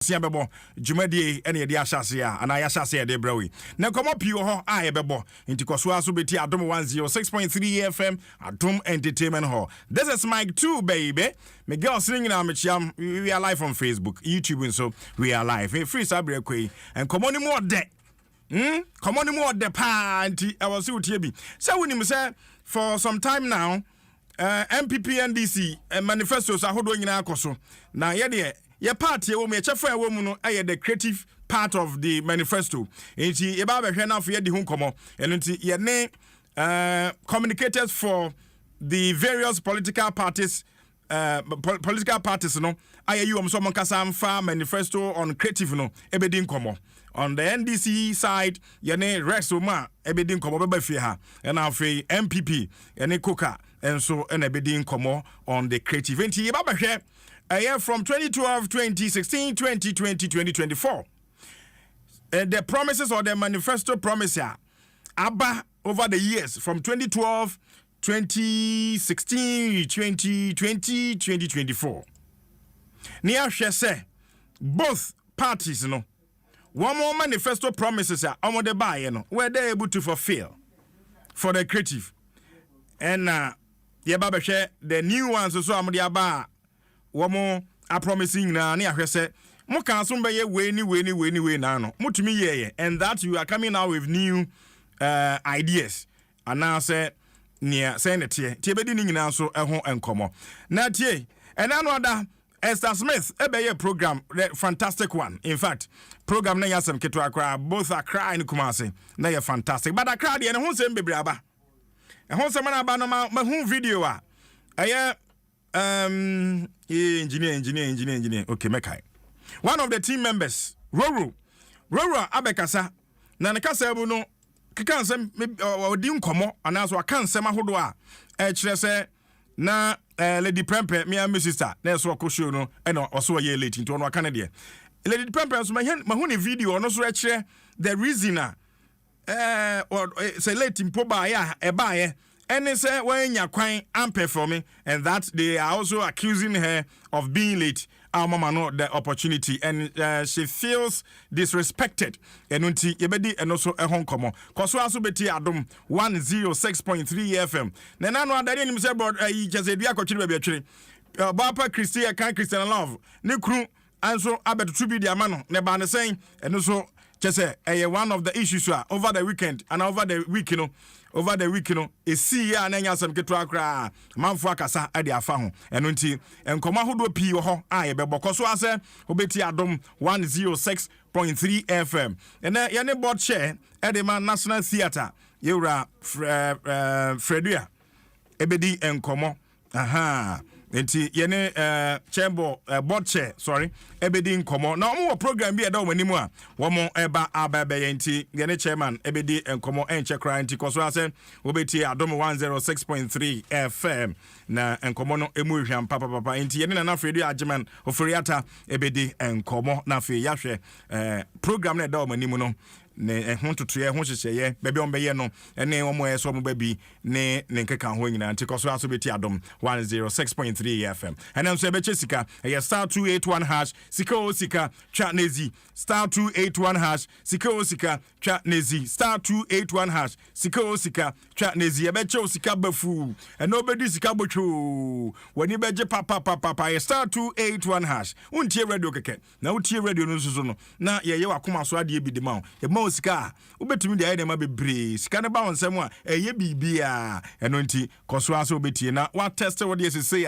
Siabebo, Jumadi, any of the Ashasia, and I Ashasia de Brewi. Now come up you ho, I bebo, into Koswasu Beti Adom 106.3 FM, Adom Entertainment Hall. This is Mike 2, baby. Miguel singing our Micham. We are live on Facebook, YouTube, and so we are live. Free Sabri Quay, and come on more deck. Come on more de panty. I was with you. So when you say for some time now, MPP NDC and manifestos are holding in our coso. Now, yeah, your party will make a fair woman, the creative part of the manifesto. And she about a hand for the home come and your name communicators for the various political parties. Political parties, no. You someone kasam fa manifesto on creative, no. Ebedin komo. On the NDC side, yene Rexoma, ebedin komo bebefiha, and afi MPP, yene Coca, and so and ebedin komo on the creative. And ye baba here, a year from 2012, 2016, 2020, 2024. The promises or the manifesto promise abba over the years from 2012. 2016, 2020, 2024. Near say both parties, no. One more manifesto promises are on the buy, you know, were they able to fulfill for the creative. And baba share the new ones so am the bar. One more are promising na near say mo can soon be way now. Mutumi ye, and that you are coming out with new ideas. And now say near Senator, Tibedi Nina so a home and como. Now, tie, and another Esther Smith, a program, fantastic one. In fact, program na some Ketuakra, both are crying Kumasi. They are fantastic. But I cried and who's in Bibraba. And who's a man about my home video. Engineer. Okay, Mekai. One of the team members, Roro Abekasa, Nanakasa Buno. Kikan sem odi nkomo anaso akan sem ahodo a kire se na Lady Prempe me and my sister na so akosho no e na oso ye late nto no aka ne de Lady Prempe so mahu ne video no so kire the reason say late mpo ba ya e ba ye ene say when nya kwan ampe for me and that they are also accusing her of being late. Our mama know the opportunity and she feels disrespected. And unti yebedi and also a home komo. Koso aso beti adom 106.3 FM. Nena no adari ni mse bro just e bia kwachiri bia twere. Bapa Christian kan Christian love. Ne kru anso abeto tubi di amano ne ba ne sen and also just one of the issues over the weekend and over the week, over the week, is see ya na some ketua kra manfo akasa ade afa ho eno nti enkoma hodo pi ho aye beboko so ase obeti adom 106.3 FM and ye ne board chair Edema National Theatre yewra Fredua ebedi enkomo aha enti yene chamber board chair ebedi nkomo na omo program bi eda omanimu a womo eba ababa enti yene chairman ebedi nkomo enche kra enti koso ase obeti adom 106.3 FM na nkomo no emu hwam papa enti yene na Fredu Agyeman ofuriata ebedi nkomo na fe yahwe program na eda omanimu no ne ho tutu ye ho hyehye bebe on beye no ene omo eso mo babi ne nkeka ho nyina nti koso aso beti adom 106.3 FM ene nso ebe chesika ye star 281 hash sika o sika twa nezi star 281 hash sika o sika twa nezi star 281 hash sika o sika twa nezi ebe che o sika bafu ene obedi sika botwo wani beje papa ye star 281 hash untie radio keke na utie radio no nsusu no na ye wakoma so ade bi de ma ye sika ubetumi de ayede ma bebre sika ne ba wonsem a eye bibia eno nti koso aso obetie na wa test what dey say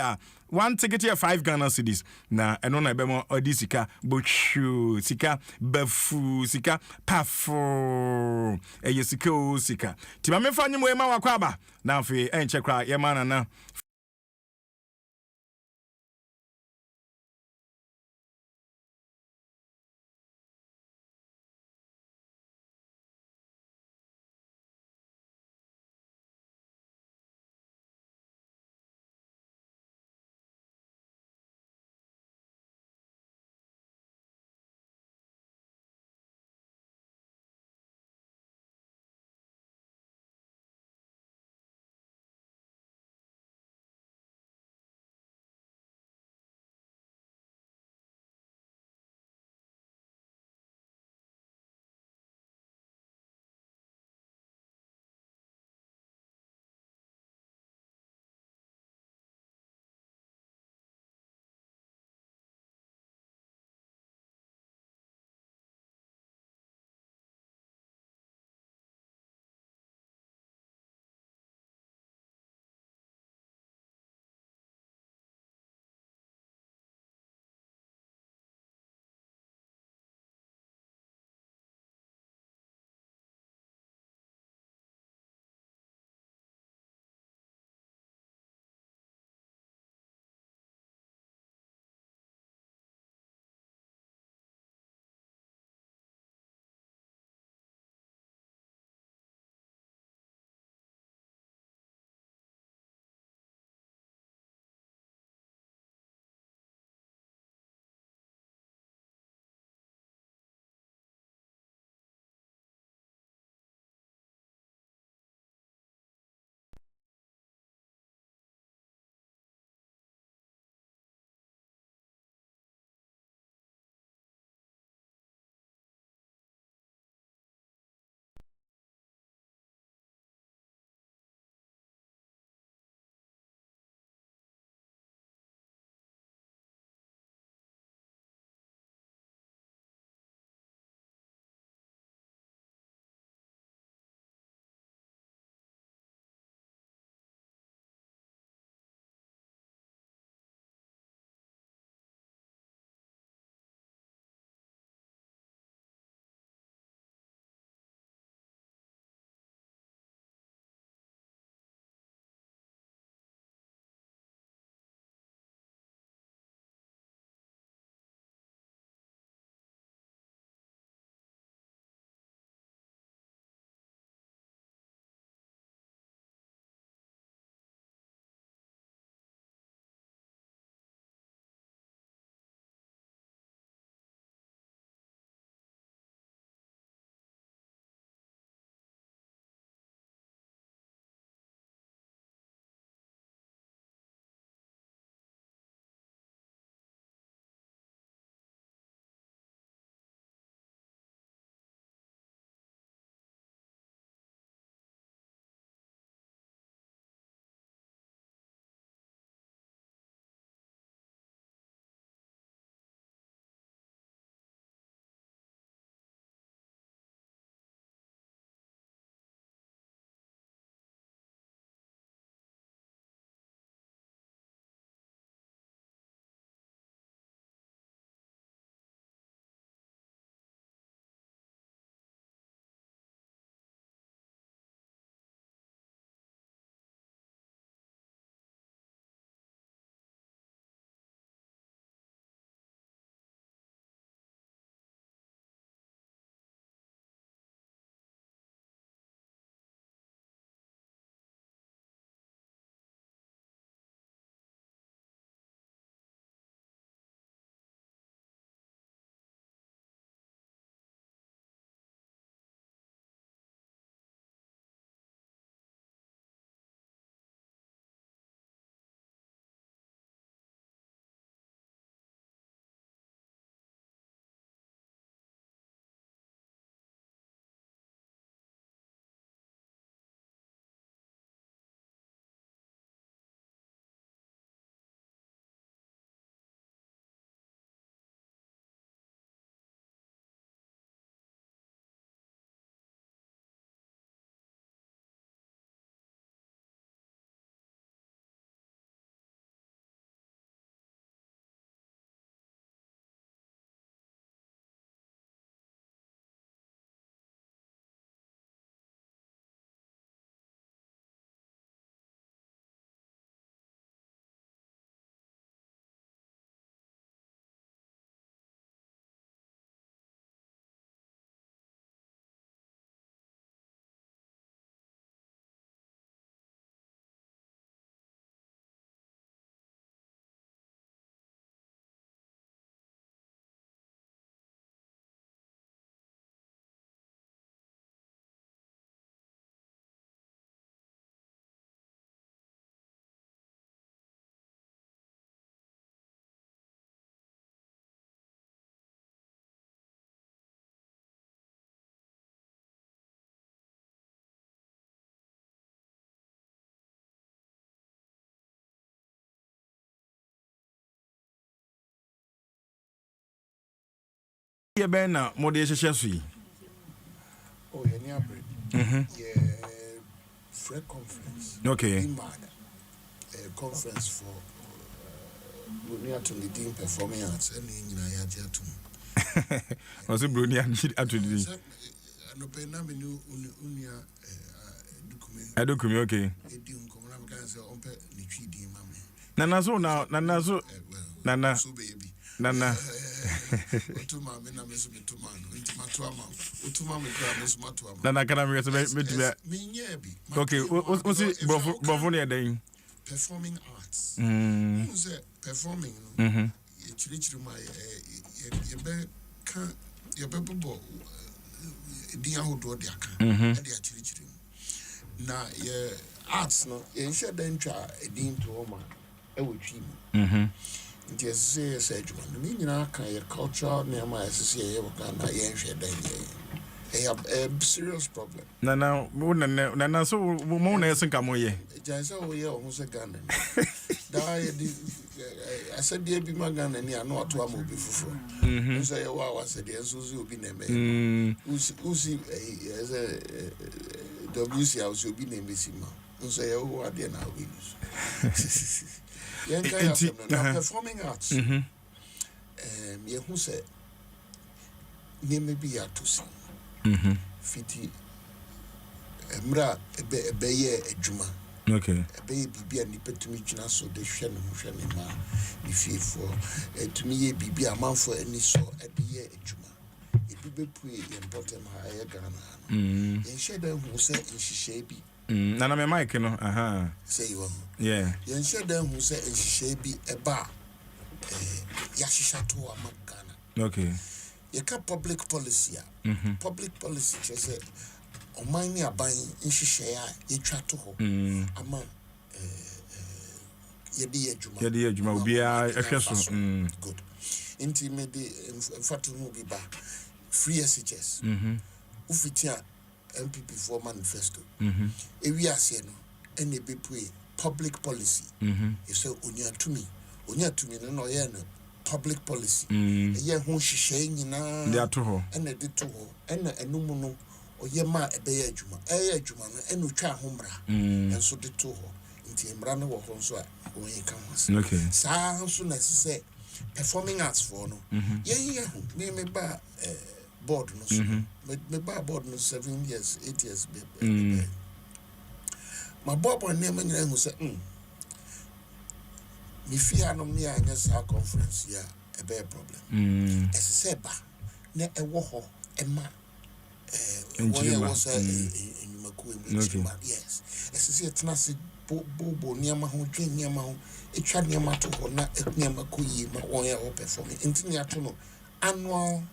one ticket here 5 Ghana cedis na eno na be mo odi sika bochu sika bafu sika pafu eye sika o sika ti ma me fa nyimo e ma wakwa ba na afi enche kra ye ma na Yeah, Ben, moderation. Oh, yeah, yeah, Fred conference. Okay. Conference for Brunia to leading performing arts and in Ayajatum. Was it Brunia to do? No penaminu unia Adokumi, okay. Edium Common on pet Nichidi Mammy. Nana so now, Nana, so baby. Nana. Utuma, Miss Mituman, Intimatuama, Utuma, Miss Matuama. Nana, can I read okay, what's it? Bovonia day. Performing arts. Who's it? Performing. It's literally my your baby. Dia ho do dia kan e dia chirichiri na ye arts no ye hwe dan twa edin to o ma e wo twi mu nti ese adwuma no mi nyina kan ye culture na ma ese ye wo kan na ye hwe dan ye a serious problem na so mo na ese nka mo ye jansa wo ye o se Ghana da ye di ase dia bi magana ni ano ato am obi fufuro so ye wa ase dia so obi na me usi WC house obi na me sima so ye wa dia na obi yen kan performing arts ye hu se ni me bi ya to si fiti emra ebe ye adwuma. Okay. Baby, be a nipetumi jina so de hwene ma ni fiefo etumi ye bibi a manfo ani so ade ye adwuma ebi bepue ye important ha ye Ghana ye sheda hu se nhihye bi na me mic no say you yeah ye sheda hu se nhihye bi eba ya hihya to ama Ghana. Okay. Ye ka public policy public policy say oman ni aban nhihye a ye twa to ho ama yedi adwuma obia ehwe so good intimate fatu mu bi ba free SHS ufitia MPP for manifesto ewi ase no ene bepue public policy you say onya tumi no ye no public policy ye ho hihye nyina dia to ho ene de to ho ene enumu no oyema ebeye adwuma no enu twa homra enso de to ho nti emra no wo ho so a oyin ka ho. Okay. Sa so na se performing arts for no ye me ba board no so me ba board no 7 years 8 years my board on name nyina hu se me fear no me anya sa conference ya ebe problem se ba na ewo ho ema yes ese etna se bo niama ho dwen niama ho etwa niama to ho na niama ko yi ma won ya performing intini ato no annual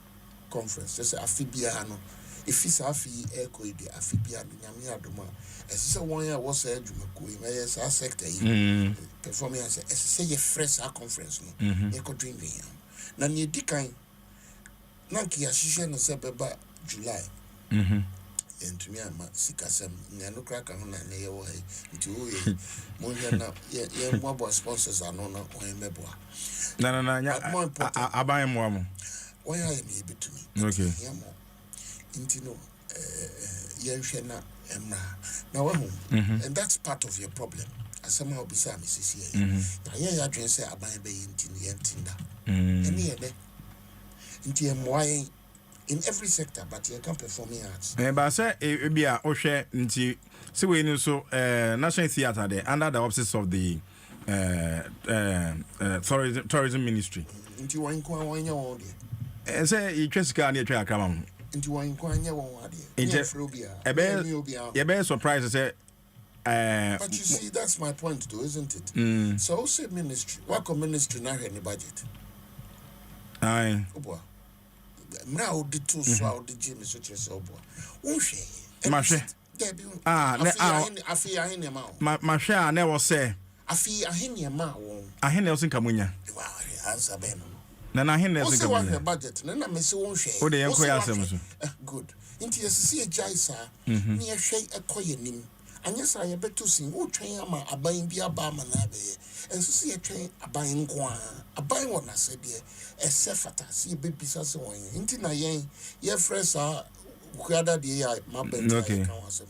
conference ese afibia no efisa afi eko ide afibia no nyame adoma ese won ya wo sa adwuma ko yi ma yes a sector yi performing ese ye fresh a conference no e ko dwen ya na ni dikan na ki ya hihye no se beba July entumi ama sikasem nyano kraka ho na ye wo hai nti wo ye mo hia na ye mo sponsors ano na o meboa na nya aban mo am wo ya ye me betumi okay ye mo nti no ye hwe na emra na wo and that's part of your problem asema obisa me sisi ye ya adwen se aban be nti ye ntinda ene ye de nti ye moye in every sector, but you can performing arts. But say be a ohwe nti see we no so National Theatre there under the office of the tourism ministry. Nti wan kwa wanya won de. Say you twesika na etwa akama ho. Nti wan kwa anya won de. You be surprised say but you see that's my point though, isn't it? So say ministry, what ministry na any budget? Aye. Obo. Mra odi to so a odi je me so chese obo wo hwe ma hwe afi ahene ma ma hwe a na wo se afi ahene ma wo ahene wo sin kamunya wa answer ben na ahene sin kamunya wo budget na me se wo hwe o de yenko ya asem so good inti yesisi ejai sa ni ehwe ekoye nim anya sa ye beto sin wo twen ama aban bi aba ama na be enso se ye twen aban nko a aban wo na se de ese fata se ye bebisa se won nti na yen ye fresa kwada de ya mabent ya kan wasem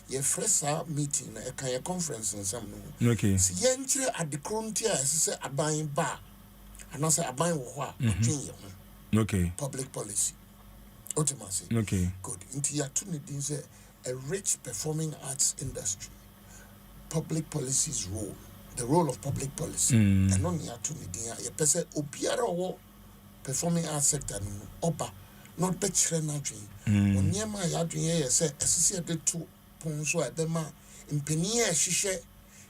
ye fresa meeting na e kan ye conference nsam no okay se ye nkyire adekronti a ese se aban ba anase aban wo ho a twen ye ho okay public policy ultimately okay good nti ya to ne din say a rich performing arts industry, public policy's role, the role of public policy. And only ya to me, a person obiara wo performing arts sector no oba not betre na dream. When yema ya dream ye say associated to pon so e be ma mpani e hihye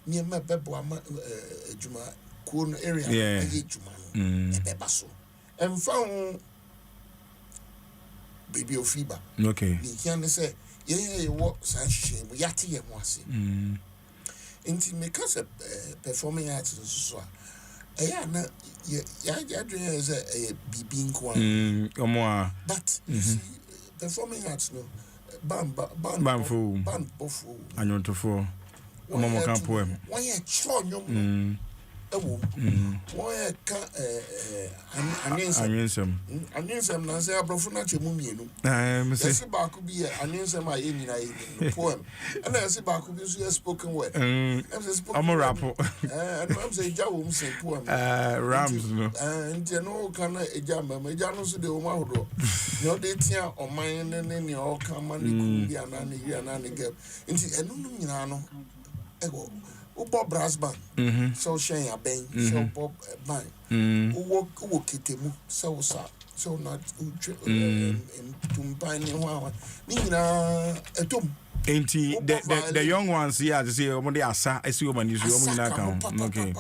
niema bebo ama juma ko no area e juma no e be ba so. Emfa ho baby ofiba. Okay. Ni can say ye wo san hye mo yate ye mo ase nti me ka se performing arts so a ya na ya dream is a bibi nko a but you see, performing arts no band bofu anyontofo omo kan poem won ye chro nyom ewo won ye ka anensem na say abrofo na chemu mienu me say yes ba ku bi anensem a ye nyina ye poem and yes ba ku bi so spoken word I'm rap and I'm say jawo say poem rams no and no kan eja no so de o ma hodo no de tia oman ne o kan ma ne ku bi ana ne wi ana ne gap nti enu no nyina no ego Bob brass band, so shine a bang, so Bob band, who walk kitemu, so not Tumpine one. Nina a tomb. Ain't the young ones here to say, when they are sa, I see woman is your own account. Okay,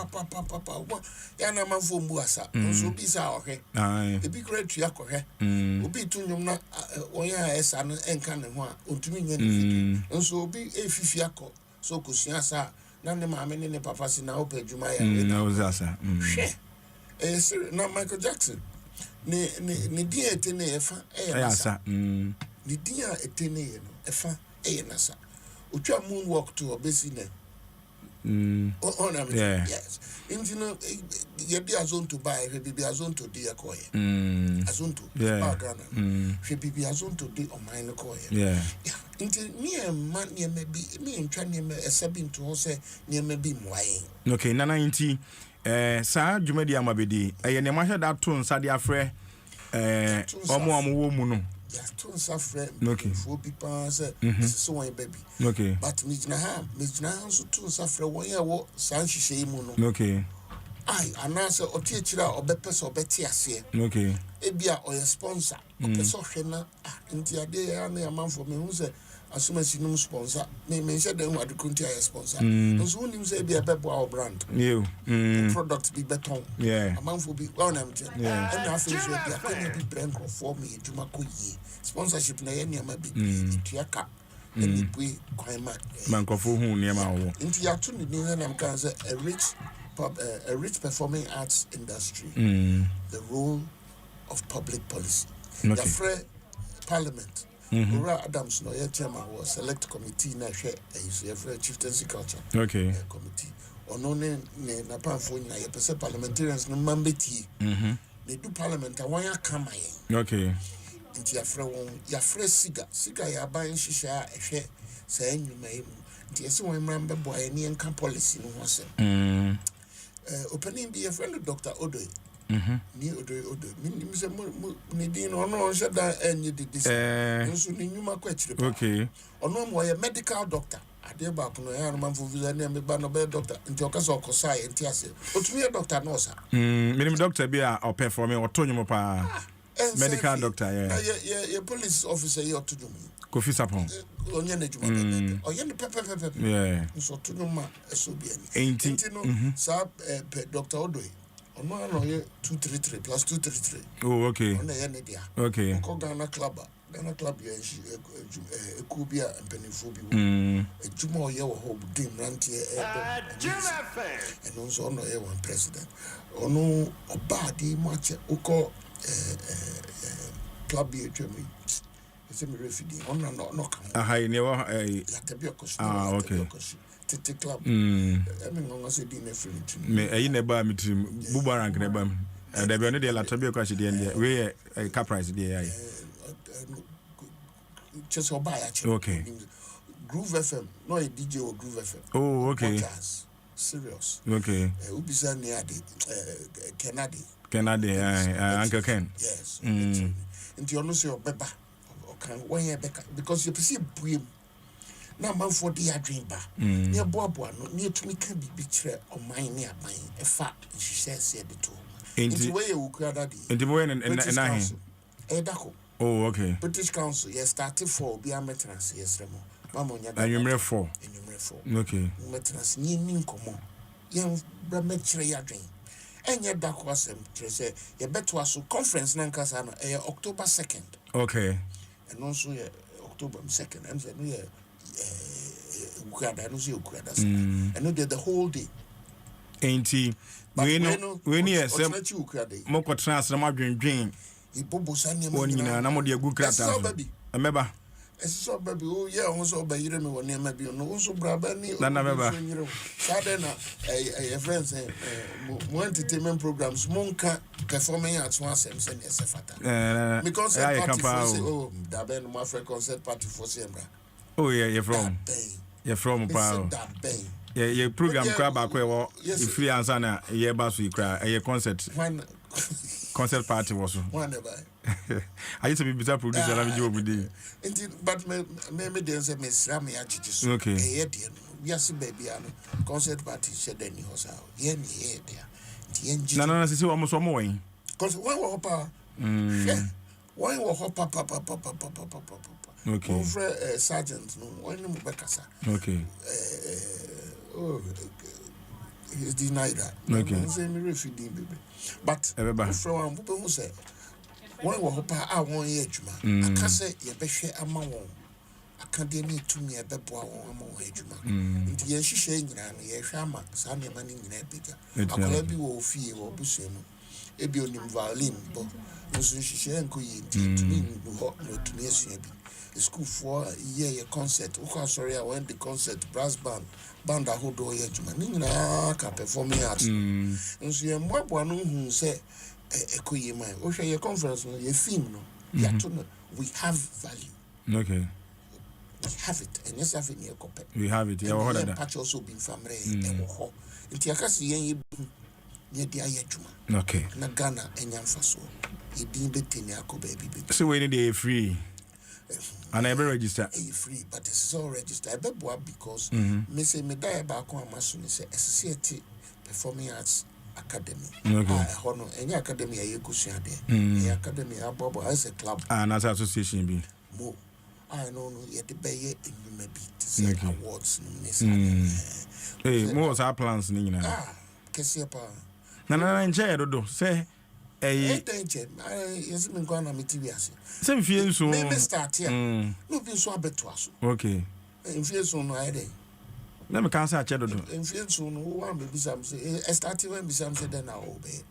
Yana man for Buasa, so be sour, okay? A big great yako, eh? Will be to you not one year son and cannon one, Untumin, and so be a fifiaco, so Kusiasa. None ma me ne papa si na opa adwuma ya na ozasa na Michael Jackson ne dia ete ne efa nasa ne dia ete ne no efa nasa otwa moonwalk to obesi ne yes intino ye bi azonto buy we bi azonto de yakoye azonto bagana we bi azonto de o mine koye inti me man ne me bi me ntwa ne me esabi nto ho se ne me bi mwaye okay nana inti sa dwumadi amabedi eye ne ma hwe da to nsa de afre omo wo mu no ya to nsa frɛ okay for people say so one baby okay but me jina ha so to nsa frɛ won ya wo san hyehyɛ mu no okay ai anase oti akira obepese obeti ase okay ebia oye sponsor opese hwe na nti ade ya na amanfo me hu se asuma sinum sponsor me nse den wadu kunti aye sponsor nso unim se ebia bebo our brand you product bi beton amanfo bi wa na mte na afi so ebia kwani bi brand for me eduma ko yi sponsorship na ye niam bi tuaka ni bui kwan mankofo hu niam awo nti ya to ni na nam kan se a rich performing arts industry, the role of public policy. The Free Parliament, Ura Adams, no, chairman was select committee, na share a chieftaincy culture committee. Or no name, na panfonia, a person parliamentarians, no mambeti. They do parliament, I want ya come. Okay. Into your fresh cigar, ya buying shisha, a share, saying you may. Yes, I remember boy, any income policy, no one. Opening be a friend of Dr. Odoy. Ni Odoy. Me din ono shut down and you did this. So ni nyuma question. Okay. Ono mo a medical doctor. Ade ba kuno ya no man for visa na me ba no be doctor. Nti okasa okosai enti ase. Otumi doctor no sa. Minim doctor be a performing or tonyo pa. Medical doctor, yeah. Police officer you to do me. Kofi Sapon. Onye na juma oye ne pepe. Yeah. So to no ma so be ani. Enti no sa Dr. Odoy. Ono ano ye 233 plus 233. Oh, okay. Ono ye ne dia. Okay. Ko Ghana club ye eku bia mpanifo bi wo. Ejuma oye wo ho dim rantie eno so ono ye one president. Ono oba di match uko club ye twemi. say me refugee on no come aha never okay Tete club I mean on say dinner free me ayi na ba me trim bubarank na ba da be no de latabia kwa she de we cap price de just buy okay Groove FM no a DJ or Groove FM oh okay podcast serious okay ubisa near the Kennedy Uncle Ken yes into you know say obeba okay when you because you perceive buim na man for the dream ba near boabo no near to me can be chere o man near ban e fa she said the two into where you could that into when and edako oh okay British Council yes started for be a maintenance yes remo mama nya and you 4 okay maintenance ni nkomo yan bra me chere ya dwen enye dako asem chere say ye beto aso conference na nkasa no October 2nd okay and also October 2nd and no ye ukada no say ukada and no the whole day enti we no sem moko transfer ma dwendwen ibobo sane ma nyina na mo de agu krata ameba so baby oh yeah won so ba yire me won e ma bi no so braba ni na meba sada na friends mo entertainment programs monka performing at one sem se ne se fata because party for da ben mo African concert party for sembra oh yeah you're from power yeah program crab akwa e free answer na ye ba so ikra concert party was one I used to be better producer na me job dey but me dey say me sra me agigi so okay dey yes baby ano concert party she dey ni hosa ye ni ye dey the na say almost one more cause when we hopa when we hopa papa okay over sergeant no when mu bekasa okay he's denied that okay say me refugee baby but from one people who say when we hopa a won ye adwuma aka say ye behwe ama won aka de ni tumi e beboa won ama won adwuma nti ye hihye nyina no ye hwe ama sa ne ma ni nyina epega akola bi wo fie wo busu mu ebi onim violin bo nso hihye enko yi tumi no ho no tumi asia bi school for year concert o sorry when the concert brass band ahodo ye adwuma ni nyina ka performing arts nso ye mboabo no hu say ekoyi mai o hwe ye conference no ye film no ya to no we have value okay we have it and yes have it near copy we have it yeah what that patch also been family e wo ho nti akase ye ye dia ye adwuma okay na Ghana enyamfa so e din beteni akoba bi so we need free and I be register free but it's all registered because me say me die ba ko amaso ni say SCT Performing Arts Academy hono any academy ya yekusia de academy abobo as a club and as association be mo I know no ye de beye enuma bi say awards mo was our plans ni nyina kese pa na nje dodo say danger yes me go na materials sem fie nso me start here no bi so abeto aso okay en fie so no ayde na me kan sa che dodo en fie so no one be bisam say start when bisam say then na obey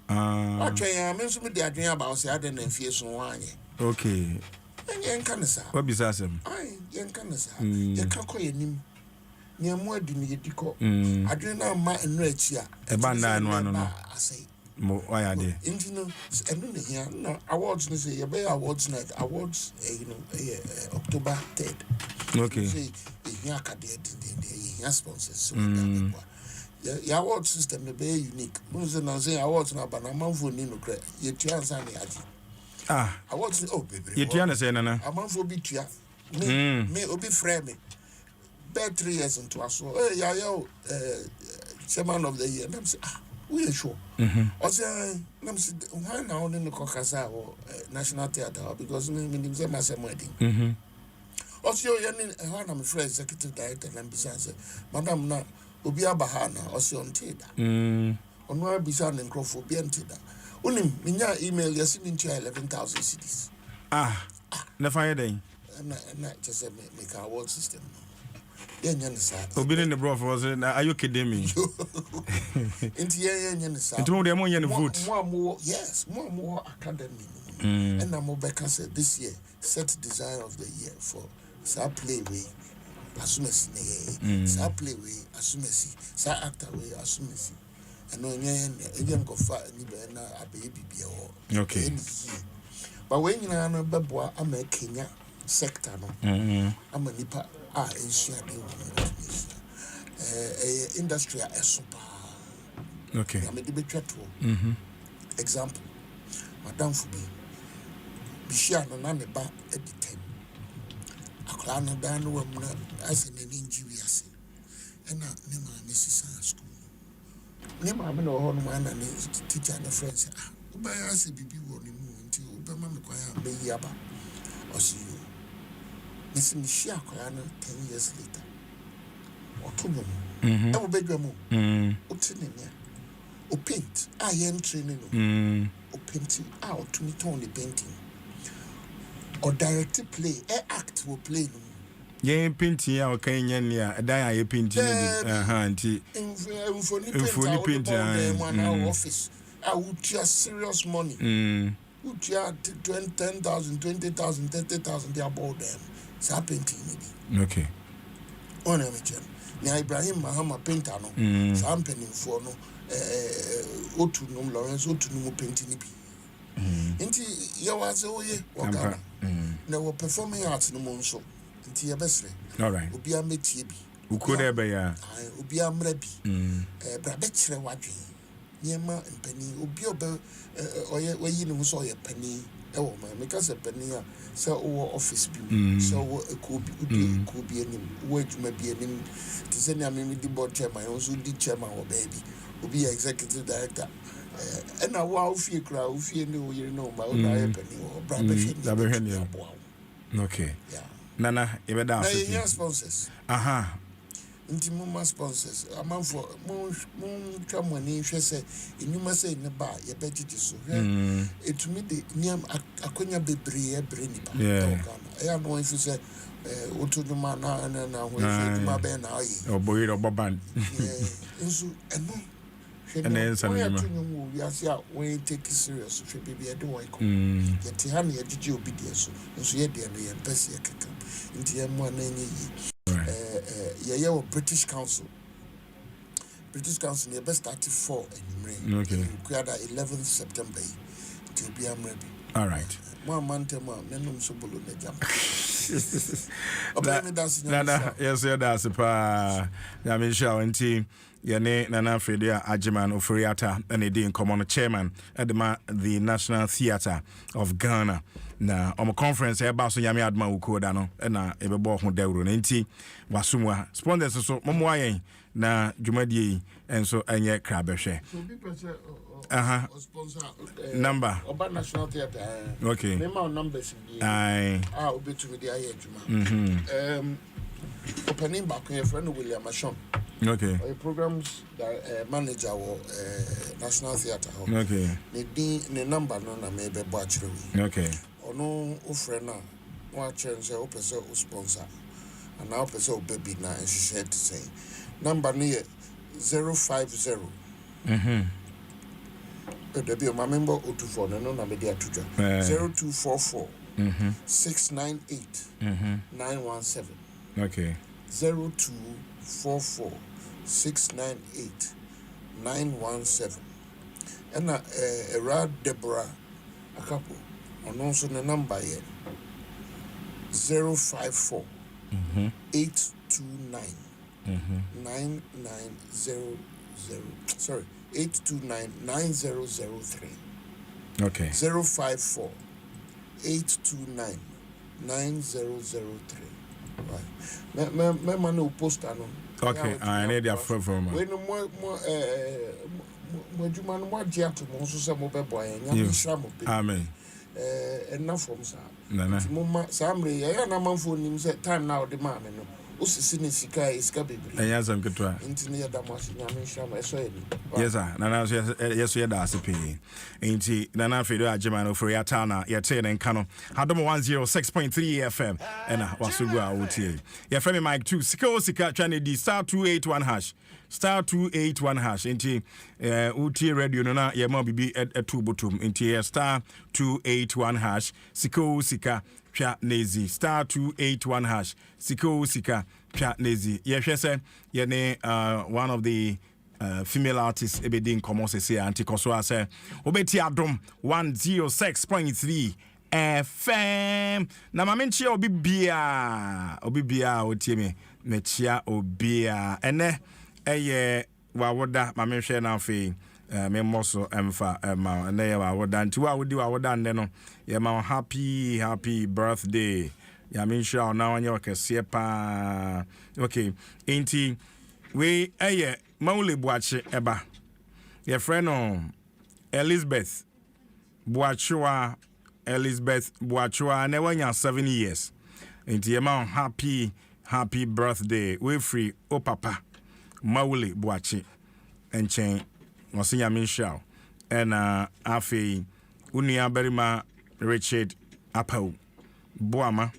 atwen me so me dey adwen about say aden en fie so anye okay en kan sa what bisasem ai en kan sa ye kan ko yenim ni amu adu ni yediko adwen na ma enu achi a e ba na no asai mo why dey into no enu ne here na awards no say ye be awards night awards October 3rd okay say here academy the sponsors so that award system be unique no say awards na ba na manfo ni no kra ye tua nsa ne agi awards baby ye tua na say na amanfo bi tua me obi frame me be 3 years into aso chairman of the year them say we are sure also let me see why now on the kokasa or National Theatre because me say my same wedding also you need one of my friends executive director and say madam na obi abahana also on teda onwa bisa na nkrofo bi anteda unim minya email yesi mintia 11,000 cedis na fire day na just make our award system yenye nsa obi ne bro for say are you kidding me inti yenye nsa inti mo de mo yenye vote mo yes mo academy And I'm Obeka said this year, set design of the year for Sa play way, Asumesi, Sa play way, Asumesi, Sa actor way, Asumesi. And no young go far and a baby be all. Okay. But when you know Babwa, I'm a Kenya sector, I'm a nipa, industry are super. Okay. I'm a debate. Example, Madame Fubi, Bishia Nana ba editing. A clan of Dan woman as an injury, and not Nema Mrs. School. Nema, I'm no one man and his teacher and friends. By us, a baby warning until Obama Maguire be Yaba or see you. Miss Mishia Colana 10 years later. Or 2 months. I will beg your move. O paint, I am training. O painting out to me only painting. Or directed play, act will play. Yeah, painting our Kenya, a die painting. For painting, 1 hour office. I would just serious money. Would you 10,000, 20,000, 30,000, they are about them. So painting maybe. Okay. On a Now Ibrahim Mahama painter no. So I'm painting for no. Otunum Lawrence Otunum painting bi. Inti yawaze oye wakana. Na wo performing arts no monso. Inti yabesre. All right. Obi ametie bi. Ukode be ya. Obi amra bi. Bra be kire wadwe. Niema mpani obi obe oye wayi no so oye pani. Ewo ma make say pani a say o office bi. So wo ekobi ekobi anim. Wo adwuma bi anim. Ti se na me di board chairman, also di chairman wo baby. Be executive director. And now, wow, fear crowd, fear no, you know, my own okay. Yeah. Nana, even that. Sponsors. Intimuma sponsors. A man for moon come when you say, you must say in the bar, your budget is so. It to me, the Niam Akonya Bebri, Brini. Yeah. I am going to say, Utudumana and now, when my band are or boy or Boban. And and then we are when take it serious. If you be a do I call yet Tihani, did you obedience? And so yet, the embassy into M1 yeah, British Council. British Council, your best 34 in May. Okay. Required 11th September to be am ready. All right. One month, Menum Sobolo, the jump. Yes, that's a pa. I mean, show and team. Yane Nana Fredia Ajiman Ofuriata and a dean common chairman at the National Theatre of Ghana. Na on a conference about so Yami Adma Ukodano and a bo ho dewro nti wasumwa sponsors so momwaye na dwumadi and so anye krabehwe. So people say sponsor number about National Theatre. Okay. Name our numbers. Obi to me the aye adwuma. Opening back your friend William Ashon. Okay. Programs manager or National Theatre. Okay. The number no na me be bachiro. Okay. Ono ofre na wa change o pese o sponsor. And now pese o baby na and she said to say number near 050. There be my member O24 no na me dey atuja. 0244 698 917. Okay. 0244 698 917. And Rad Deborah a couple. And also the number here 054 829 9900. Sorry, 829 9003. Okay. 054 829 9003. Right. My man no poster no. Okay, I need their phone from. When more you man what jet to most some mobile boy and amen. Enough from sir. Nana. Samre, I am a man for him set time now the man. Usisini sika iska bibri. Enya zam ketwa. Intini ya damasi nyame shama eso eni. Yes sir. Nana yes ye da asepe. Enti nana fedo agema no for ya tana ya te ne nka no. Hadom 106.3 FM ena wasugu a wotie. Ya frame mic 2 sika twane di star 281 hash. star 281 hash nti utie radio no na ye ma bibi etu botum nti star 281 hash sika twa nezi star 281 hash sika twa nezi ye hwɛ sɛ ye ne one of the female artists ebedin komo se anti koso ase obeti adom 106.3 FM na mamenchia obi bia otie me mechia obia ene eye wawoda mamenhwe na afi me moso emfa ma ene ye wawoda nti wawodi wawoda nne no ye ma happy birthday ya mensha na wanye okese pa okay enti we eye Maule Boache eba. Your friend Elizabeth Boachua never nya 7 years. Into your mouth happy birthday. We free papa Maule Boache and chain was in your Michelle and Afi Unia Berima Richard Apo Boama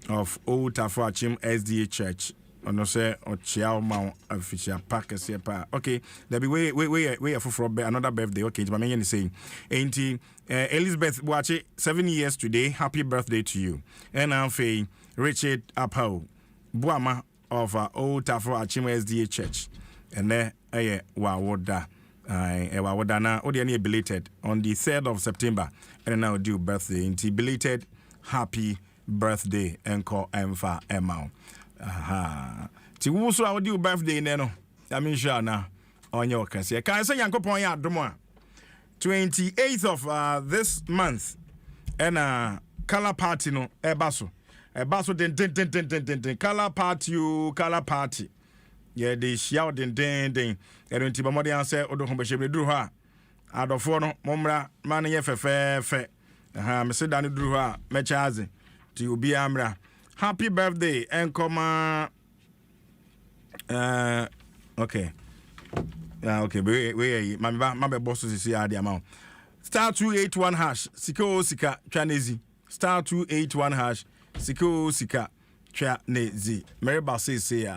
of Old Tafuachim SDA Church. Ono say Ochiao Mount official packers here pa. Okay, there be way for another birthday. Okay, my man saying, Auntie Elizabeth Boache, 7 years today. Happy birthday to you. And I'm Faye Richard Apo Boama of Old Tafo Achim SDA Church. And there Wawoda. Wawoda na Odiani belated on the 3rd of September. And now due birthday. Auntie belated happy birthday Enko Emfa Emma. Aha. Ti wusu awodi u birthday ne no. I mean sure na onye okase. Kan say yankopon ya adom a 28th of this month and color party no ebaso. Ebaso den color party. Yeah, they shout den. Ero nti bamode answer odo ho behye duru ha. Adofo no momra man ye fe. Aha, me se dan duru ha me chaze. Ti obi amra. Happy birthday and come okay. Yeah, okay. We my boss is here the amount. Star 281 hash sika chanezi. Star 281 hash sika chanezi. Mary Bassey say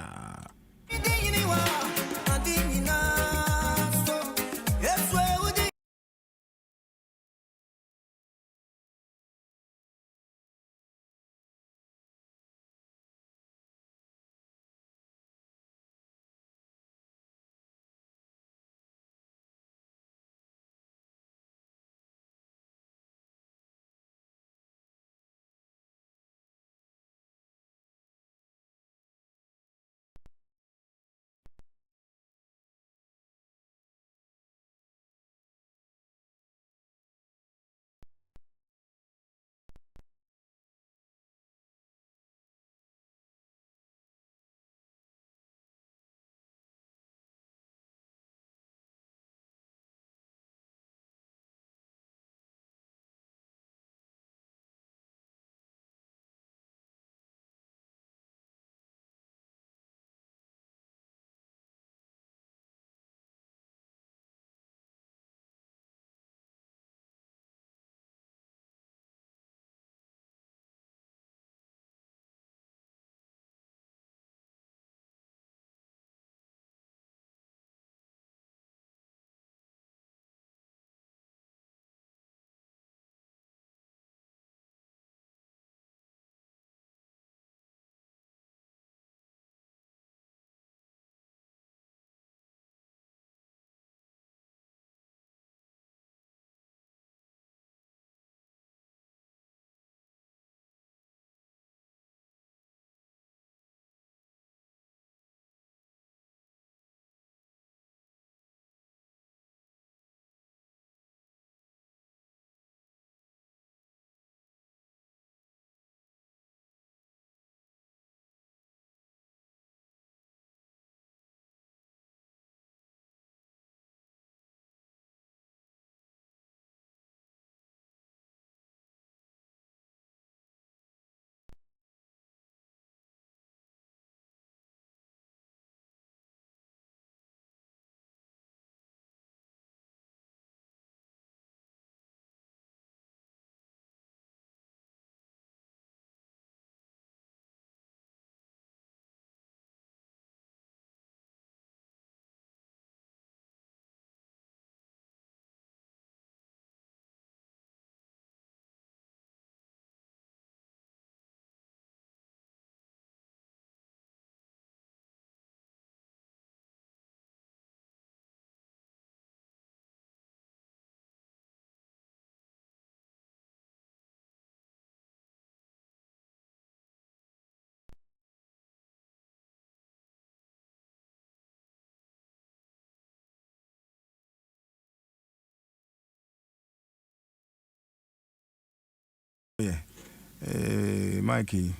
Mikey.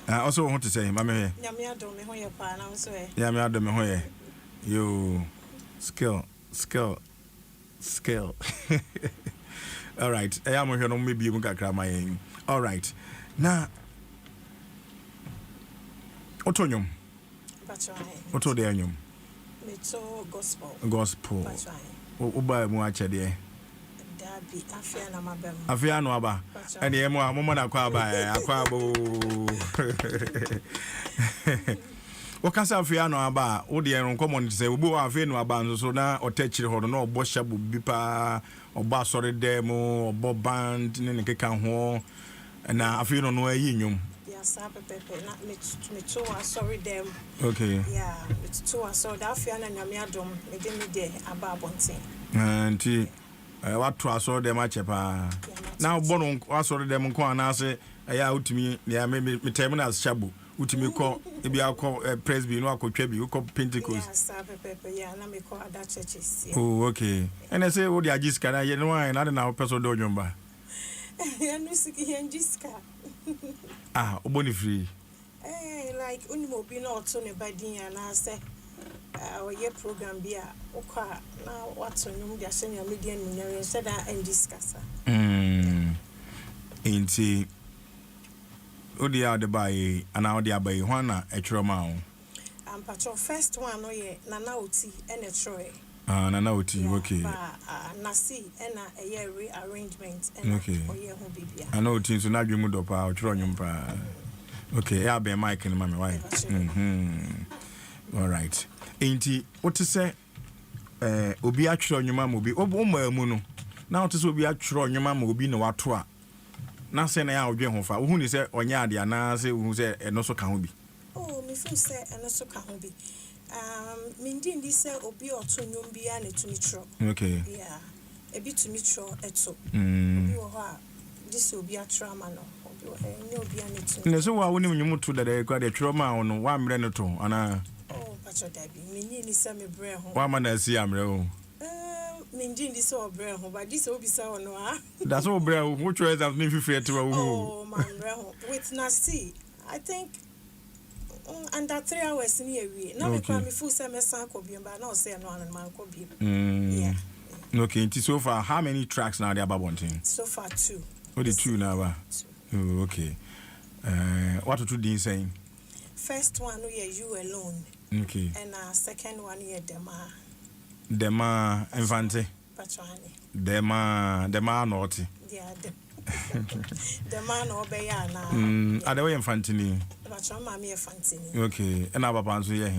I also want to say, Mamma, Yamia do me ho ye pa na so e. yeah, me Adam Hoye. You skill. All right. I am here. No, maybe you can cry my. All right. Now, Otonium. Oto de anyum. Me to gospel. Gospel. Uba mu ache de. Dabi afia na mabem. Afia no aba. Ene emu a momo na kwa aba akwa abo. Wakasa afia no aba wo de en common say obo afia no aba nso so na otachiri ho no obo shabu bi pa obo asore dem obo band ne keka ho na afia no no ayi nyum. Pepe na me to sorry them. Okay. Yeah, it's to so that afia na nyame adom me de aba abonten. Anti what to asore them ache pa. Now bono asore them nko anase ya utimi ya me terminals shabu utimi ko ebi akọ presby no akotwa bi ukọ Pentecost. Yeah, Pepe yeah na me call other churches. Yeah. Oh, okay. And I say wo dia jiska na ye no an na person do nyomba. Ya no siki hen jiska. Ah, oboni free. Like unimo bi na oto ne badin na say oye program bi a okwa na wato nyum dia hye nyame dia nunyare said that and discuss. Inti odi out the buy and odi abai hwana etro ma o. Pacho first one no ye nana oti and a troy. Nana oti okay. Nasi and a rearrangement and okay. Oye ho bibia. Nana oti so na dwemu do pa otro nyum pa. Okay, ya be mic ni mama why. All right. Inti what say obi atro nyuma mo bi obo mu no. Na what say obi atro nyuma mo bi na wato a. Na say na ya odwe ho fa. Wo hu ni say onya ade ana say wo hu say eno so ka ho bi. Oh, me feel say eno so ka ho bi. Me ndi say obi oto nyum bi a na tumi tro. Okay. Yeah. Ebi tumi tro eto. Obi wo ho a this obi atro ama no. Ne so wa woni nyum to dada kwa de twoma ono wa mre no to ana pacho dabi me ni se me bre ho wa ma na si amre o me ndi so bre ho but this obi sa ono a da so bre ho wo choice am ni fifi ete wa wo oh man bre ho with nasi I think under 3 hours ni ewie na me kwa me fu se me san ko bi ba na o se no an man ko bi yeah okay nti so far how many tracks now they about wanting so far 2 what the 2 now ba oh, okay. What to do saying? First one we you alone. Okay. And second one here Dema. Dema Infante. Patrani. Dema naughty. Yeah. Dema no be ya na. Are they Infantini? Patron mami Infantini. Okay. And our papa here.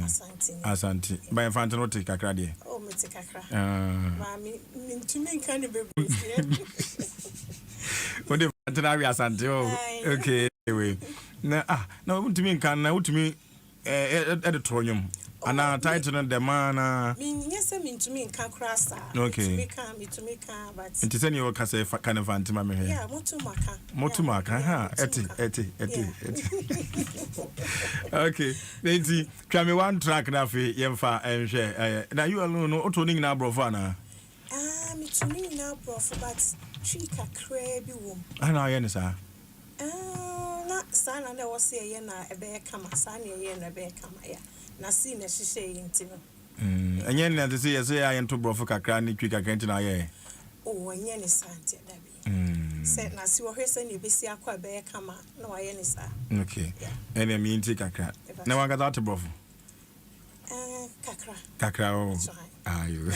Asante. By Infante no take kakra there. Oh, me take kakra. Mami to me can be. What the Antonari Asante? Okay, anyway. Na utimi kan na utimi editorium. Ana title the man yes me to me kan krasa. Okay. Me to me kan but. It is any work as a kind of antima me here. Yeah, motu maka. Ha, eti. Okay. Then try me one track na fi yemfa enhwe. Na you alone no otoning na brofo na. Me to me na brofo but tree kakra bi wom. Ana ye ne sa. Na sana na wo se ye na ebe kama sana ye na ebe kama ya. Na si na hihye yinti no. Enye na te se ye se aye nto brofo kakra ni tree kakra nti na ye. Oh, enye ne sante dabi. Se na si wo hwese na ebesi akwa ebe kama na wa ye ne sa. Okay. Ene mi nti kakra. Na wa ga that brofo. Kakra o. Ayo.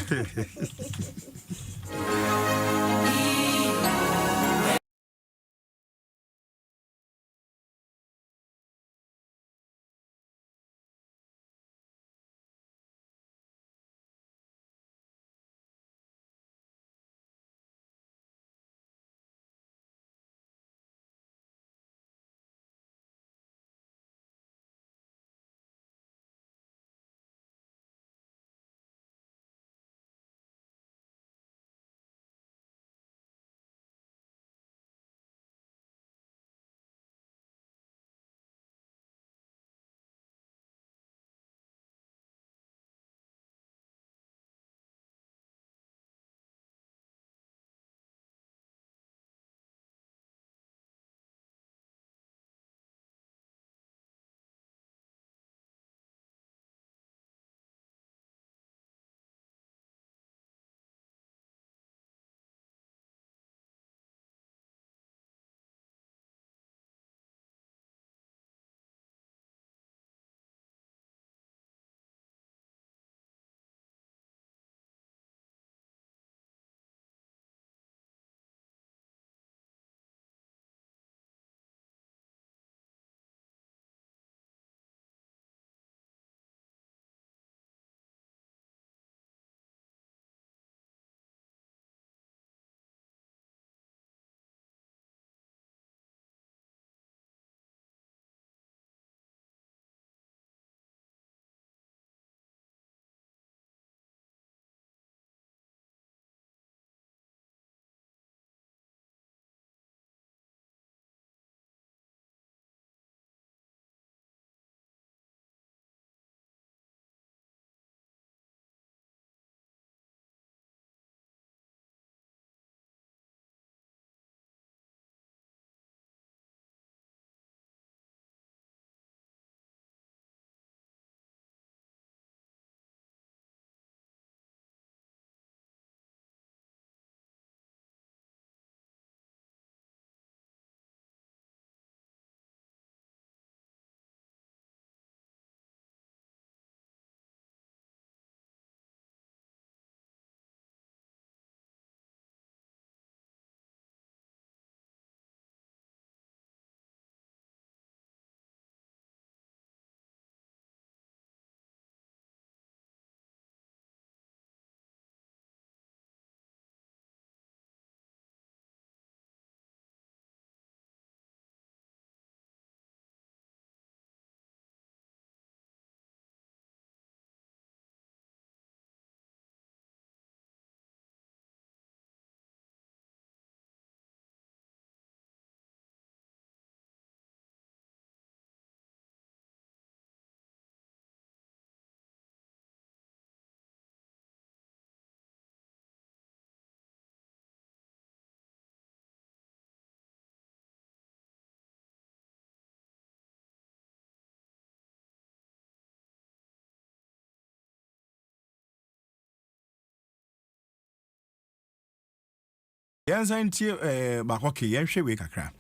Yansa ntie bakoke yenhwe we kakra.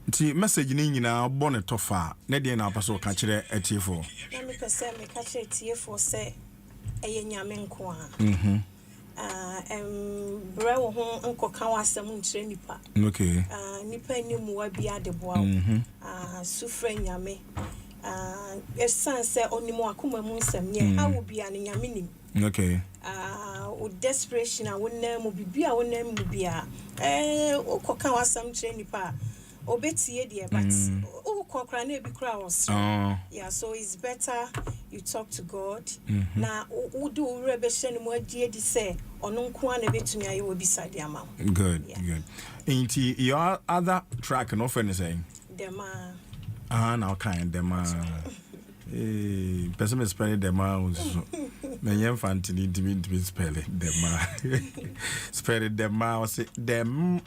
Nti message ni nyina bɔ ne tofa na de na apaso ka kire atiefo. Na me pese me ka kire atiefo se eye nyame nko a. Bra wo ho nkoka wasam nkyerɛ nipa. Okay. Nipa ni mu wa bia de boa. Sufrɛ nyame. Esan se onimo akoma mu nsɛm nye ha wo bia ne nyame nim. Okay. O desperation a wonna mu bibia wonna mu bia. Okoka wasam kyerɛ nipa. Obetie dear, but kokra na ebi kra was. Yeah, so it's better you talk to God. Na udu rebeshe ni mwaji edi se onunkuwa na betumi aye wo beside ya mam. Good, good. Inti your other track no friend is saying. Dema. Now kind dema. Person spell dema was me yem fanti need to be spell it dema. Spell it dema or say dem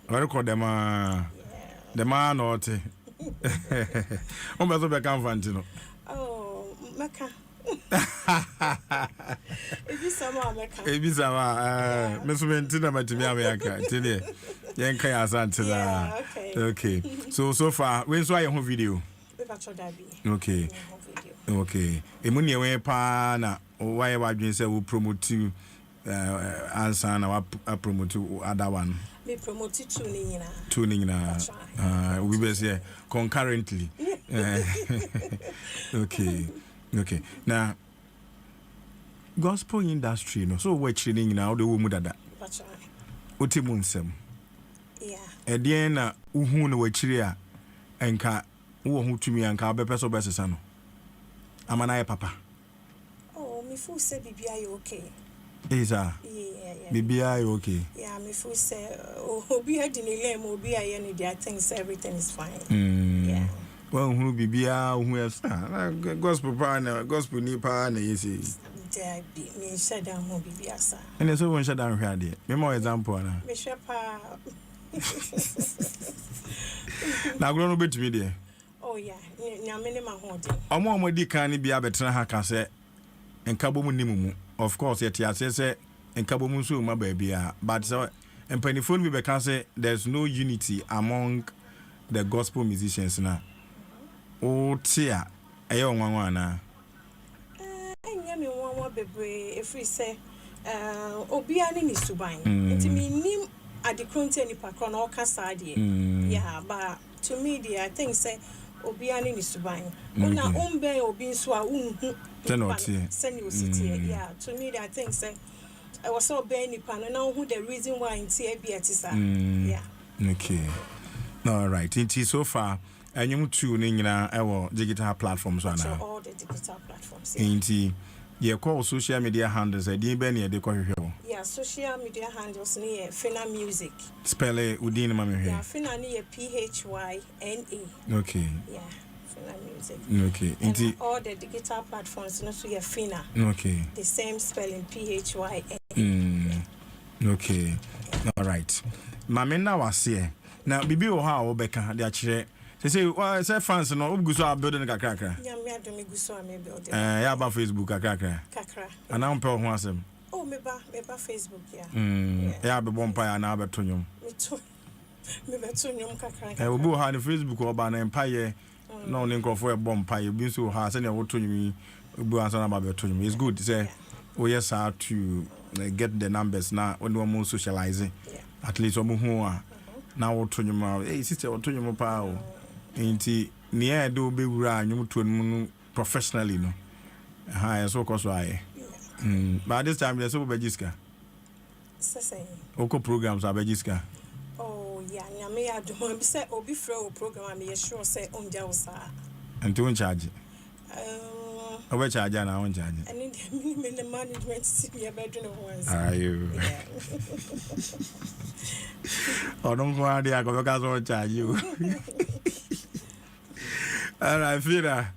I record them the man or te. Be come Fantino. Oh, Maka Ebi sama America. Ebi sama mesumenti na matimi America. Tini. Yen kan asante la. Okay. So far, when so aye ho video. Okay. Okay. Emu ne we pa na why wadwen say we promote answer na wa promote other one. Me promote two ni nyina. We be say concurrently. Okay. Now gospel industry no so we training nyina o de wo mu dada. Oti mu nsem. Yeah. Edien na uhu no wachiri a enka wo ho tumi anka obepeso besesa no. Amana ye papa. Oh, me feel say bibia you okay. Yeah. Bibia you okay. Yeah, me feel say obi had in lem obi aye ni dia things everything is fine. Yeah. Well, who bibia who else gospel pa na gospel ni pa na yesi. There be me shut down ho bibia sa. And so one shut down hwe ade. Me more example na. Me share pa. Na gro no betumi de. Oh yeah, nyame ne ma ho de. Omo di kan ni bia betena ha ka se enkabo mu nimu. Of course yet say enkabo mu so ma ba bia, but so empanifo bi be kan say there's no unity among the gospel musicians na. O tia eye onwanwa na. Enya me wonwa bebre efri say obi ani ni suban. Nti me nim adekronte ni pakro na okasa ade. Yeah, but to me I think say obi ani ni suban. Una umbe obi nso a unhu. Send you city. Yeah, to me I think say I was so be ni pan na who the reason why in tie bia tisa. Yeah. Okay. All right. Inti so far anyum tu ni nyina ewo digital platforms so na. All the digital platforms. Inti ye call social media handles e din be na ye de kohwehwe. Yeah, social media handles ni Fina Music. Spell it udin ma me hwe. Yeah, Fina ni PHYNA. Okay. Yeah, Fina Music. Okay. Inti all the digital platforms no so Fina. Okay. The same spelling PHYNA. Okay. All right. Mama na wase. Na bibi o ha obeka de akire. Say fans no obuguso a building kakrakra. Ya me adome guso a me building. Ya ba Facebook kakrakra. Kakra. Ana mpe ho asem. Oh me ba Facebook ya. Ya be bompa ya na be tonyom. Me be tonyom kakra. Obu ha ni Facebook oba na empaye. No ni nkofo e bompa ye bi so ha se na wo tonyom obu ansa na ba be tonyom. It's good say we yes how to get the numbers now when we more socializing. At least omu hu a na wo tonyom eh sister wo tonyom pa o. Inti ni e do be wura anyum to no professionally no. Ha so ko so aye. But this time there's so bejiska. Say. Oko programs abejiska. Oh yeah, nyame adom be say obi frɛ o program me sure say onja wo sa. And to charge. Obe charge na on charge. And in the management team ya bedroom once. Ayo. Odon ko ade akoka so charge you. Alright, Fina.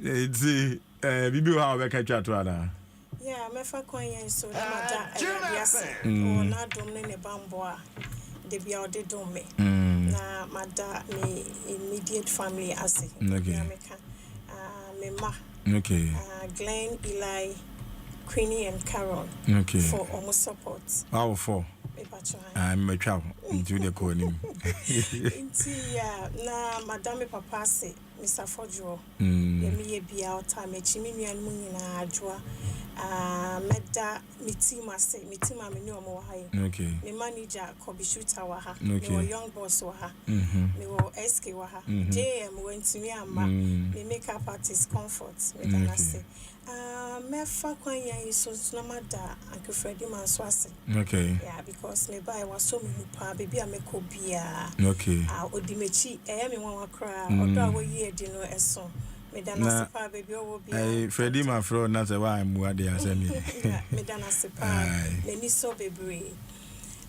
It's bibi how we catch to ana. Yeah, me fa kwan yen so na mada biase. O na dom ne bambo a de bia ode dom me. Na mada me immediate family ase. Okay. Me ma. Okay. Glenn, Eli, Queenie and Carol. Okay. For almost support. How for? I'm a child into the corner. Na Madame Papa say, Mr. Fojo, me be out time, a chimney and moon adjoa. Meda mitima say, mitima me no more high. Okay. Me manager Kobe Shooter waha. Okay. Me young boss waha. Me wo SK waha. JM went to me ama. Me makeup artist comfort. Me dana say. Me fa kwan yan so na mada Uncle Freddie man so ase. Okay. Yeah, because me buy was so many pa baby ameko bia. Okay. Odimechi me wan wakra odo a wo ye di no eso. Me dana se pa baby o bia. Freddie man fro na se wa mu ade asemi. Me dana se pa me ni so bebre.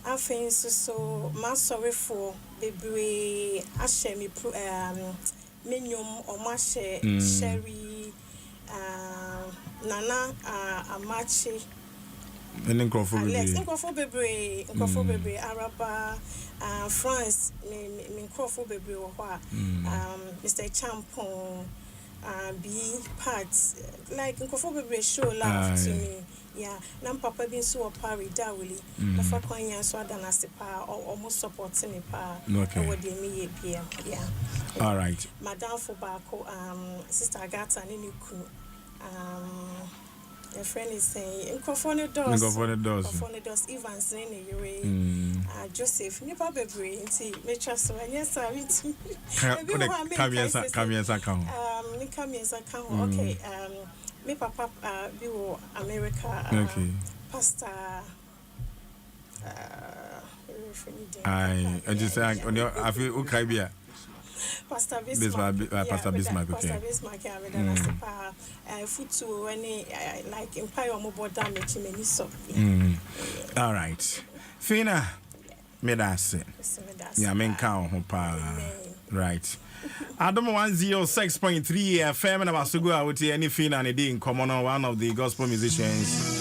Afin so ma sorry for bebre ahye me menyom o ma hye sherry Nana Amachi and Alex Nkofo Bebre Araba France me Nkofo Bebre Mr. Champon be part like nkofo bebre show love to me. Yeah, nam papa bin so opari dawili. Na fa kwanya so adana se pa almost supporting me pa. Okay. What dey me ye yeah. All right. Madam for Bako, Sister Agatha Nini Kunu. A friend is saying, Nkofone does, Evans Nene, Joseph, Nipa Bebre, Mecha so, and yes, I mean, come yes, account. Okay, me papa, Biwo, America, okay. Pastor, I just say, I feel okay. Pastor Bismarck, Pastor Bismarck, okay. Pastor Bismarck, I futu any like empire mobile damage many so. All right. Fina, me that's it. Yeah, men count right. Adam 106.3 FM and about to go out here any Fina and a day in common one of the gospel musicians.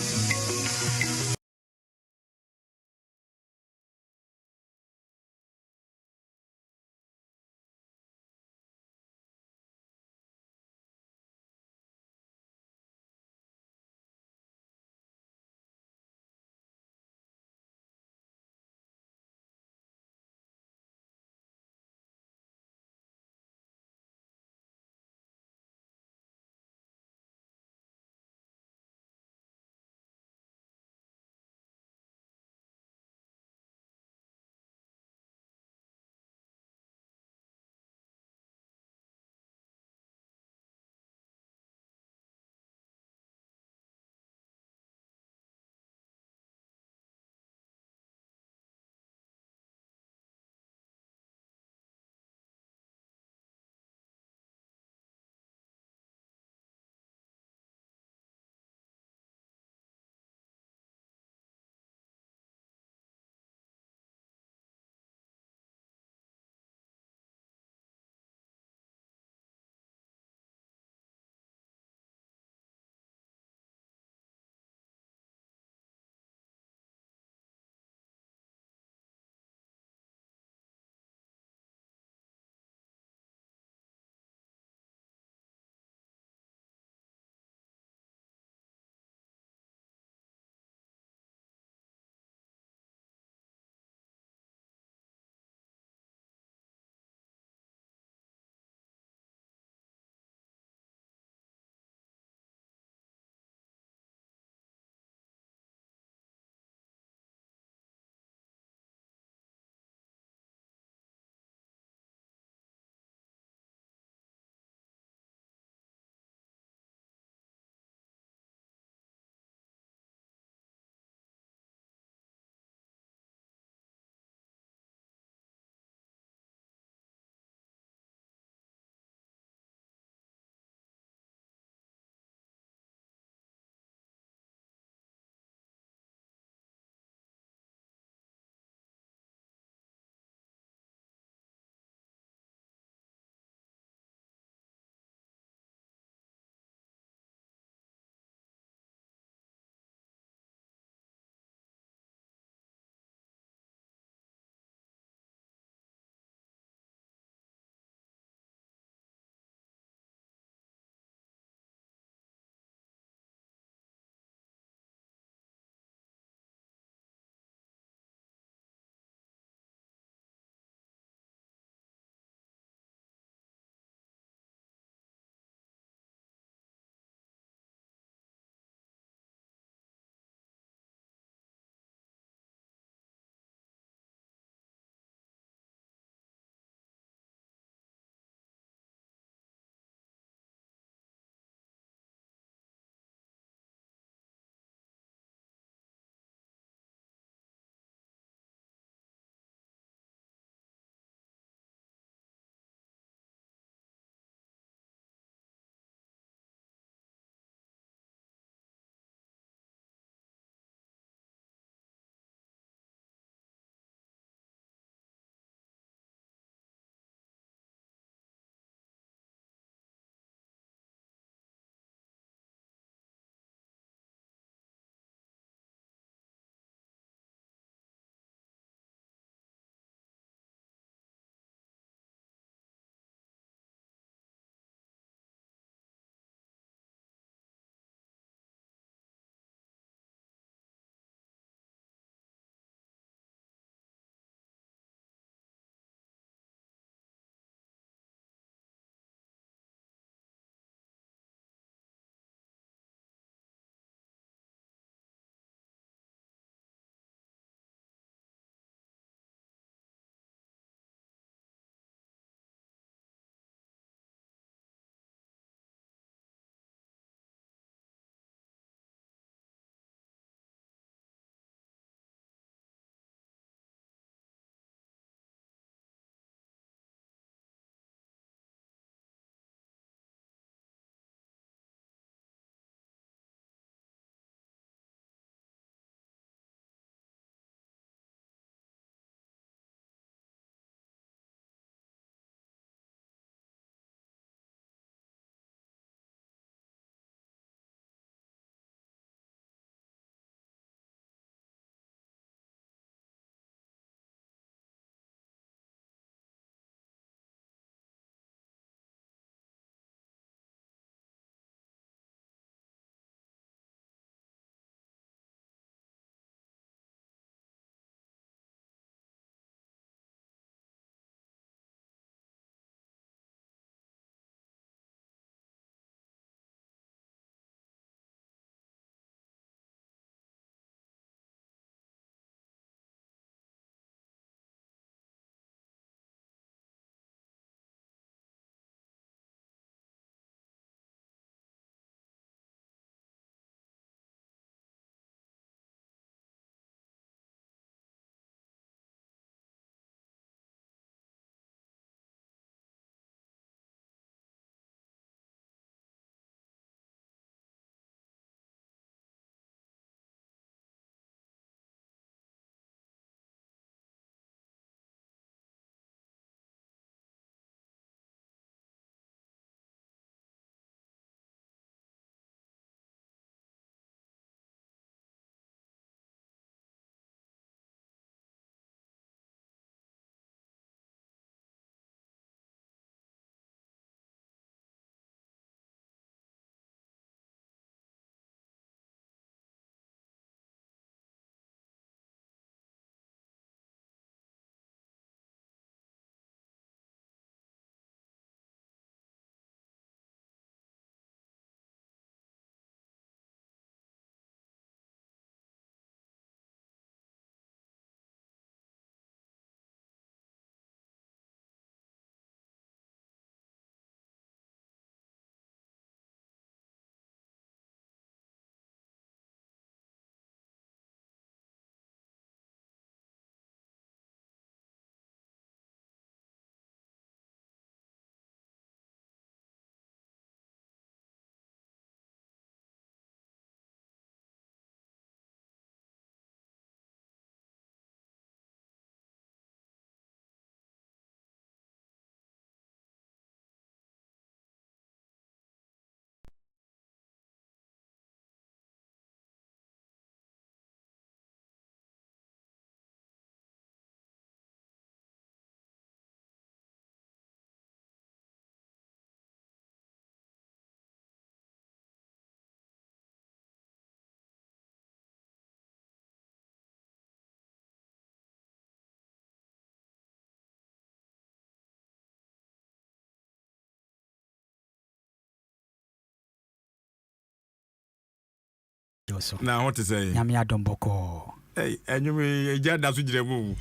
so. Now what to say? Nyame adom boko. Hey, and you may just that's what you move.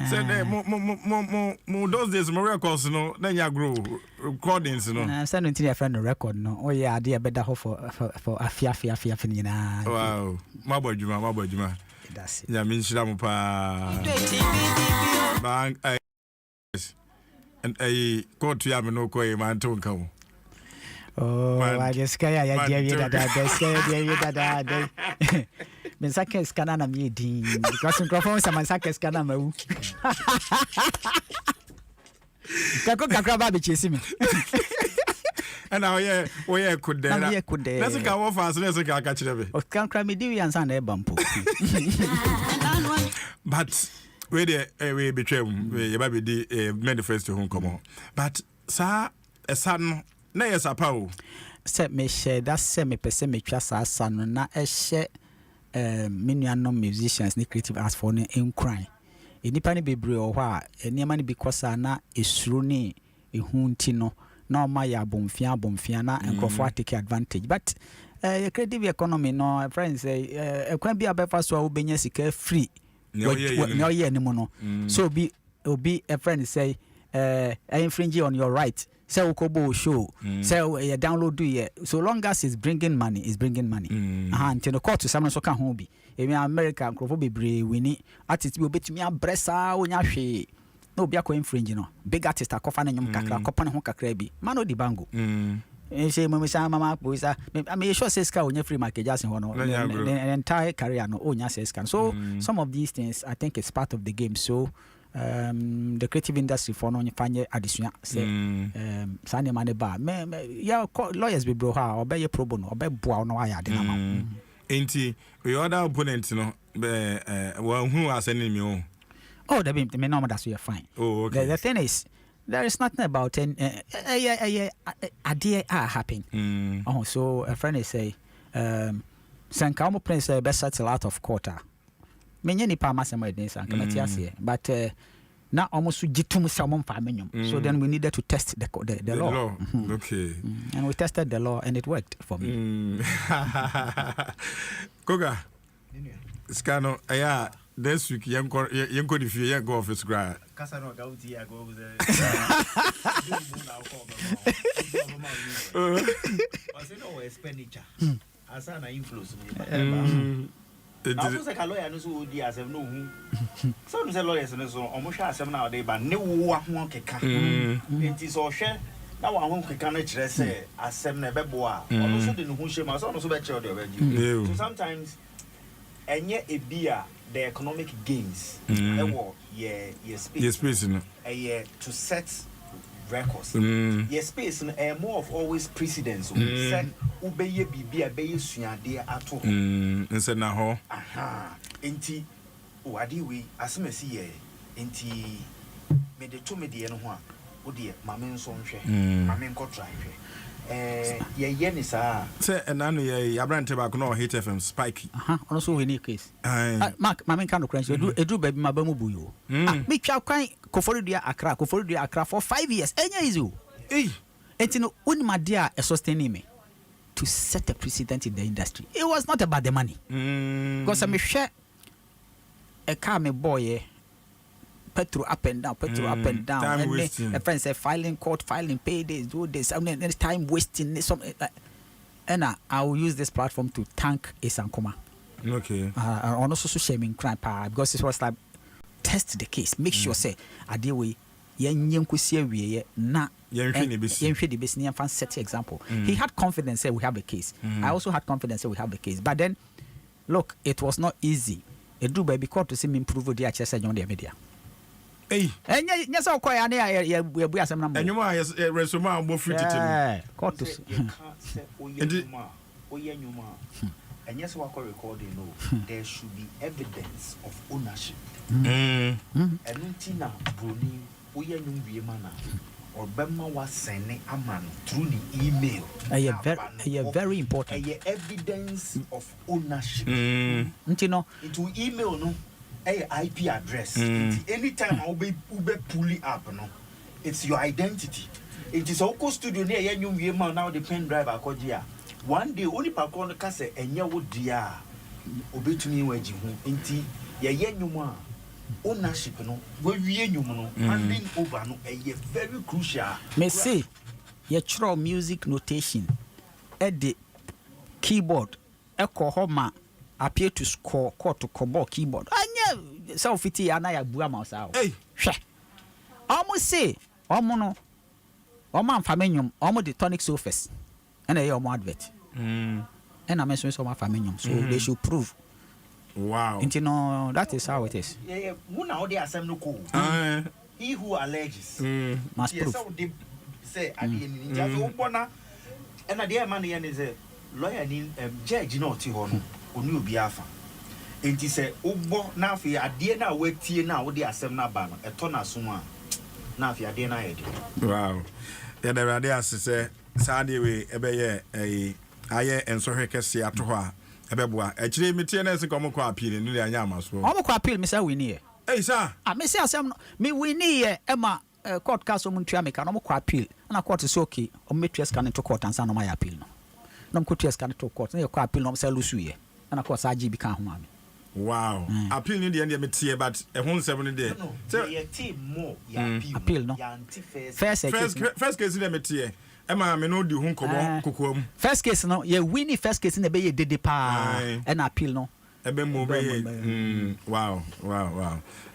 So those days, my records, no, then you grow recordings, no. I'm sending to your friend a record, no. Oh yeah, dear, better for a fear. Wow, my boy Juma. That's it. Yeah, mean Shiramupa. Bang, and a court to Yamano Koi, man, to come. Oh, I just can't. I that. Mensaka scanner na me din because microphone sa mensaka scanner ma wu. Kako kakra ba be chesi me. And now we could there. Let's go off as let's go catch them. O kakra me di ansa na e bampo. But we betray we ba be di manifesto home come on. But sir a son na yes apa. Set me share that say me pese me twa sa san na e share many musicians ni creative arts for in crime. Enipa ni bebre o hɔ a eniema ni because na esuro ni ehunti no na o ma ya bomfia na nkrofo take advantage. But creative economy no friends say kwan bi abefa so a wo benya sika free no ye ni mo no. So obi a friend say infringe on your right. Say Ukobo show, say you download do ye. So long as it's bringing money, until the court to someone so can home be. If America, Crofo be brave, we need artists will bet me a bressa when you no be a infringe, no. Big artist are coffin and kakra, copan honka crabby. Mano di bango. Say, Mama, I mean, sure says when you free market just in the entire career, no, own says can. So some of these things, I think it's part of the game. So the creative industry for no fanye addition say sane mane ba me ya lawyers be bro ha obey pro bono obey boa no aya de na ma enti we other opponent no be who are sending me oh the me normal that's you fine. Oh okay. The thing is there is nothing about idea are happen. Oh so a friend is say sanka mo prince be settle out of quarter many ni pa masema edins an kamati ase but na almost jitum samon fa menyum so then we needed to test the law. Okay. And we tested the law and it worked for me. Koga skano aya this week yanko di fie yan go office gra kasa no ga uti ya go there was it no expenditure asa na influence me now so say lawyer no so di asem no hu so no say lawyers no so omo hwa asem na dey ba ne wo ho keka enti so hwe na wa ho keka na kire say asem na bebo a ono so de no hu shema so ono so be kire de obaji. So sometimes enye ebia the economic gains ewo ye space no to set records. Yes, space more of always precedence. Say ubeye bibia beye suade ato. Nse na ho. Aha. Enti o ade we asemasi ye. Enti me de to me de no ho a wo de mame nso nhwe. Mame nko try hwe. Ye ni sa. Say enanu ye abrante ba ko no hit FM spike. Aha. Ono so we ni case. Mark mame kan no crunch. Edu baby mabamu buyo. Me twa kwan Koforidua Accra for 5 years. Enya easy. Enti no unima dia e sustain me to set a precedent in the industry. It was not about the money. Because I me share a car me boy petrol up and down. Time wasting. A friend say filing court, filing paydays, do this. I mean, time wasting. And I will use this platform to thank Esankoma. Okay. And also shaming crime because it was like test the case. Make sure say adewe yen kwesi awie na yen hwe de besi fan set example. He had confidence say we have a case. I also had confidence say we have a case. But then look, it was not easy. Edu baby court to see me improve the access on the media. Hey, and yes, of course, we are some number. And you are resuma more free to court to and yes, what recording there should be evidence of ownership. Mm. And Untina Bruni, Oyanum Mana, or Bema was sending a man through the email. Very important. Evidence of ownership. Into email, no, IP address. Anytime I'll be pulley up, no, it's your identity. It is Oko studio near Yanum now the pen driver. One day, only Pakon Casse and Yawo Dia. obetumi waji ho nti ye nnwuma ownership no wawie nnwum no handing over no very crucial. Me say ye chro music notation at the keyboard echo homa appear to score chord to combo keyboard anya so fiti ana ya bua ma sa hey hwe almost say no omo amfamenyum omo the tonic surface and a omo advert and I mention some amfamenyum so they should prove. Wow. No, that is how it is. Yeah, who now they are no cool. He who alleges must prove. So they say at the end just open and at the man is a lawyer in judge not hono onu obi afa. Enti say ogbo na afi ade na wetie na wo de asem na ba no eto na so a na afi ade na yede. Wow. Yeah, the radio say Saturday we ebe ye aye ensohwe kese ato ho a ebeboa ekire metie na se komo kwa appeal ni anya amaso omo kwa appeal me say we ni eh sir me say asem me we ni e ma court case omo ntua me ka no mo kwa appeal na court say okay omo metua scan to court ansa no my appeal no mo kotua scan to court na kwa appeal no say lusu ye na court sa gi bi ka ho ame. Wow. Appeal ni de metie but e ho nsem ni de so ye team more ya appeal no ya anti first case ni metie Emma me no di hu komo kokom first case no ye winning first case na be ye dede pa and appeal no ebe mo be wow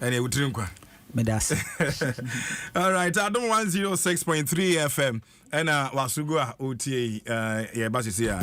and e wutiri nkwa me das. All right, Adom 106.3 FM and wasugo a otie ye ba sisi a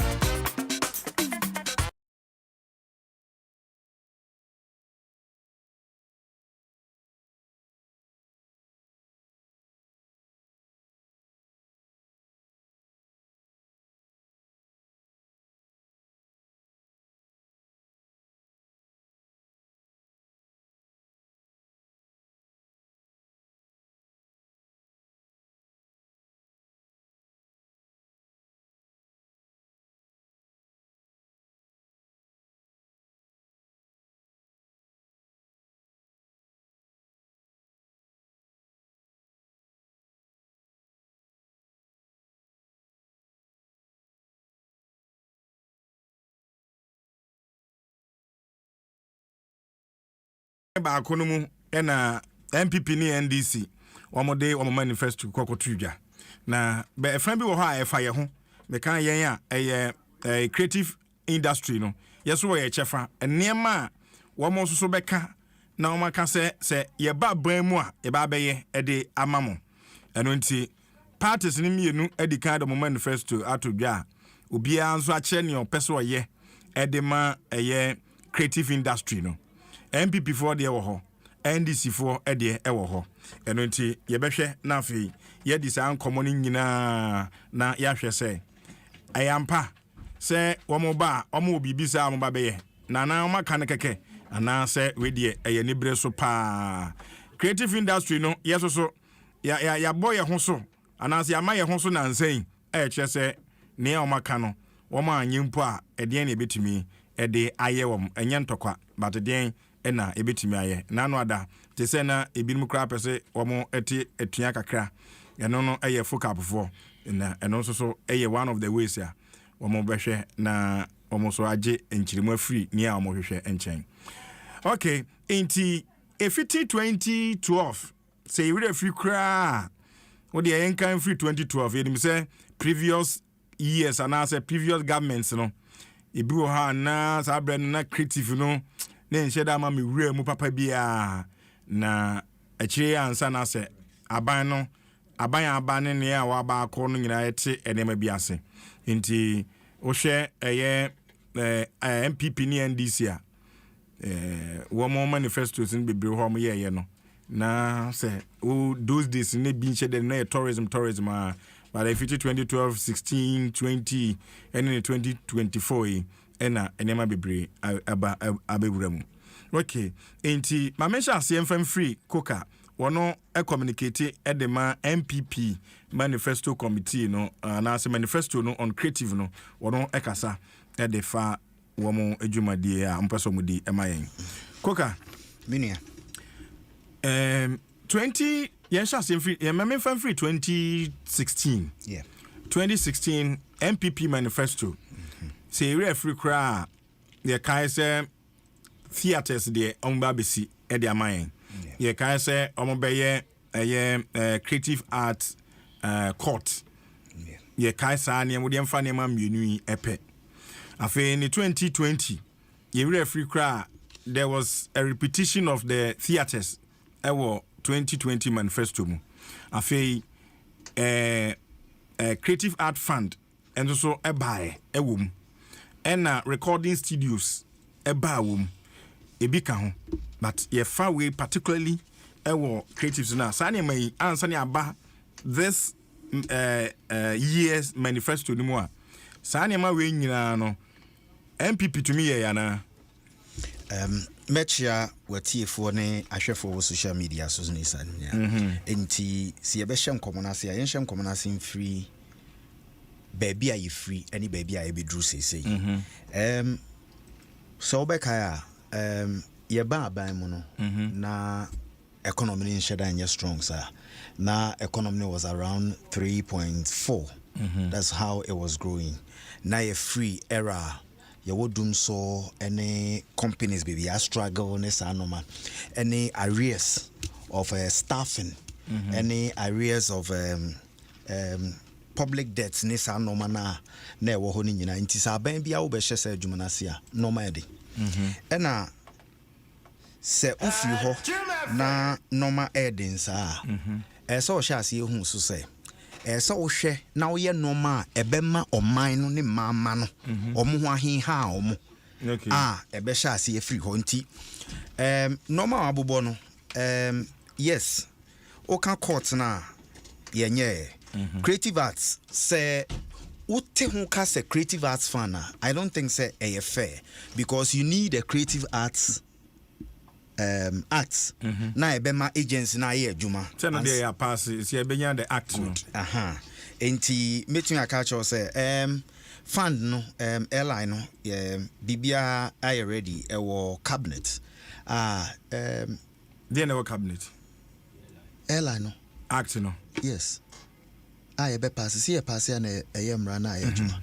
ba kono mu na MPP ni NDC omode omo manifesto kokotudwa na be efran bi wo ha efa ye ho me kan yen a creative industry no yeso wo ye chefa enema wo mo soso beka na wo maka se ye ba ban mu a ye ba beye de amamo eno nti parties ni mienu edi kan do manifesto atodwa obi anso a kire ne opeso ye de ma creative industry no MPP for de wo ho NDC for de wo ho eno nti ye behwe na afi ye di san common nyina na ya hwe se ayampa se wo mo ba o mo bibi sa mo ba beye na o maka ne keke ana se we de ni bre so pa creative industry no yeso so ya boy ho so ana se ama ye ho so na nsen che se ne o maka no wo ma anyimpo a de na ebetumi de aye wo enye ntokwa but de na ebetumi aye na no ada te se na ebinum kra pese wo mo eti etua kakra eno no eye focus na eno so one of the ways ya wo mo behwe na wo mo so age enchirimu afri ni a wo mo hwehwe enchen. Okay, inti efiti 2012 say we free kra wo de yen kan free 2012 edim say previous years and as previous governments no ebi wo ha na sa bre na creative no na nhyeda ma me wura mu papa bia na akire ansa na se aban no aban ne a wa ba akọ no nyina yete enema bi ase nti wo hwe MPP ni NDC a wo mo manifestos in bebre ho mo ye no na se o those days ne bi nhyede na tourism but if 2012 16 20 and in 2024 ena enema bebre abewura mu. Okay, enti ma mention asem fam free coca wono communicate edema MPP manifesto committee no na se manifesto no on creative no wono ekasa edefa womo adwumadie a mpeso mudi emayen coca minia 20 yensha asem free me fam free 2016 yeah 2016 MPP manifesto say we free cra ye kai say theaters de omba besi e de amayen ye kai say omobeye creative art court ye kai sa ne mo de mfa ne ma mienu yi epe afi in 2020 ye referee kra there was a repetition of the theaters ewo 2020 manifesto mu afi creative art fund and so ebae ewom and recording studios eba wom ebi ka ho but ye far way particularly ewo creatives na sane mai ansa ne aba this year's manifesto ni mu a sane ma we nyina no MPP to me ye yana Mechia watiefo ne ahwefo wo social media so ne san ya enti si yebehye nkomonase ya yenhye nkomonase free baby are free any baby are be drew say so obeka ya yeba aban mu no na economy ni nheda anye strong sir na economy was around 3.4 that's how it was growing na a free era ya wodum so any companies baby are struggle ne sanoma any arrears of staffing any arrears of public debts ne sanoma na ewo ho ni nyina nti sa ban bia wo be hye sa adwuma na se a normal de ena se ofiri ho na normal edin sa so wo hye ase ehu so se so wo hwe na wo ye normal ebema oman no ne mama no omo ho ahenha omo ebe hye ase efiri ho nti normal abobo no yes o kan court na yenye creative arts say ute hu ka say creative arts fan I don't think say fair because you need a creative arts acts na ebema agency na ye adwuma say no dey pass see ebenya the act no enti meeting aka cho say fund no airline no bibia are ready ewo cabinet dey no cabinet airline no act no yes I be pass see pass na eyemra na ayadwuma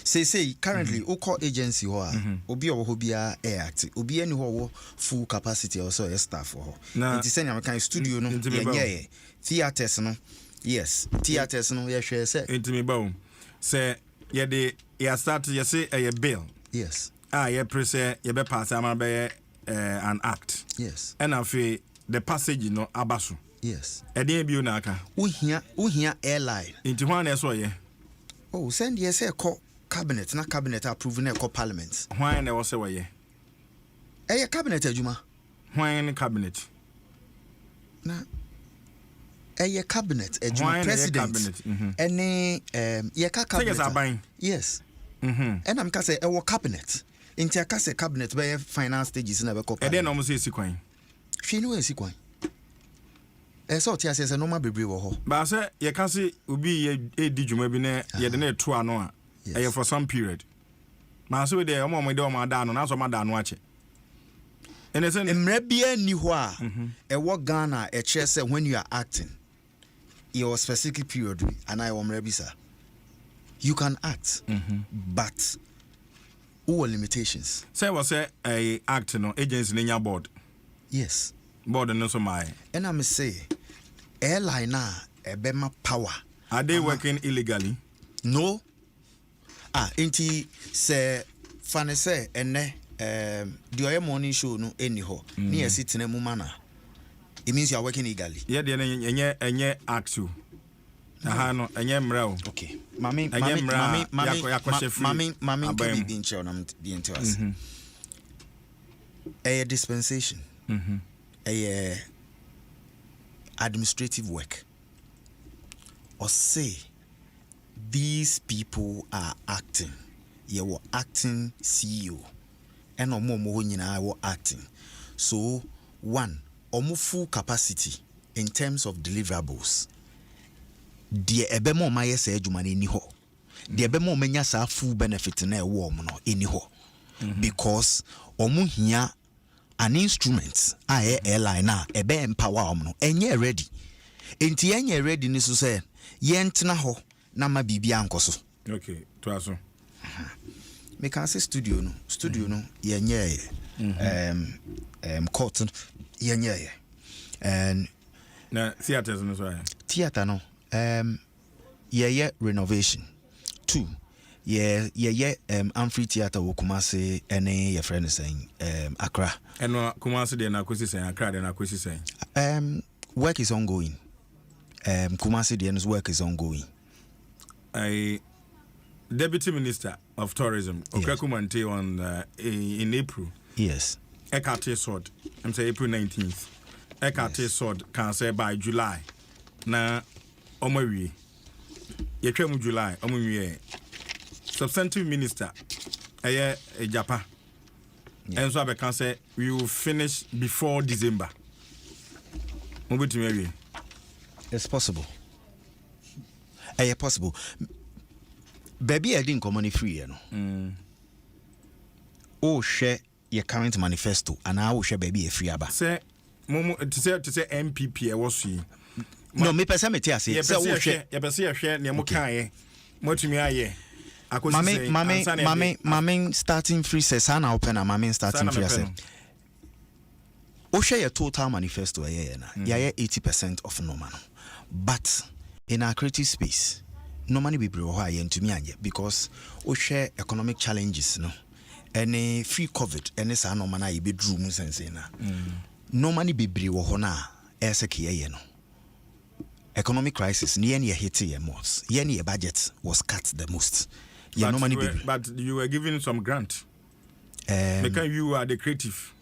say currently oko agency ho a obi owo ho bia act obi ani ho wo full capacity also staff ho nti senya me kan studio no yenye theaters no yes theaters no ye hwe say nti me bawo say ye de ya start ye say a bill yes ye press ye be pass am be an act yes and afi the passage no abaso yes eden bi una aka uhia airline nti ho na so ye send ye say call cabinet na cabinet approve na call parliament hwan na wo say we ye cabinet adwuma hwan cabinet na cabinet adwuma president any ye ka cabinet yes and am ka say cabinet inti aka say cabinet be finance stages na be call eden no mo say sikwan hwe ni we sikwan so tia say no ma bebre wo ho ba say ye ka say obi ye edi dwuma bi na ye de na eto ano a yes. For some period ma so de omo de omo da no na so ma da no ache ene say emre bia ni ho a wo Ghana e che say when you are acting your specific period and I omre bi sir you can act but who are limitations say was say act no agency nya board yes board no so my and I say airline na ebema power are they working illegally no inti se fane se ene the oil morning show no any ho ni esitena mu mana it means you are working illegally yeah de enye actu no enye mra o okay mami can be in chair na be into us a dispensation a administrative work or say these people are acting you were acting CEO and omo nyina were acting so one omo full capacity in terms of deliverables the ebemo ma yesa adwuma na ni ho the ebemo manya sa full benefit na ewo omo no eni ho because omo hia an instrument airline na ebe empower omo no enye ready enti enye ready ni so say yentena ho na ma bibia nkoso okay to aso me can say studio no yenye court yenye and na theaters no so theater no renovation 2 amphitheater wo Kumasi ene your friend saying Accra eno Kumasi de na kwesi saying Accra de na kwesi saying work is ongoing. Kumasi DN's work is ongoing. Deputy Minister of Tourism, Okakumante on in April. Yes. Ekate Sword. I'm saying April 19th. Ekate Sword can say by July. Na Omawi. Yekwemu July. Omawi. Substantive Minister. Japan. And so I can say we will finish before December. It's possible. Possible. Baby, I didn't come money free, you know. Oh, share your current manifesto, and I will share baby a free aba. Say, Momo, to say MPP, I was see. No, me person me tell say, you share near Mokai. What to me, I Mammy, starting free says, and open a mammy starting free. Oh, share your total manifesto a year, 80% of normal. But in our creative space, no money be brought to me because we share economic challenges, no. Any free COVID, any sa no man I be drew sense na. No money be brought na no. Economic crisis, near hit ye most. Your budget was cut the most. Yeah, no money be. But you were given some grant. Because you are the creative.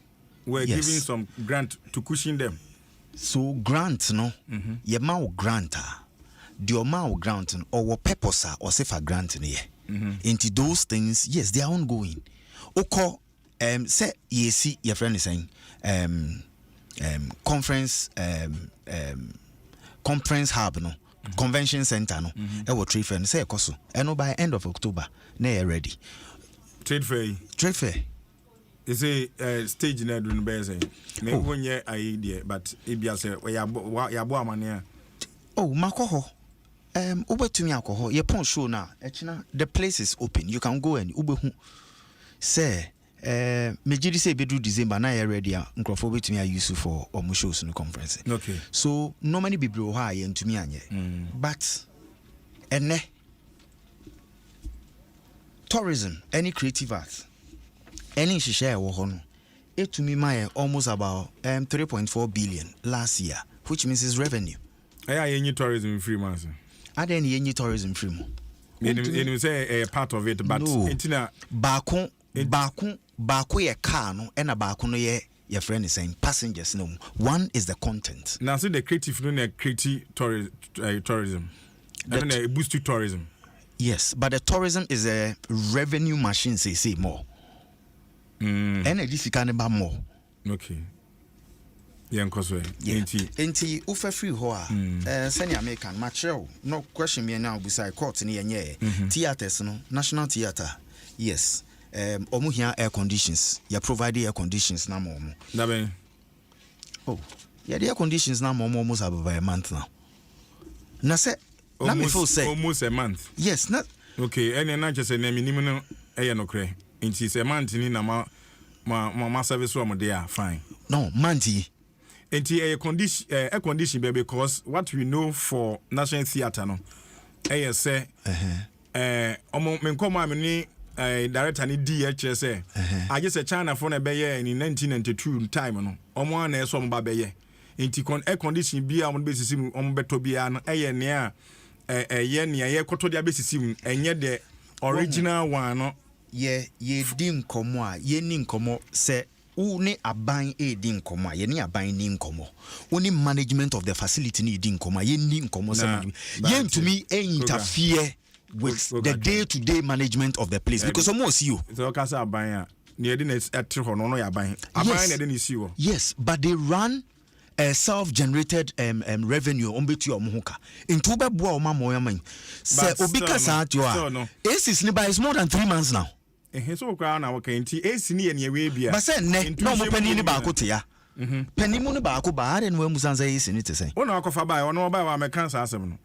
We're giving some grant to cushion them. So grant no, ye mau granta, the mau grant or purpose or safer grant ye. Into those things, yes, they are ongoing. Oko say ye see your friend is saying conference conference hub no, convention center no, trade fair say koso. And by end of October, na ready. Trade fair. It's a stage in Edwin Bezin. No 1 year idea, but Ibia said, Yabo Mania. Oh, Makoho. Over to me alcohol. Your pon show now. The place is open. You can go and Uber. Say, Majidi say bedroom December na ready. Uncrophobia to me I use for or shows in the conference. Okay. So no many be bro high and to me but tourism, any creative arts. Any share it to me my almost about 3.4 billion last year, which means it's revenue. Any tourism free man. Are there any tourism free? You say a part of it, but no. Intina Baku ye car no and a baku no ye your friend is saying passengers no. One is the content. Now see the creative no creative tourism. And a boost to tourism. Yes, but the tourism is a revenue machine say more. And this can about more. Okay. Yeah, Enti ufe free hoa. Senior American macho. No question me now beside court ni yenye. Theaters no, National Theater. Yes. Omu here air conditions. You provide air conditions na momo. Dabe. Oh. Yeah, the air conditions na momo almost about a month now. Na say almost a month. Yes, not okay, and not just a name minimum no cray. It's a month in my service room there, fine. No, Manti. It's a condition, baby, because what we know for National Theatre, no, say, director ni DHS, I just a China phone a bayer in 1992 time, no, one air some babaye. Into air condition be on basis on Betobian, near a yen near Cotodia basis, and yet the original one, no. Ye din komo ye nin komo se uni aban din komo ye ni aban nin komo uni management of the facility ni din komo ye nin komo se ye to me interfere with the day-to-day management of the place because almost you so kasa aban near the next at no ya ban aban yes but they run a self-generated revenue on betu omuhuka into be boa o mamoya man say obika sa atwa is nearby is more than 3 months now. So crown our canty AC near we be. But say no penny ni ba ko tia. Penny mu ni ba ko ba are no amusan say is ni te say. One akofa ba one ba wa me cancer asem no.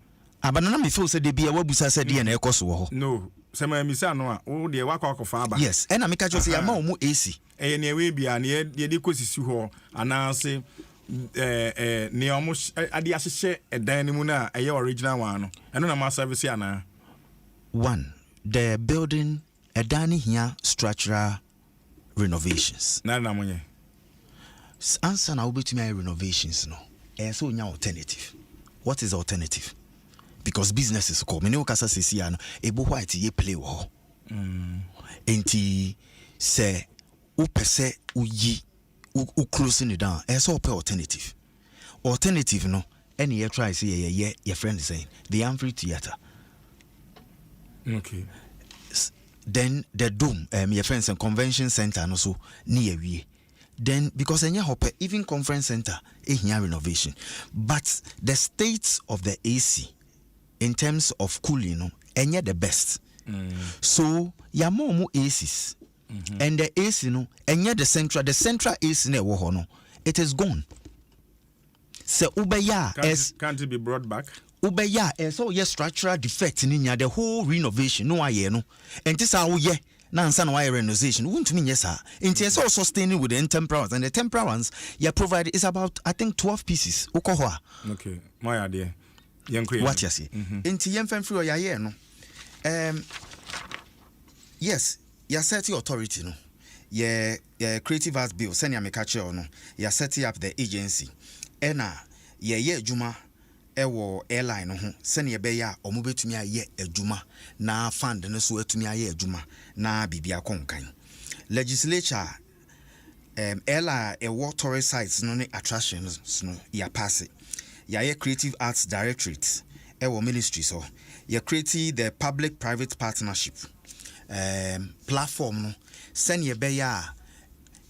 Abanana me feel say de bia wabusa say de na ekoso wo ho. No. sema misa no a wo de wakwa aba yes and ameka just say ama omu AC eye ne we bia ne de kosisi ho anase ne omo ade ahyehye edan ni mu na eye original one no eno na ma service ana one the building edani here structural renovations na munye answer na obetumi renovations no so nya alternative. What is alternative? Because businesses come me okasa sesi ano ebo white ye play wo enti se u pese u closing it down so pe alternative no any ye try say your friend is saying the amphitheater. Okay. Then the dome your friends and convention center no so near we. Then because any hope even conference center here renovation, but the state of the AC in terms of cooling no any the best. So ya more ACs and the AC no any the central AC no it is gone. So ubeya can't it be brought back? Ubeya so yes structural defect in the whole renovation no aye no and this how ye na ansa na wire renovation won't mean yes sir into so sustaining with the temporary ones and the temporary ones you provide is about I think 12 pieces ukohoa. Okay my idea yenko what you see into yemfen free ya ye no yes ya set authority no ye creative arts bill send ya make catcher no ya set up the agency ena ye adwuma ewo airline no ho sene ye be ya omobetumi aye adwuma na fund no so atumi aye adwuma na bibia konkan legislature airline ewo tourist sites no ne attractions no ya pass ya ye creative arts directorate ewo ministry so ya create the public private partnership platform no sene ye be ya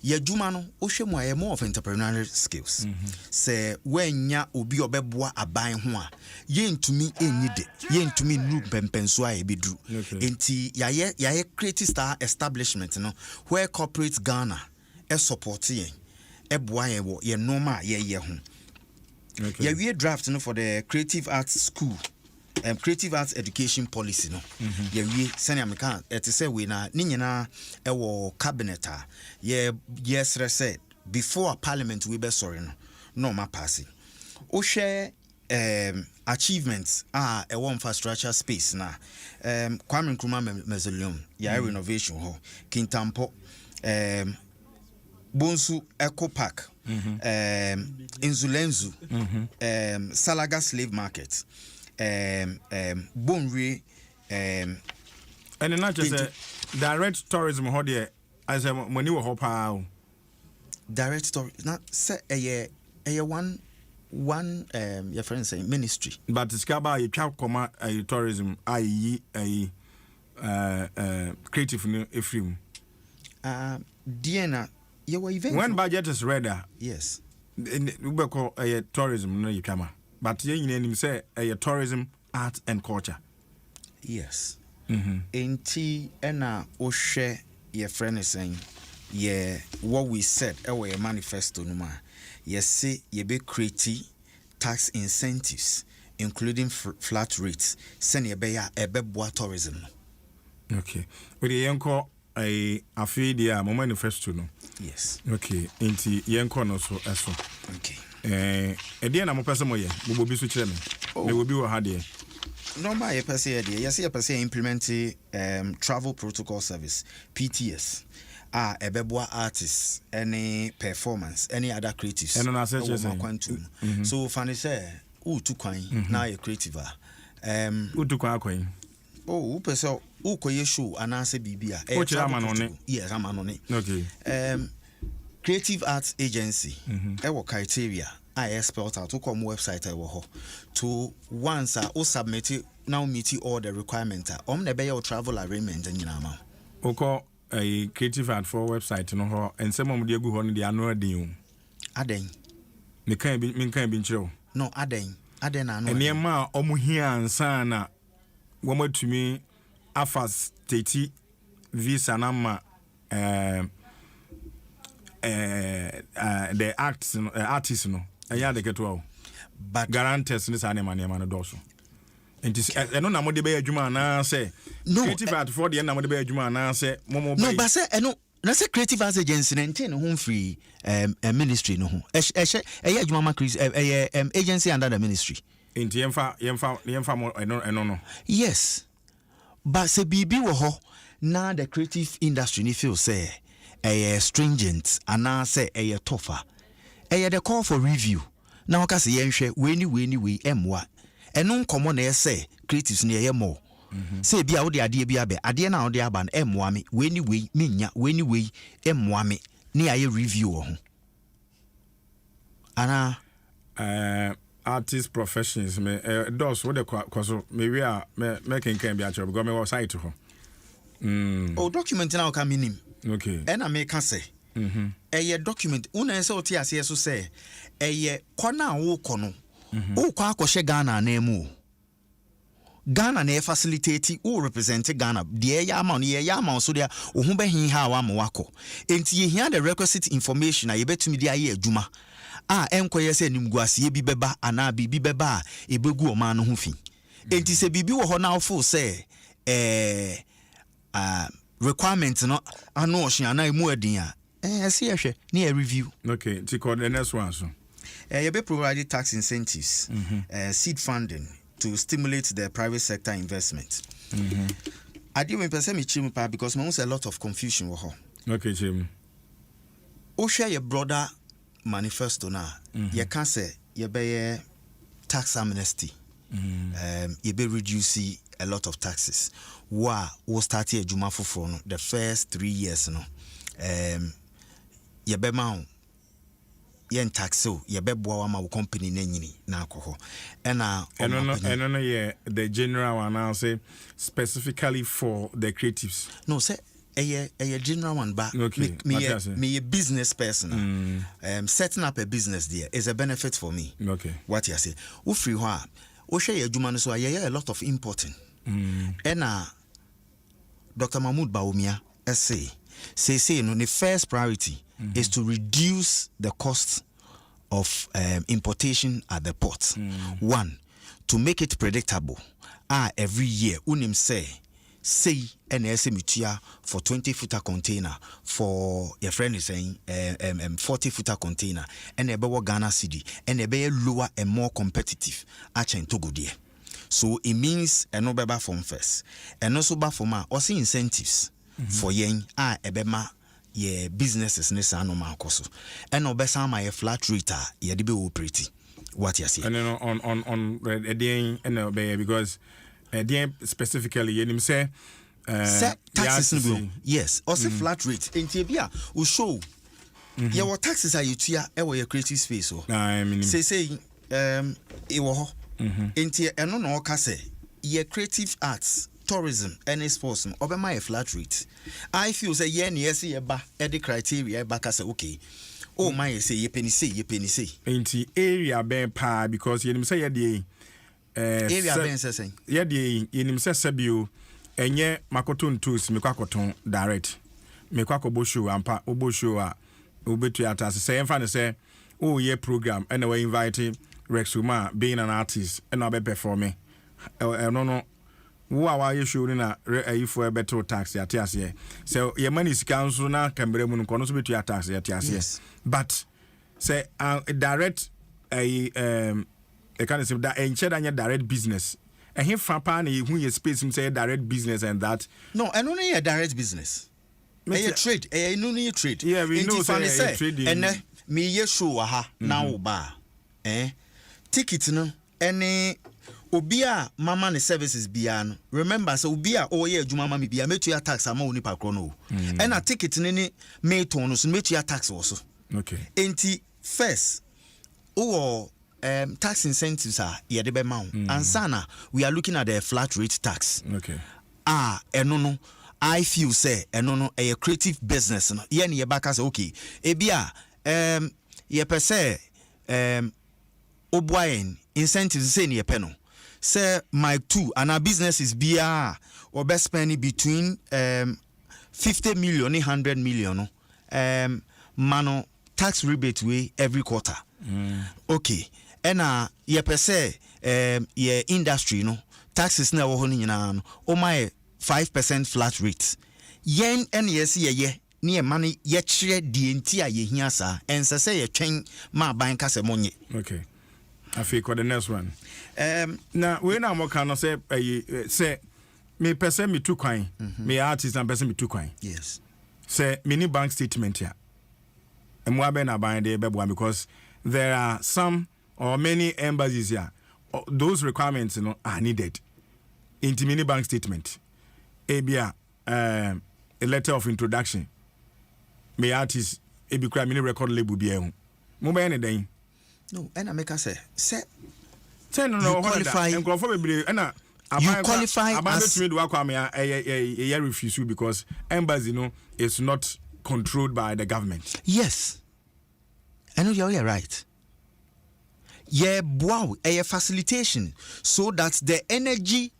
yadwuma no ohwemu aye more of entrepreneurial skills se wanya obi obeboa aban ho a yentumi enyide yentumi nu pempenso aye bedru enti yaye creative star establishment no where corporate Ghana support ye eboa ye wo ye normal ye ho ya we draft no for the creative arts school creative arts education policy no ye we senior meka et say we na ni nyina ewo cabinet a yes said before a parliament we be sorry no ma pass o share achievements ewo infrastructure space na Kwame Nkrumah mausoleum ya renovation ho Kintampo Bonsu Eco Park Inzulenzu Salaga Slave Market Bonre and not just direct tourism ho there as a money wo ho pa direct story not say a one your friend saying ministry but skaba you twa koma tourism creative no efrim Diana your event when budget is ready yes we call tourism no you kama but you name say tourism art and culture yes enti ena o hwe your friend is saying what we said our manifesto no ma say ye be create tax incentives including flat rates send ye be ya ebeboa tourism no. Okay we the yenko afi dia mo manifesto no yes okay enti yenko no so eso okay dia na mo pese mo ye bo bi so kire me me wo bi wo ha de normal ye pese ye yes ye pese implement travel protocol service PTS ebeboa artists any performance any other creatives and na say so funny say to kwan na ye creative to kwan kwan oh pese ukoye show anase bibia yes amanone okay creative arts agency ewo criteria I spelled out to come website I wo to once o submit now meet all the requirements na be your travel arrangement nyina ma oko a creative art for website no ho ensem mo de agu ho no de anu aden aden me kan bi nkyerɛ no aden na anu ene ma omo hia ansa na wo matumi afa state visa na ma the artists no eya de keto but guarantors ni sa ne ma no doso It is no na mo de be adwuma na say creative art for the na mo de be adwuma na say mo no but say no na say creative arts agency na ntin ho free ministry no ho adwuma ma agency under the ministry inti yemfa mo no yes but say bibi wo ho na the creative industry ni feel say stringent and na say tougher the call for review na waka say yenhwe we emwa eno nkomo na say creatives na ye more say bia wo de ade bia be ade na wo de aba na emwa me we menya we emwa me na aye review ho ana artist professions me those what the cause me we are making can be actually because me was site ho document na ka minim okay and I make say document una say oti ase so say kona wo kono wo kwa akɔhye Ghana na emu Ghana na facilitate wo represent Ghana de ya ama so de wo ho behin ha wa ma wako enti ye hia the requisite information a ye betumi de aye adwuma enkoye se nimguase bi beba ana bi beba ebegu o ma no ho fi enti se bibi wo ho na ofo se requirement no ano ohye ana emu adin a se yehwe na review okay to call the next one so you be provide tax incentives seed funding to stimulate the private sector investment I do person me chim pa because me a lot of confusion wo ho okay chim o share your brother manifesto na you can say you be tax amnesty you be reduce a lot of taxes wa we start adwuma foforo no the first 3 years no you be ma yen taxo ye beboa wa ma wo company na nyini na akoho eno no yeah the general one now say specifically for the creatives no say a general one but okay. me a business person setting up a business there is a benefit for me okay what you say wo free ho a wo hwe ye adwuma no so a lot of importing Dr. Mahmoud Baumia say no the first priority is to reduce the cost of importation at the port. One, to make it predictable. Every year, unim say NSMUTIA for 20-footer container, for your friend is saying 40-footer container, and a better Ghana city, and a better lower and more competitive. Achen Togo dear. So it means a no beba from first, and also bafoma or see incentives for yen ebema. Yeah, businesses nessa no makoso. And no besa my flat rate ye de be operate. What you see? And then on again and because again specifically you say taxes no yes, also flat rate. Enti bia we show your taxes are you tia e your creative space so. I mean say e wo ho. Enti eno no ka say your creative arts tourism and sports over my flat rate. I feel say yes the criteria back say okay. Oh my say ye penny say. Inti area ben pa because you say ye area ben say ye de yenim say sabio enye makoton tools me kwakoton direct. Me kwakobo show ampa obo show a obetu atase say emfa ne say oh ye program and we invite Rex Uma being an artist and be performing. No wo awa issue na for a better tax ya tiase so your money is council na kambere mu nko no so betu tax ya tiase but say direct kind of say that in check direct business and him fa na hu your space him say direct business and that no and only a direct business a trade a no need trade yeah we know say trading and me ye show aha na wo ba ticket no any obia mama ne services bia no remember so obia oye adwuma mama bia metu ya tax ama oni pa kro no and a ticket ne meton no so metu ya tax also okay enti first tax incentives are ye de be ma and sana we are looking at the flat rate tax okay eno no I feel say eno no a creative business no ye ne ye baka say okay e bia ye per se obuain incentives say ne ye pe no say my two and our business is bia or best spending between 50 million 100 million mano tax rebate way every quarter okay and ye per se ye industry no taxes na ɛwɔ hɔ no nyinaa no ɔma 5% flat rate yɛn ɛne yɛsi yɛyɛ ne yɛ ma no yɛkyerɛ deɛ nti a yɛhia saa ɛnsɛ sɛ yɛtwɛn ma aban ka sɛ monye. Okay, I feel for the next one. Now we na mo kan no say me person me too kwan me artist and person me too kwan. Yes. Say mini bank statement here. And mo abe na ban dey bebo because there are some or many embassies here. Those requirements are needed. Into mini bank statement. Ebia a letter of introduction. Me artist ebi kra mini record label bi ehun. Mo be anything. No, and I make us say no qualify. You qualify as refuse because embassy is not controlled by the government. Yes. I know you're right. Yeah, wow, a facilitation so that the energy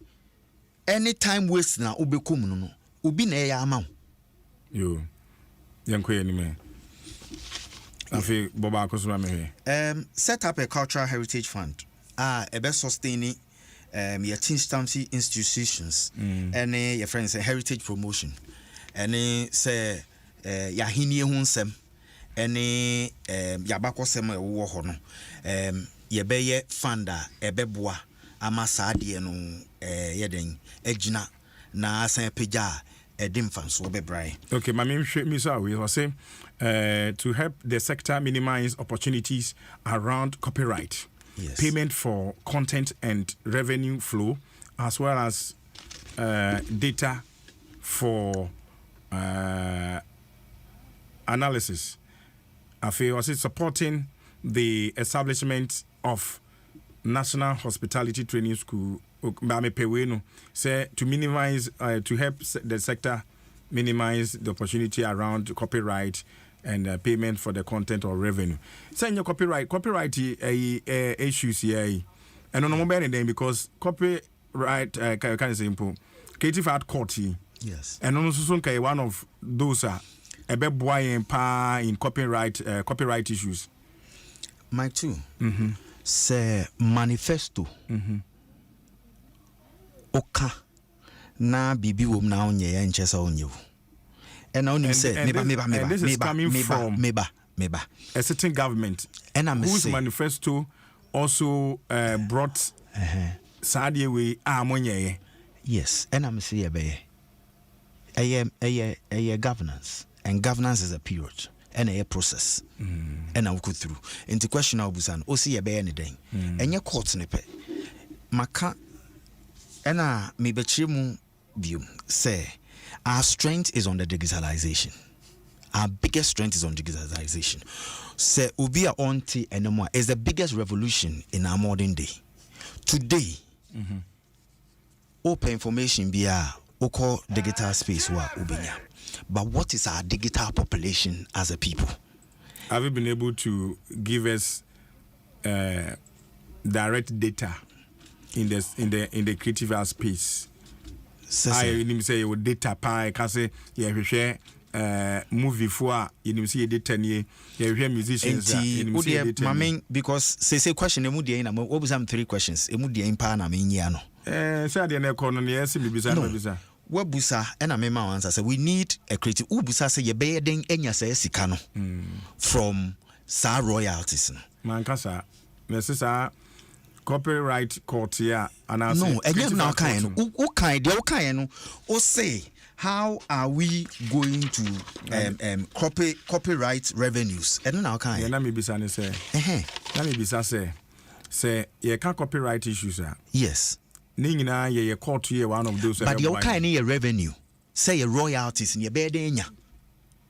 anytime waste na ubekum no ubi na ya amount. Yo. Yanko anime. Set up a cultural heritage fund. A best sustaining your instancy institutions and your friends heritage promotion. And say Yahini Hunsem and Yabako Sema Wohono. Yebeye funda ebeboa amasadi no yeden ejina na asan peja edim fanso bebrai. Okay, my name we was saying to help the sector minimize opportunities around copyright, yes, payment for content and revenue flow, as well as data for analysis. I feel was it supporting the establishment of National Hospitality Training School, say to minimize, to help the sector minimize the opportunity around copyright and payment for the content or revenue. Say your copyright issues here, and on mobile name because copyright can say creative art court, yes, and also one of those are a bit boy in copyright issues. Mike too. Say manifesto. Oka na bibi wom na onye ya nchesa onye. And now you say meba a certain government and whose manifesto also brought Saudi way amonye. Yes, and I'm say a governance, and governance is a period and a process. And I will go through into question of Busan o see be anything and your court nipe maka and me bechimu view say our strength is on the digitalization. Our biggest strength is on digitalization. Say ubia onti anymore is the biggest revolution in our modern day. Today open information be oko digital space wa ubinya. But what is our digital population as a people? Have you been able to give us direct data in the creative art space? I didn't say your data pie. Can say share movie for you see data near you musicians. Because say question emudia na what was some 3 questions emudia impa na me nyia no. Say the na economy yes bibisa. Wabusa and a mema answer say we need a creative ubusa say ye be den enya say sika no from sa royalties man kasa necessary copyright court here and no again now kind o kind dey o kind no o say how are we going to copyright revenues and now kind na me bisa ne say na me bisa say ye can copyright issues yes Ningina ye court here one of those but you kind of revenue say your royalties in your bed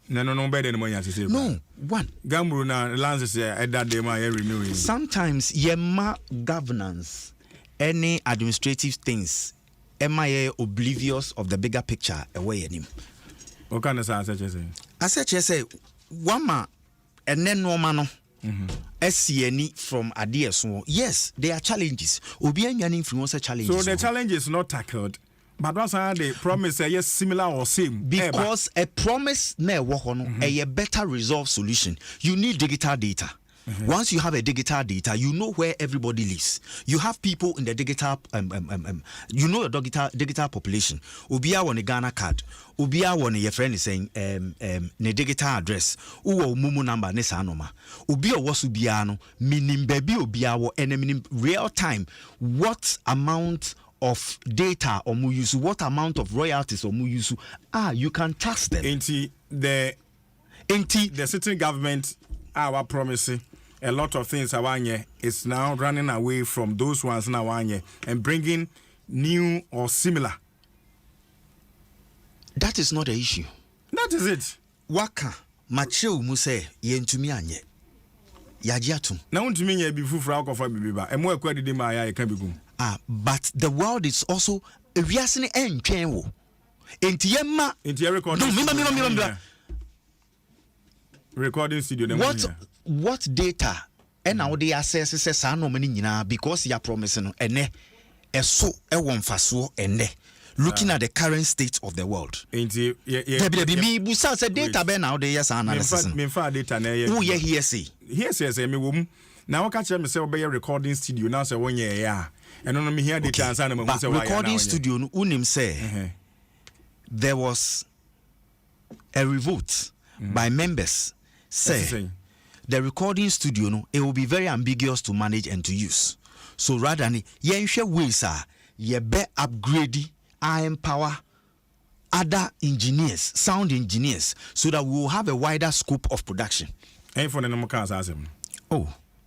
no better than money say no one gambru na lands say that day ma renewing sometimes yema governance any administrative things am I oblivious of the bigger picture away him what kind of I say one ma and then no man SCNE from ideas. Yes, there are challenges. Obi any influencer challenges. So the challenge is not tackled. But what's the promise? Yes, similar or same. Because a promise na work on a better resolve solution. You need digital data. Once you have a digital data, you know where everybody lives. You have people in the digital, you know the digital population. Ubia on a Ghana card. Ubia on your friend is saying, ne digital address. Uwa mumu number ne sanoma. Ubia was ubiano, meaning baby ubia wo enemy real time. What amount of data or mu use, what amount of royalties or mu use, you can trust them. The sitting government, our promising a lot of things awanye is now running away from those ones now awanye and bringing new or similar. That is not the issue. That is it. Waka machiu muse yentumi anye. Yajiatum. Now to me be full for alcohol bibiba and more quite the maya can be good. But the world is also a reason and change. Entiema into your recording. No, recording studio. What data and now the access says no many because you are promising and so a one faso and looking at the current state of the world. Me busa say data be now the yes analysis. Me fa data na ye. Who here say? Here says me wom. Now catch me say be recording studio now say 1 year ya. And no me hear data answer na me say recording studio no unim say there was a revolt by members say the recording studio no it will be very ambiguous to manage and to use. So rather than yenhwe ways ye be upgrade empower other engineers, sound engineers, so that we will have a wider scope of production.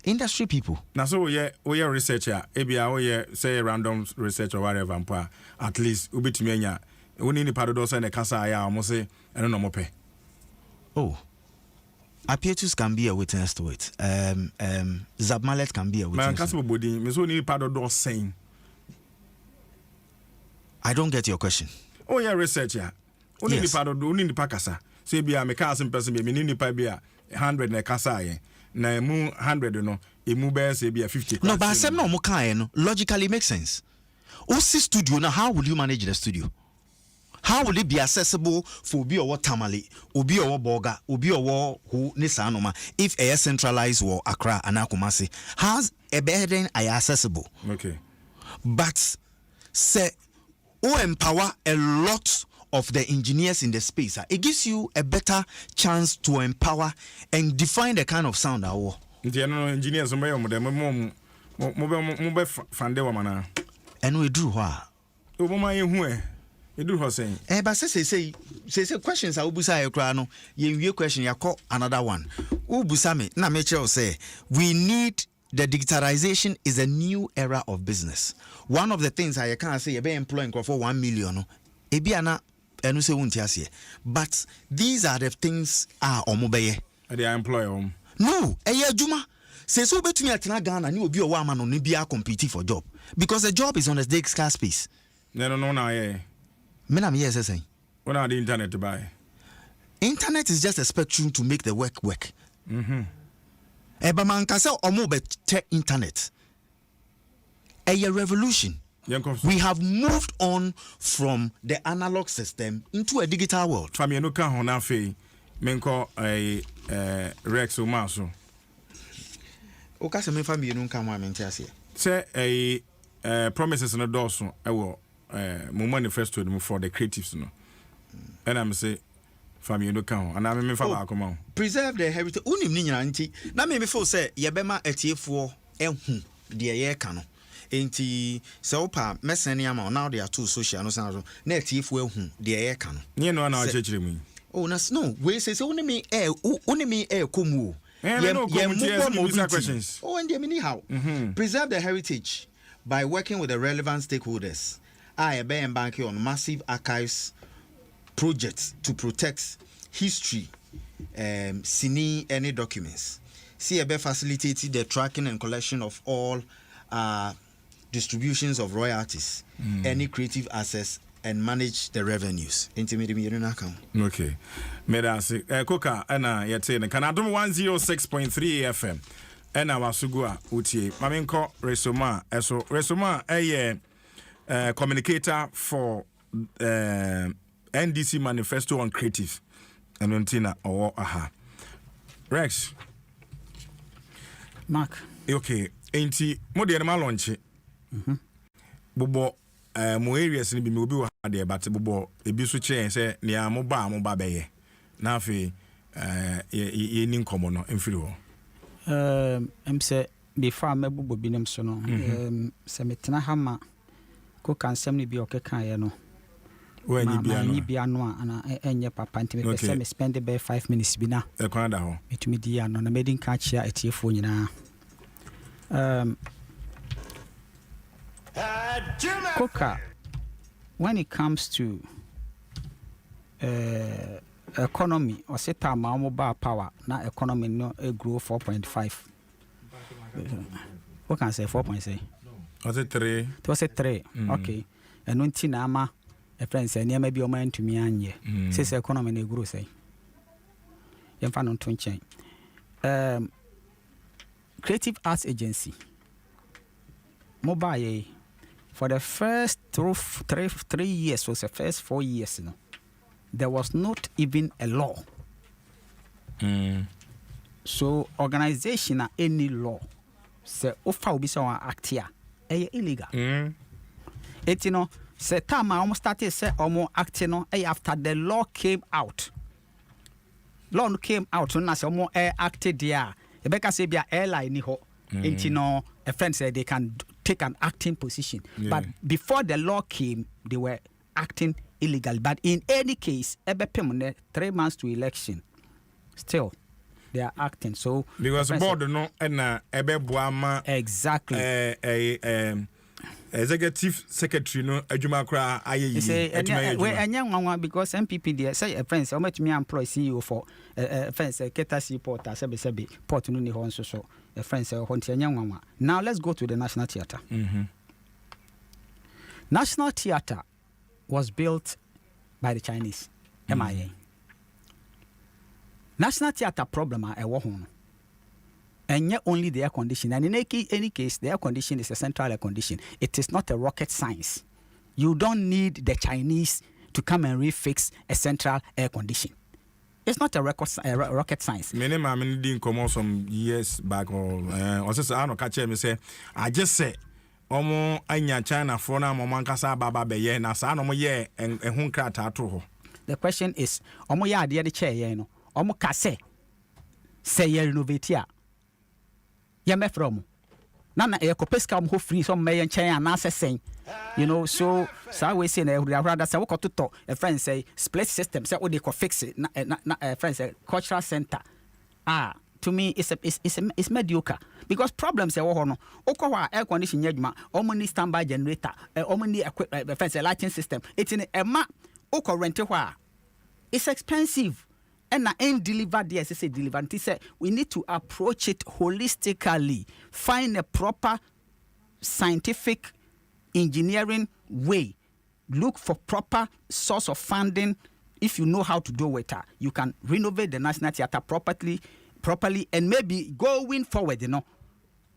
Industry people. Now so we researcher, ebia say random research or whatever, at least ubitimienya. We need part of those and the casa ya almost say I don't know mope. Appetus can be a witness to it. Zabmalet can be a witness. Man, body, me so need part of those saying. I don't get your question. Oh yeah, researcher. Only the part of the only the pakasa. Say be a cousin person be ni pa be 100 na kasa ye. Na mu 100 no, e mu be say be 50. No, but some no mo kan no logically makes sense. Osi studio now, how will you manage the studio? How will it be accessible for obi or Tamale, obi or Boga, obi or who Nisanoma if a centralized or Accra and Akumasi has a burden accessible? Okay. But say empower a lot of the engineers in the space. It gives you a better chance to empower and define the kind of sound our engineers and we drew you do her saying. But say questions are ubusa ekrano. Ye question ya call another one. Ubusame na meche say we need the digitalization is a new era of business. One of the things I can say you be employing for 1 million. Ebiana enu se wuntiasie. But these are the things omobeye. They are employer. No, juma. Say so betumi atena Ghana ni obi o wa ma no ni bia compete for job because the job is on the digital space. No na Menam yes saying. When are the internet to buy? Internet is just a spectrum to make the work. Eba man kase omo be tech internet. A revolution. We have moved on from the analog system into a digital world. Family no kan hona fe menko Rex o maso. O ka se me family no kan wa mente ase. Say promises no doso ewo my manifesto for the creatives no. And I'm say family no count and I me fa ba come on. Preserve the heritage. Unim ni nyina nti na me feel say ye bema atiefo ehu de ye ka no. Enti se opa mesene ama now they are too social no san na atiefo ehu de ye ka no. Ni no na chechire mu. Oh na no we say unimi komu. Questions. Oh and me how. Preserve the heritage by working with the relevant stakeholders. I be embarking on massive archives projects to protect history, sini any documents. See be facilitating the tracking and collection of all distributions of royalties, any creative assets, and manage the revenues. Okay. Medasi Koka ana yete kana dum 106.3 FM. Ena wasugua utie. Mamenko resoma eso resoma communicator for NDC Manifesto on Creative and Untina or aha. Rex. Mark. Okay, enti mo de ma launch. Bobo mo areas ni bi me obi wa de but bobo ebi so kire say ne mo ba beye. Na afi ye ni nkomo no mfiri ho. Em say before me bobo binom so no se metena ha ma ko kansem ni bi okeka ye no. When you be ano ana enye papa ntime pese me spend be 5 minutes bi na. E kwa da ho. Etumi di ano na medin ka chia etiefo nyina. Coca, when it comes to economy or set time mobile power, now economy no grow 4.5. What can I say 4.6? Was it 3? It was a 3. Okay. And when Tinama a friend said near maybe your mind to me and ye. Says economy no grow say. You find on twin Creative Arts Agency. Mobile for the first 3 years, was the first 4 years, you know, there was not even a law. So organization or any law say offer will be so act here illegal. It you know say time I almost started say almost acting no after the law came out. Law came out so na say almost acted there. Rebecca say be airline ni ho. You know a friend said they can take an acting position. But before the law came, they were acting illegal. But in any case, 3 months to election, still they are acting. So because board no and exactly. Executive secretary no adwuma kra aye yi because MPP there say friends how much me employ CEO for friends Ketasi Porter sebe port no ni ho nso so friends honti enyanwa. Now let's go to the National Theatre. National Theatre was built by the Chinese. MIA. National Theatre problem e wo ho no. And yet only the air condition. And in any case, the air condition is a central air condition. It is not a rocket science. You don't need the Chinese to come and refix a central air condition. It's not a rocket science. Many mammy didn't come out some years back or I don't catch me say, I just say, Omo Anya China for now, Momankasa Baba Beye, Nasa no ye and Hunkra Tato. The question is, Omo ya the chair, you know, Omo Kase, say ye renovate ya. Yame from Nana a copeska who free some may and chain and answer saying, you know, so we say, rather say, to talk. A friend say, split system, say, what they could fix it. A friend say, cultural center. To me, it's mediocre because problems are no. Okawa air condition yedma, omni standby generator, omni equipment, friends lighting system. It's in a map. Oko rentewa. It's expensive. And ain't delivered the SSA delivered. He said we need to approach it holistically, find a proper scientific engineering way, look for proper source of funding. If you know how to do it, you can renovate the National Theatre properly, and maybe going forward, you know,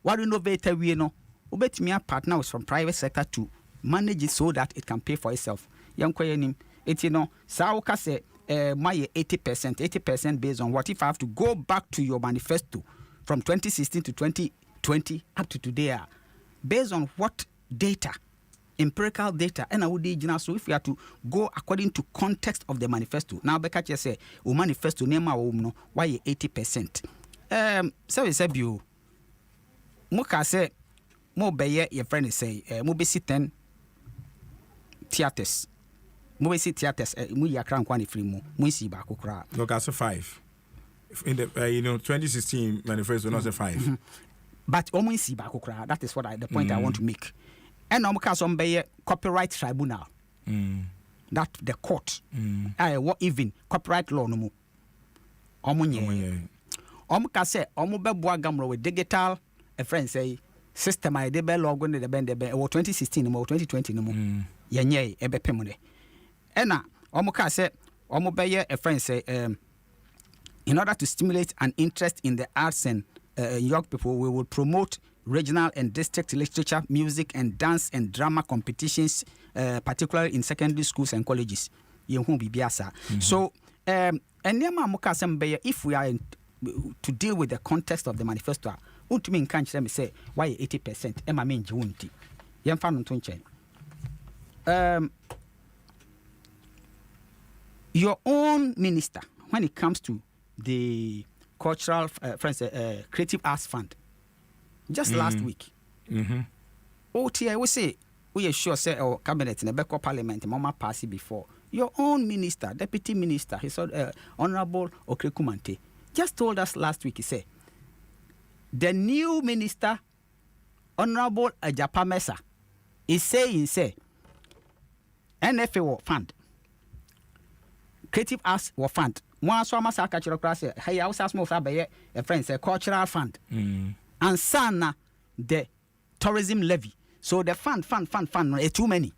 what innovator we know, ubet me a partner from private sector to manage it so that it can pay for itself. Young kwayenim, it you know, Sauka say. My 80% based on what if I have to go back to your manifesto from 2016 to 2020 up to today, based on what data, empirical data, and I would so if we have to go according to context of the manifesto. Now, Becca just say, "O manifesto name our no why 80%." So we said you, Moka say, "Mo beye your friend say, mo be 10 theaters." Movie theaters, we are crank one free mo. We see back okra. Look, I 5. In the 2016 manifesto, not 5. But almost see back okra. That is what the point I want to make. And almost some be copyright tribunal. That the court. What even copyright law no mo. Omunye. Omuka say omube bua gamro with digital. A friend say system I de be log on the bend 2016 no 2020 no mo. Yenye ebe pemune. Ena omuka say omubeye a friend say in order to stimulate an interest in the arts and young people, we will promote regional and district literature, music and dance and drama competitions, particularly in secondary schools and colleges. So if we are to deal with the context of the manifesto, Untumi nka nkyerɛ me sɛ why 80% ɛma me ngye wo nti yɛmfa no nto nkyɛn. Your own minister, when it comes to the cultural creative arts fund, just last week, OTI we say we are sure say our cabinet in the back of parliament mama pass it before. Your own minister, deputy minister, his Honorable Okrekumante, just told us last week. He said the new minister, Honorable Ajapa Mesa, is saying say NFA fund. Creative arts were fund. One so much cultural class. Hey, I was asking a friend say cultural fund. And sana the tourism levy. So the fund is too many.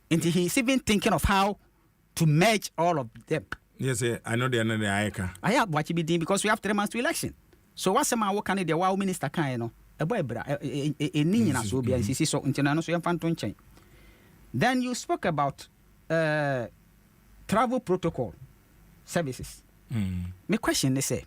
And he's even thinking of how to merge all of them. Yes, I know they're not the ICA. I have what you be doing because we have 3 months to election. So what's the man working the wow minister can you know? A boy bra a nina so be and so international so fan to change. Then you spoke about travel protocol services. My question is say,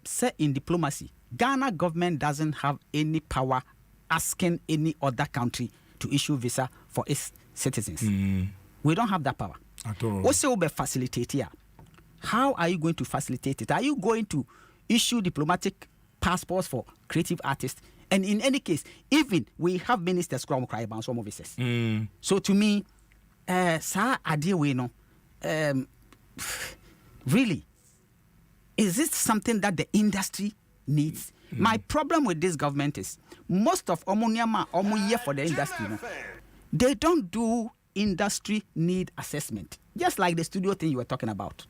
say in diplomacy, Ghana government doesn't have any power asking any other country to issue visa for its citizens. We don't have that power. At all. What's the facilitate here? How are you going to facilitate it? Are you going to issue diplomatic passports for creative artists? And in any case, even we have ministers who cry about some offices. So to me, sir, really, is it something that the industry needs? My problem with this government is most of Omoniama Omoye for the industry, they don't do industry need assessment, just like the studio thing you were talking about.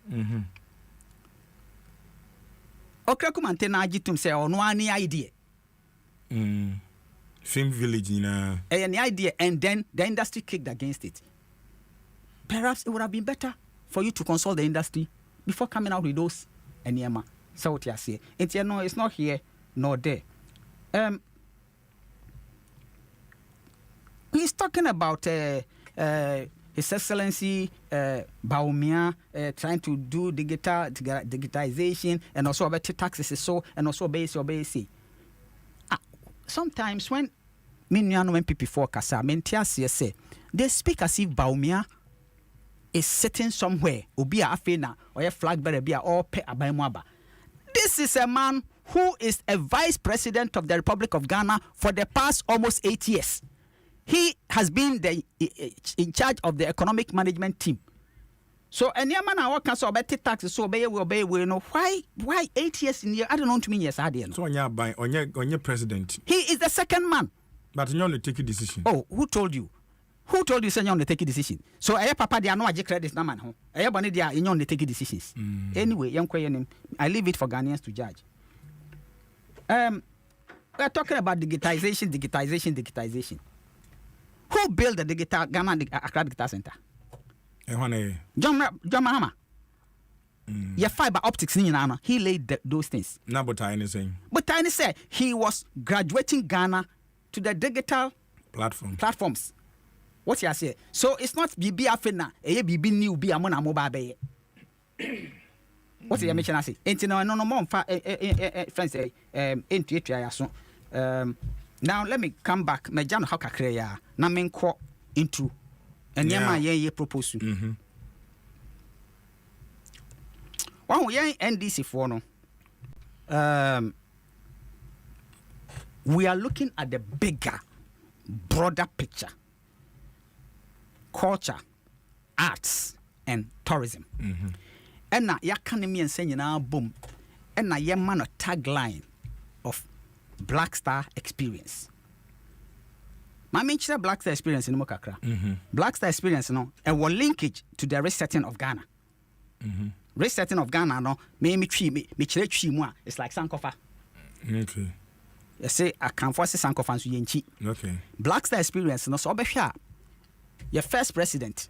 Okrekumante na agitum say ono ani idea. Film village in an idea, and then the industry kicked against it. Perhaps it would have been better for you to consult the industry before coming out with those enema. So what you say? It's it's not here nor there. He's talking about His Excellency Baumia trying to do digitalization and also about taxes so and also obey. Sometimes when PP4 Kasa say they speak as if Baumia is sitting somewhere, Obia Afena or a flag bearer or pe abaimwaba. This is a man who is a vice president of the Republic of Ghana for the past almost 8 years. He has been in charge of the economic management team. So any man I work so about taxes so obey we know why 8 years in here I don't know to me yes I didn't. So on your president. He is the second man. But you only take a decision. Oh, who told you? Who told you say you only take a decision? So papa they are no credit na man ho. Boni they are you only take decisions. Anyway, I leave it for Ghanaians to judge. We're talking about digitalization. Who built the Ghana Accra Digital Center? John Mahama. Your fiber optics, he laid those things. No, but I saying. But I say he was graduating Ghana to the digital platforms. What you say? So it's not BB Afena, BB new be among a mobile bay. What you mention? I say, ain't no more friends, into now let me come back. Me jam how kakreya na me nko into enyama ye propose. One we NDC for no. We are looking at the bigger, broader picture. Culture, arts, and tourism. And now yakani and saying now boom. And now your man a tagline of Black Star Experience. My mention Black Star Experience in Mokakra. Black Star Experience, and one linkage to the resetting of Ghana. Resetting of Ghana, me it's like Sankofa. Okay. You say I can force Sankofa so yenchi. Okay. Black Star Experience, so obesha. Your first president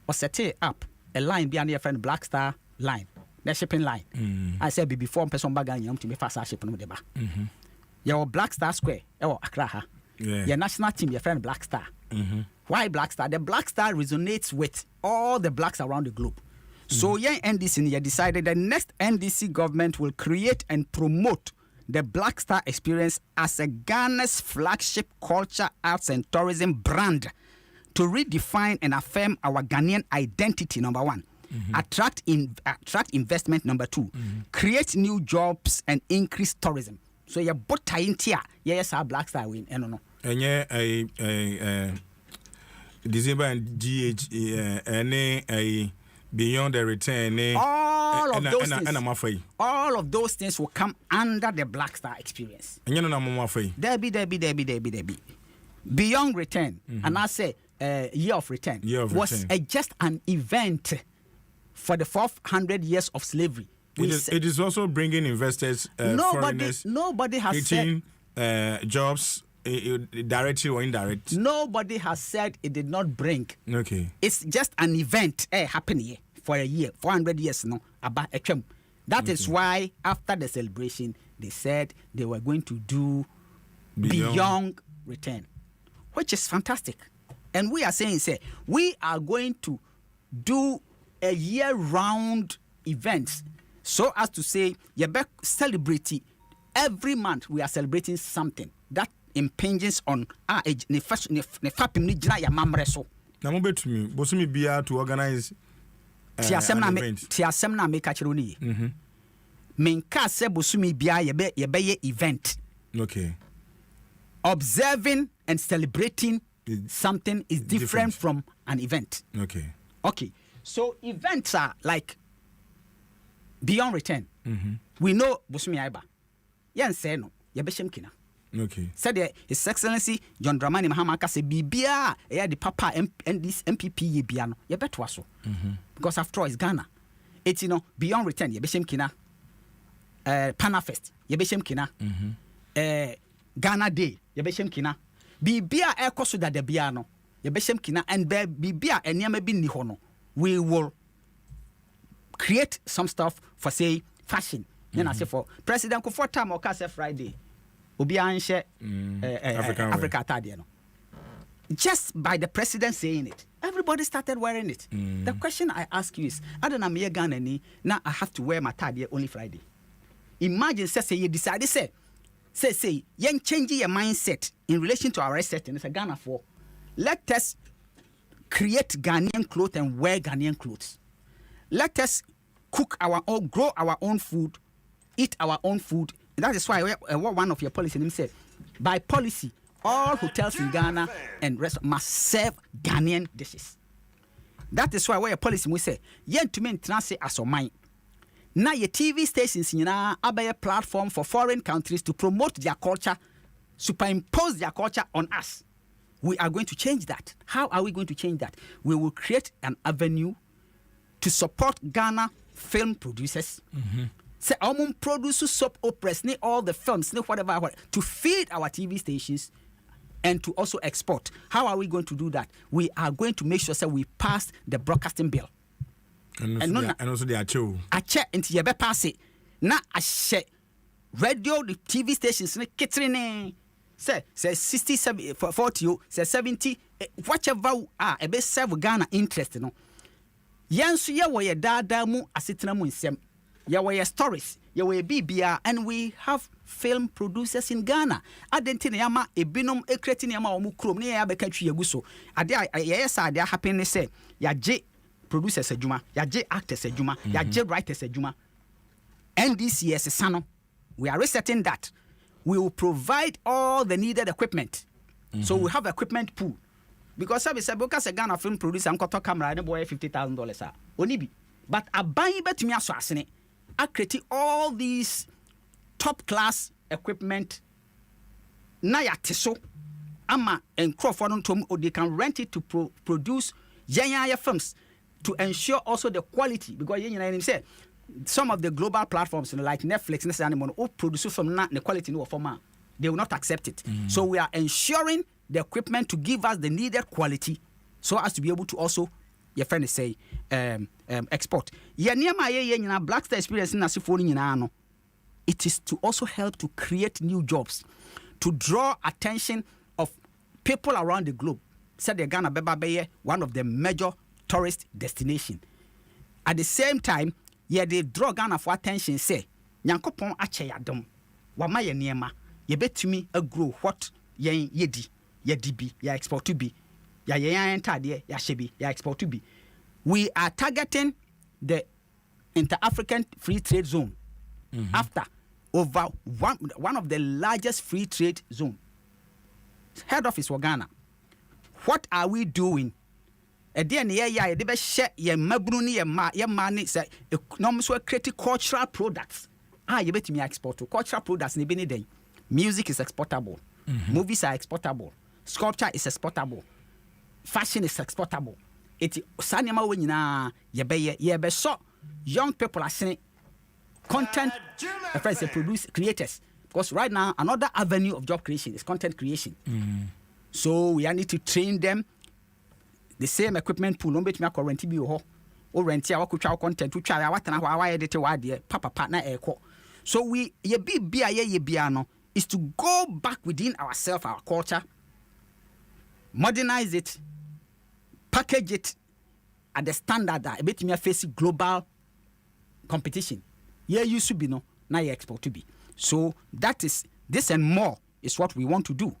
was set up a line behind your friend Black Star line, the shipping line. I said before person bagan to be fast shipping with the bar. Your Black Star Square, Accra. Your national team, your friend Black Star. Why Black Star? The Black Star resonates with all the blacks around the globe. So yeah, NDC decided the next NDC government will create and promote the Black Star experience as a Ghana's flagship culture, arts and tourism brand to redefine and affirm our Ghanaian identity, number one. Attract investment, number two. Create new jobs and increase tourism. So yeah, both tie yes, our Black Star win. No. And yeah, December and GH, a beyond the return, all of those things will come under the Black Star experience. And you know, Debbie. Beyond return, and I say year of return was just an event for the 400 years of slavery. It is also bringing investors, foreigners. Nobody has said jobs. Directly or indirect? Nobody has said it did not bring. Okay. It's just an event happening for a year, 400 years now. That is why after the celebration, they said they were going to do beyond return, which is fantastic. And we are saying, we are going to do a year-round event, so as to say, celebrate every month. We are celebrating something that impinges on our age. Ne fapim ni jina ya mamreso. Na mo betumi bosumi bia to organize an event. Ti asem na make achiro ni. Menka se bosumi bia ye event. Okay. Observing and celebrating something is different from an event. Okay. So events are like beyond return. We know bosumi aiba. Yen say no, ye beshem kina. Okay. Said His Excellency John Dramani Mahama say bibia the papa and this MPP ye bia no ye beto aso. Because after all it's Ghana. It's beyond return ye beshem kina. Panafest ye beshem kina. Ghana Day ye beshem kina. Bibia ekoso da de bia no ye beshem kina, and bibia eniama bi ni ho no we will create some stuff for say fashion. Then I say for President Kufuor time or say Friday. Africa atade. Just by the president saying it, everybody started wearing it. The question I ask you is, I don't know me Ghana ni now I have to wear my tade only Friday. Imagine say you decide say yen change your mindset in relation to our setting. It's a Ghana for. Let us create Ghanaian clothes and wear Ghanaian clothes. Let us cook our own, grow our own food, eat our own food. That is why one of your policies said, by policy, all hotels in Ghana and restaurants must serve Ghanaian dishes. That is why your policy we say, yen to mean transit as a mine. Now your TV stations are a platform for foreign countries to promote their culture, superimpose their culture on us. We are going to change that. How are we going to change that? We will create an avenue to support Ghana film producers. Say, produce soap operas, all the films, whatever, to feed our TV stations and to also export. How are we going to do that? We are going to make sure that we pass the broadcasting bill. And also the acho. Ache into your pass it. Na ashe radio, the TV stations, say 60, 40, say 70, whatever a best serve Ghana interest. Yansu ya wa dada mu asetena mu nsem. Ya were stories, ya were BBR, and we have film producers in Ghana. Adentina yama ebinum creating yama omukrom ne ya beka twi yaguso. Ade yes ade happen say ya je producers adwuma, ya je actors adwuma, ya je writers adwuma. NDCS sano. We are resetting that. We will provide all the needed equipment. So we have equipment pool. Because because a Ghana film producer and koto camera and boy $50,000 onibi. But a buy bet me aswasene. I create all these top class equipment. Na ya teso ama and Crawford they can rent it to produce yanya films to ensure also the quality, because you say some of the global platforms like Netflix and animal produce from the quality no format, they will not accept it. So we are ensuring the equipment to give us the needed quality so as to be able to also your friend say export. Black Star experience no. It is to also help to create new jobs, to draw attention of people around the globe. Said the Ghana Beba one of the major tourist destination. At the same time, they draw Ghana for attention, say, Nyankopon ache yadom, wama ye niema, ye betumi a grow what ye yedi, ye dibi, ye export to be, ya entire, ya shebi, ya export to be. We are targeting the Inter-African Free Trade Zone after over one of the largest free trade zone. Head office for Ghana. What are we doing? Again, they be share ye mabruni ye money say economics were create cultural products. You bet me export to cultural products ni bini day. Music is exportable. Movies are exportable. Sculpture is exportable. Fashion is exportable. It sanema we nyina ye be so young people are saying content friends they produce creators, because right now another avenue of job creation is content creation. So we need to train them. The same equipment pool, no bet me rent bi ho o rent ya wakotwa content to twa ya watana ho awa edit wa de papa na eko. So we ye bia ye bia no is to go back within ourselves, our culture, modernize it, package it at the standard that a bit me face global competition. Yeah, used to be no, now you export to be. So that is this and more is what we want to do.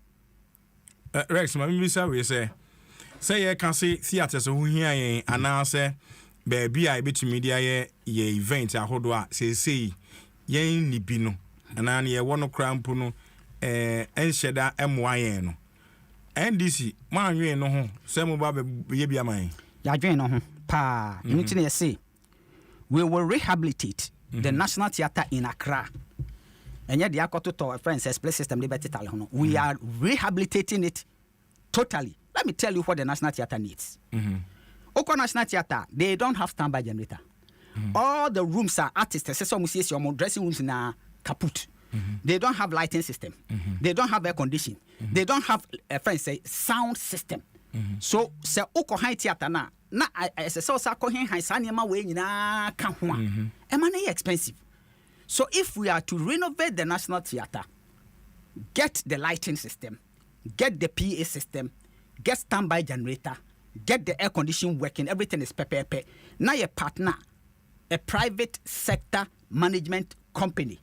Rex, we say you can see theatres who here and now say baby I bet media ye event a hodwa say ye ni bino and an ye one cramp no ensheda MYN no NDC man we no ho say mo ba ye bia man ya dwen no ho pa anything you say we will rehabilitate the National Theatre in Accra. And yet the Akoto friends split system we are rehabilitating it totally. Let me tell you what the National Theatre needs. Oko National Theatre, they don't have standby generator. All the rooms are artists. Some dressing rooms na kaput. They don't have lighting system. They don't have air conditioning. They don't have sound system. So se oko high theatre na as a source ko hen high sanema we nyina ka ho a money expensive. So if we are to renovate the National Theatre, get the lighting system, get the PA system, get standby generator, get the air conditioning working, everything is pepe. Now your partner, a private sector management company.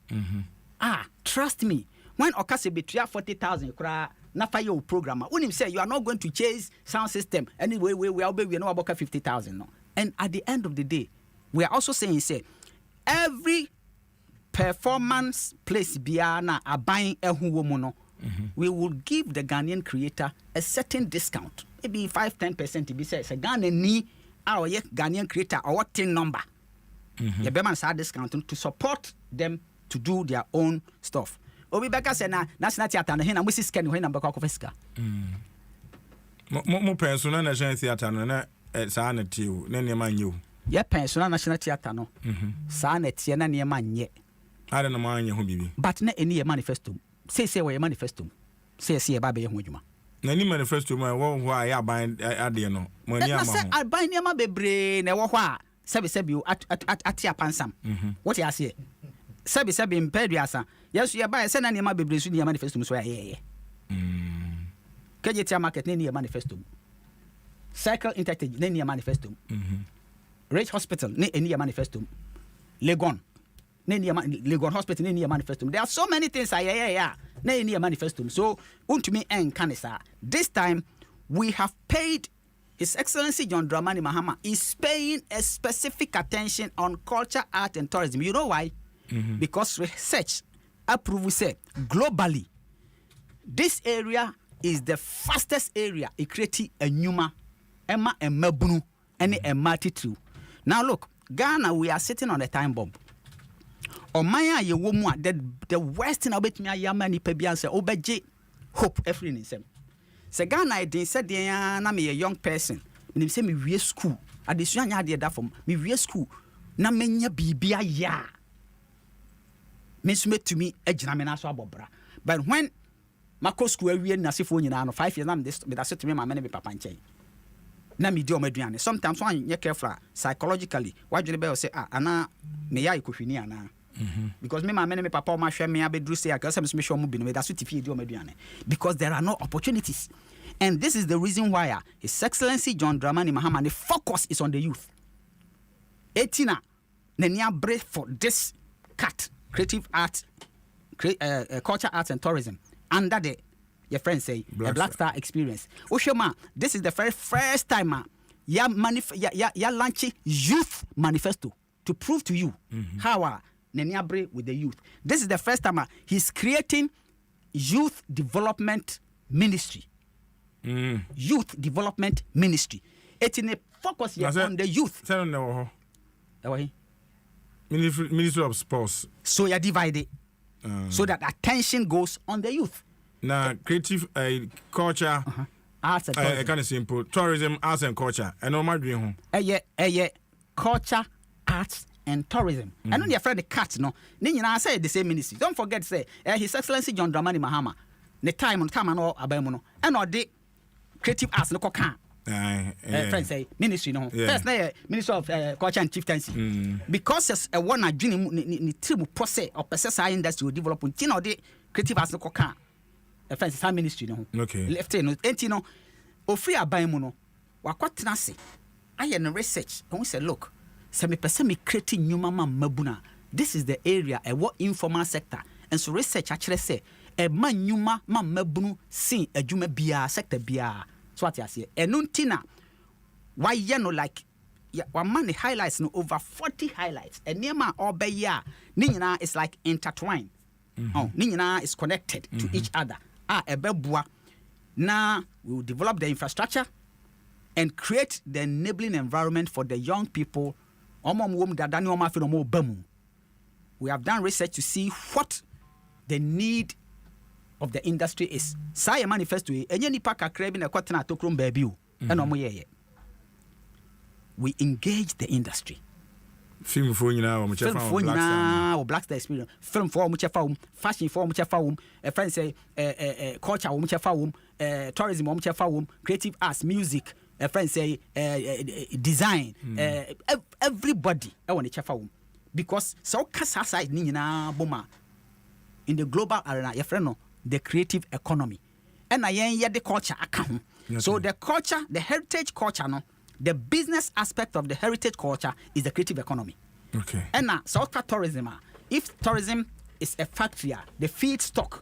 Trust me, when Okase between 40,000 na for your programmer, when him say you are not going to chase sound system anyway, we know about 50,000 no. And at the end of the day, we are also saying say every performance place biana are buying a woman, we will give the Ghanaian creator a certain discount, maybe 5-10%. To be said, a Ghanaian ni our Ghanaian creator or what number. The Beman sa discount to support them to do their own stuff. Obi Beka say na National Theatre na hena musi scan hena beka kofeska. Mo personal National Theatre na sa na tiu na ne manyu. Ye personal National Theatre no. Sa na tie na ne manye. Ada na manye ho bibi. But na eni ye manifesto. Say we manifesto. Say ba be ho adwuma. Na ni manifesto ma wo ya ban ade no. Mo ni ama ho. Na say ban ni ma bebre na wo ho a sebi ati apansam. What you say? Sebi imperiasa. Yes, you buy send an bebre su ni manifesto so ya. KJT market ni manifesto. Cycle Interchange ni manifesto. Rich Hospital ni manifesto. Legon Hospital ni manifesto. There are so many things ni manifesto. So untumi kanisa. This time we have paid His Excellency John Dramani Mahama is paying a specific attention on culture, art and tourism. You know why? Because research approve say globally this area is the fastest area it create a numa emma and mabunu and a multitude. Now look, Ghana, we are sitting on a time bomb. O maya ye womu the west in abet me ayama ni pebian say obeje hope every in sem. Se Ghana I did said na me a young person. Me say me we school. Adesua nya de da from me we school. Na menya bibia ya. Mesume to me ejina me na so abobra. But when Mako school we na sefo nyina no 5 years na me da set me ma me papa nchen. Na me di o maduane. Sometimes one you careful psychologically. Why do you say ana me ya ikohwini ana. Because me ma me papa ma hwe me abedru say akase me hwe mo bi no me da so tifi di o maduane. Because there are no opportunities. And this is the reason why His Excellency John Dramani Mahama, the focus is on the youth. Etina nenia breath for this cut creative art, culture, arts and tourism under the your friends say a Black Star experience. Oshoma, this is the very first time ya launch youth manifesto to prove to you how nenia breath with the youth. This is the first time he's creating youth development ministry. Youth development ministry. It's in a focus here on the youth. Ministry of Sports. So you're divided so that attention goes on the youth. Now, creative culture, arts and tourism. Kind of simple. Tourism, arts and culture. And no matter home. Culture, arts and tourism. I know you're afraid the cat, no. Then I say the same ministry. Don't forget, say, His Excellency John Dramani Mahama. The time on come and all abamono. And all the creative arts no kokan. Friends say ministry no. First Ministry of Culture and Chieftaincy. Because as a one dream ni tribu process or process industry will develop until no the creative arts no kokan. Friends say ministry no. Okay. Left no enti no ofri aban mu no wakotena se aye no research and we say look say me person me create nyuma mabuna. This is the area what informal sector and so research actually say e man nyuma mabunu sin adwuma bia sector bia. So what you say? Enuntina, why you know like one man highlights no over 40 highlights. And near my obeya, Nina is like intertwined. Oh, Nina is connected to each other. Ebebua. Now we will develop the infrastructure and create the enabling environment for the young people. We have done research to see what the need of the industry is. Say manifesto enye nipa kakra bi na kwatena atokrom baabi o na omo yeye. We engage the industry. Film for nyina o mo chefa o Black Star experience. Film for o mo chefa fashion for o mo chefa a friend say culture o mo chefa tourism o mo chefa creative arts, music, a friend say design, everybody e won chefa because so kasa side ni nyina boma in the global arena your friend no the creative economy. And I the culture account. So the culture, the heritage culture, no, the business aspect of the heritage culture is the creative economy. Okay. And now, South tourism, if tourism is a factory, the feedstock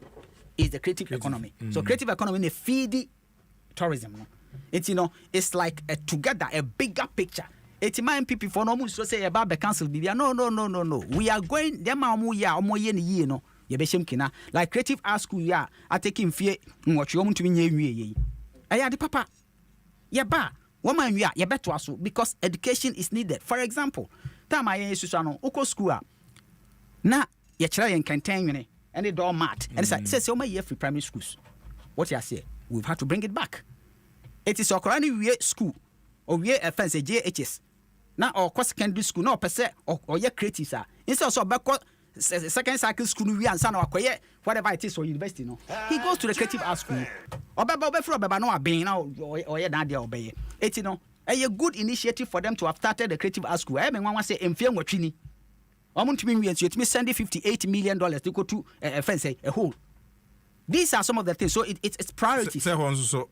is the creative economy. So creative economy in the feed tourism. No? It's it's like together a bigger picture. It's my people for no so say about the council. No. We are going them no. Like creative art school I take him fear what you want to be the papa woman you better also because education is needed. For example, time I institution oko school na ye try and contain and the door mat and says my year free primary schools. What you say? We've had to bring it back. It is okorani we school or we offense JHS now or secondary school no per se or ye creative sir instead of back second cycle school we and son whatever it is for university no he goes to the creative art school no abin now or na dia obey it a good initiative for them to have started the creative art school I mean one say emfie nwatwini omuntumi nwie nso etimi send $58 million to go to a friend say a whole. These are some of the things, so it's priorities. Say one so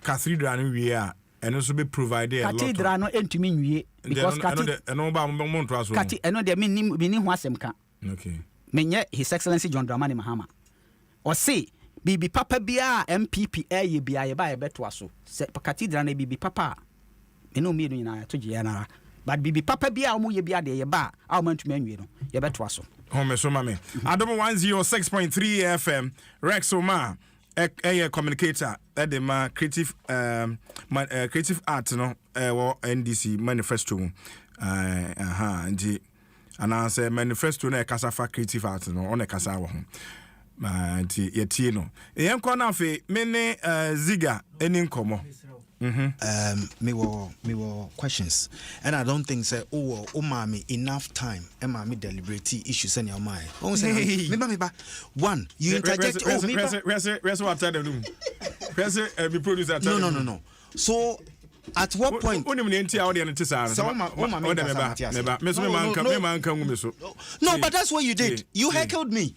cathedral we are and also be provided a lot. Cathedral no entumi nwie because the meaning who asem ka. Okay. Menye His Excellency John Dramani Mahama. Or say bibi papa bia MPP ye bia ye ba ye beto aso. Se cathedral na bibi papa. Eno mi no nyina to je na. But bibi papa bia omo ye bia de ye ba a omo ntumi anwie no ye beto aso. Home so mame. Adom 106.3 FM Rex Oma a communicator at the creative creative art no NDC manifesto and I say manifesto na kasafa creative art no on kasa wo ho yeti no yen ko na fe mene ziga eni nkomo me were questions and I don't think say mommy enough time and mommy deliberate issues in your mind. Me ba one you interject rest what tell them be producer no so at what point no but that's what you did. You heckled me.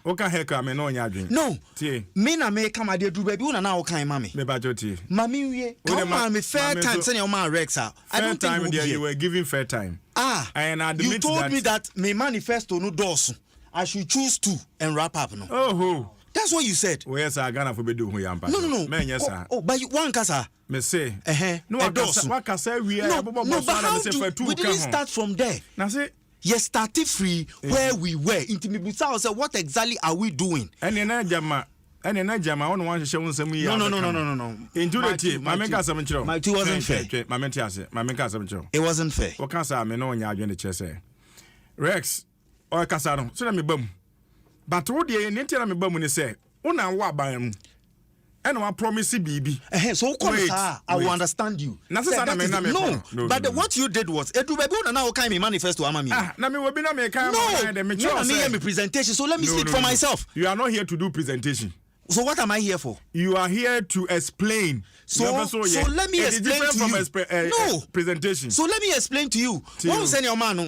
Oka heka me no nya adwen. No. Tie. Me na me come ade dru baby una na wo kan mami. Me ba jo tie. Mami wie. Come on me fair time say your man Rex. I don't time think there you were giving fair time. And I you told me that me manifesto no doors. I should choose 2 and wrap up no. Oh. That's what you said. Where yes, I gonna for be do hu yampa. No. Man, yes, sir. Oh, but you one kasa. Me say. No, what kasa we are. No, but how do we didn't start from there? Now say. Yes, started free where we were. Into me, what exactly are we doing? And in Jama, I don't want to show some. No. Into the team, my make us some show. My 2 wasn't fair. My mentor, my make us some show. It wasn't fair. What can I know when you're in the chest? Rex or Casano, so let me bum. But what the nature of me bum when you say, Una wa by him. And I promise baby. So come I will understand you. No, but what you did was Edu baby now kind of manifesto amami. Na me will be na me kind me presentation. So let me speak for myself. You are not here to do presentation. So what am I here for? You are here to explain. So let me explain to you. No presentation. So let me explain to you. What send your man room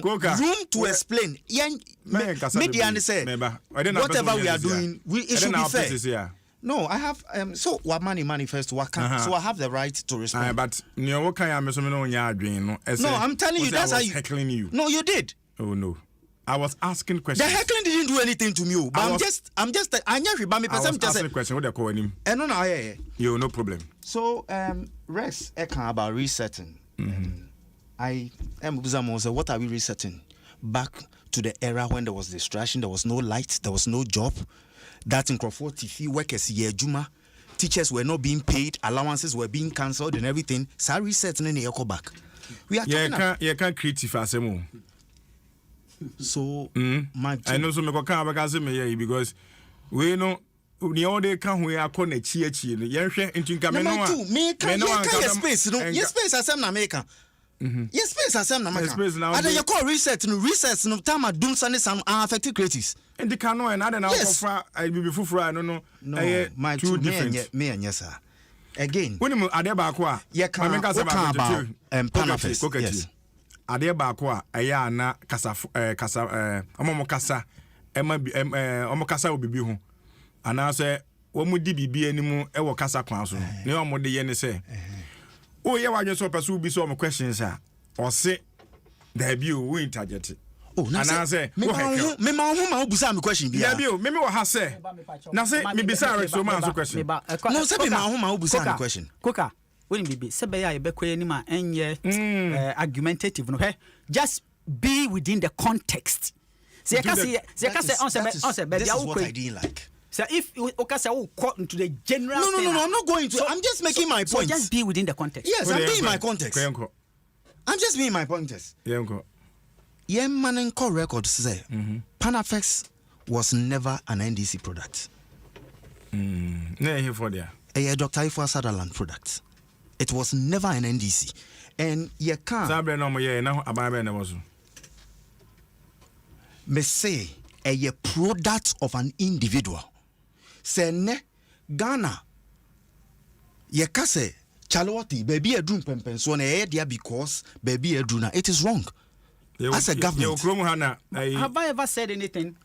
to explain. Media say whatever we are doing, it should be fair. No, I have so what money manifesto so I have the right to respond. But no, I'm telling you that's how you heckling you. No, you did. Oh no. I was asking questions. The heckling didn't do anything to me. But I was asking question. What they call him? No, no problem. So Rex about resetting. I am what are we resetting? Back to the era when there was distraction, there was no light, there was no job. That in Crawford TV workers here Juma, teachers were not being paid, allowances were being cancelled and everything. So resetting in the echo back. We are you can't creative as a So I know some because we know the other can we are connect here. Into space. Yes, space as I'm American. Yes, space as I'm American. And you call reset no time at doom sunday some affected creatives. And the canoe and other now I will be full. I don't know. No, my two different. Me and yes, sir. Again, when you are there back, about Manifesto. Yes. Ade baako a ɛyɛ ana kasa ɔmo kasa ɔmo kasa obibi ho ana sɛ wɔn di bibi anim ɛwɔ kasa kwan so ne ɔmo de yɛ ne sɛ o yɛ wadwe so pɛso bi so ɔmo questions a ɔse daabi o wo interject ana sɛ me ma ho ma obusa me question bi daabi o me wɔ ha sɛ na sɛ me bisa Rex so ma so question no sɛ me ma ho ma obusa me question koka when be sebe ya yebekọ anima enye argumentative no just be within the context say on say this is what I didn't like. So if okay will cut into the general no I'm not going to. So, I'm just making my point. So just be within the context. Yes, I'm being my context. I'm just being my pointers. Yeah, man, record say Panafex was never an NDC product. No, here for there. A Dr. Ifwa Sutherland product. It was never an NDC. And you can't. Me say a product of an individual. Say ne Ghana. Ye can say Chalwati baby a drum pempen so na there because baby a druna. It is wrong. As a government. Have I ever said anything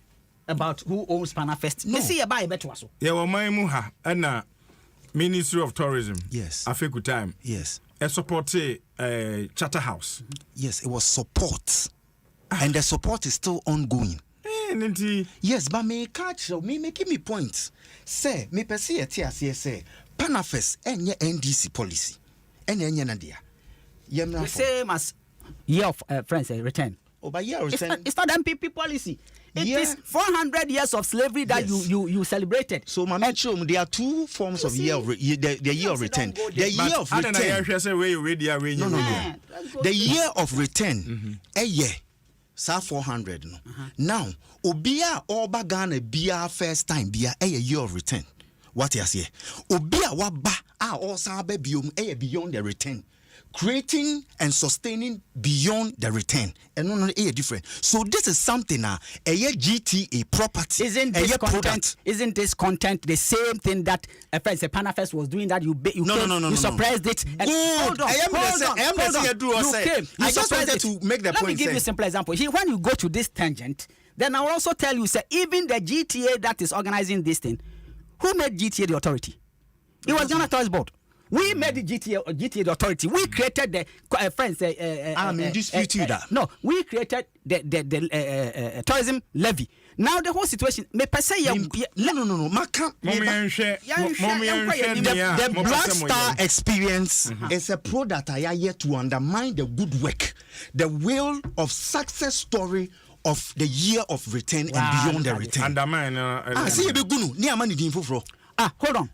about who owns Panafest? No. See about better so. Yeah, well, my muha and Ministry of Tourism. Yes. Africa time. Yes. A support Charter House. Yes, it was support. And the support is still ongoing. Yes, but me catch me making me points. Say, me perceive say Panafest and your NDC policy. And your nadia. The same as year of friends return. Oh, but year return. It's not MPP policy. It is 400 years of slavery that you celebrated. So, Mama Chum, there are two forms of year of the year of return. The year of return. No. The year of return. A year. Sa 400. No. Now, Obia Oba Ghana Bia first time Bia a year of return. What you say? Obia Waba all Sabe beyond the return. Creating and sustaining beyond the return and no different. So this is something a GTA property. Isn't this content the same thing that Panafest was doing that you suppressed it? And hold on. I just wanted to make the point. Let me give you a simple example. When you go to this tangent, Then I will also tell you, sir, even the GTA that is organizing this thing, who made GTA the authority? It was Ghana Tourist Board. We made the GTA the authority. We created the friends. I'm in dispute with that. No, we created the tourism levy. Now the whole situation. Me per se, No. Mami The Black Star experience is a product that I yet to undermine the good work, the will of success story of the year of return and beyond the return. Undermine. See you be gunu. Ni amani di info. Hold on.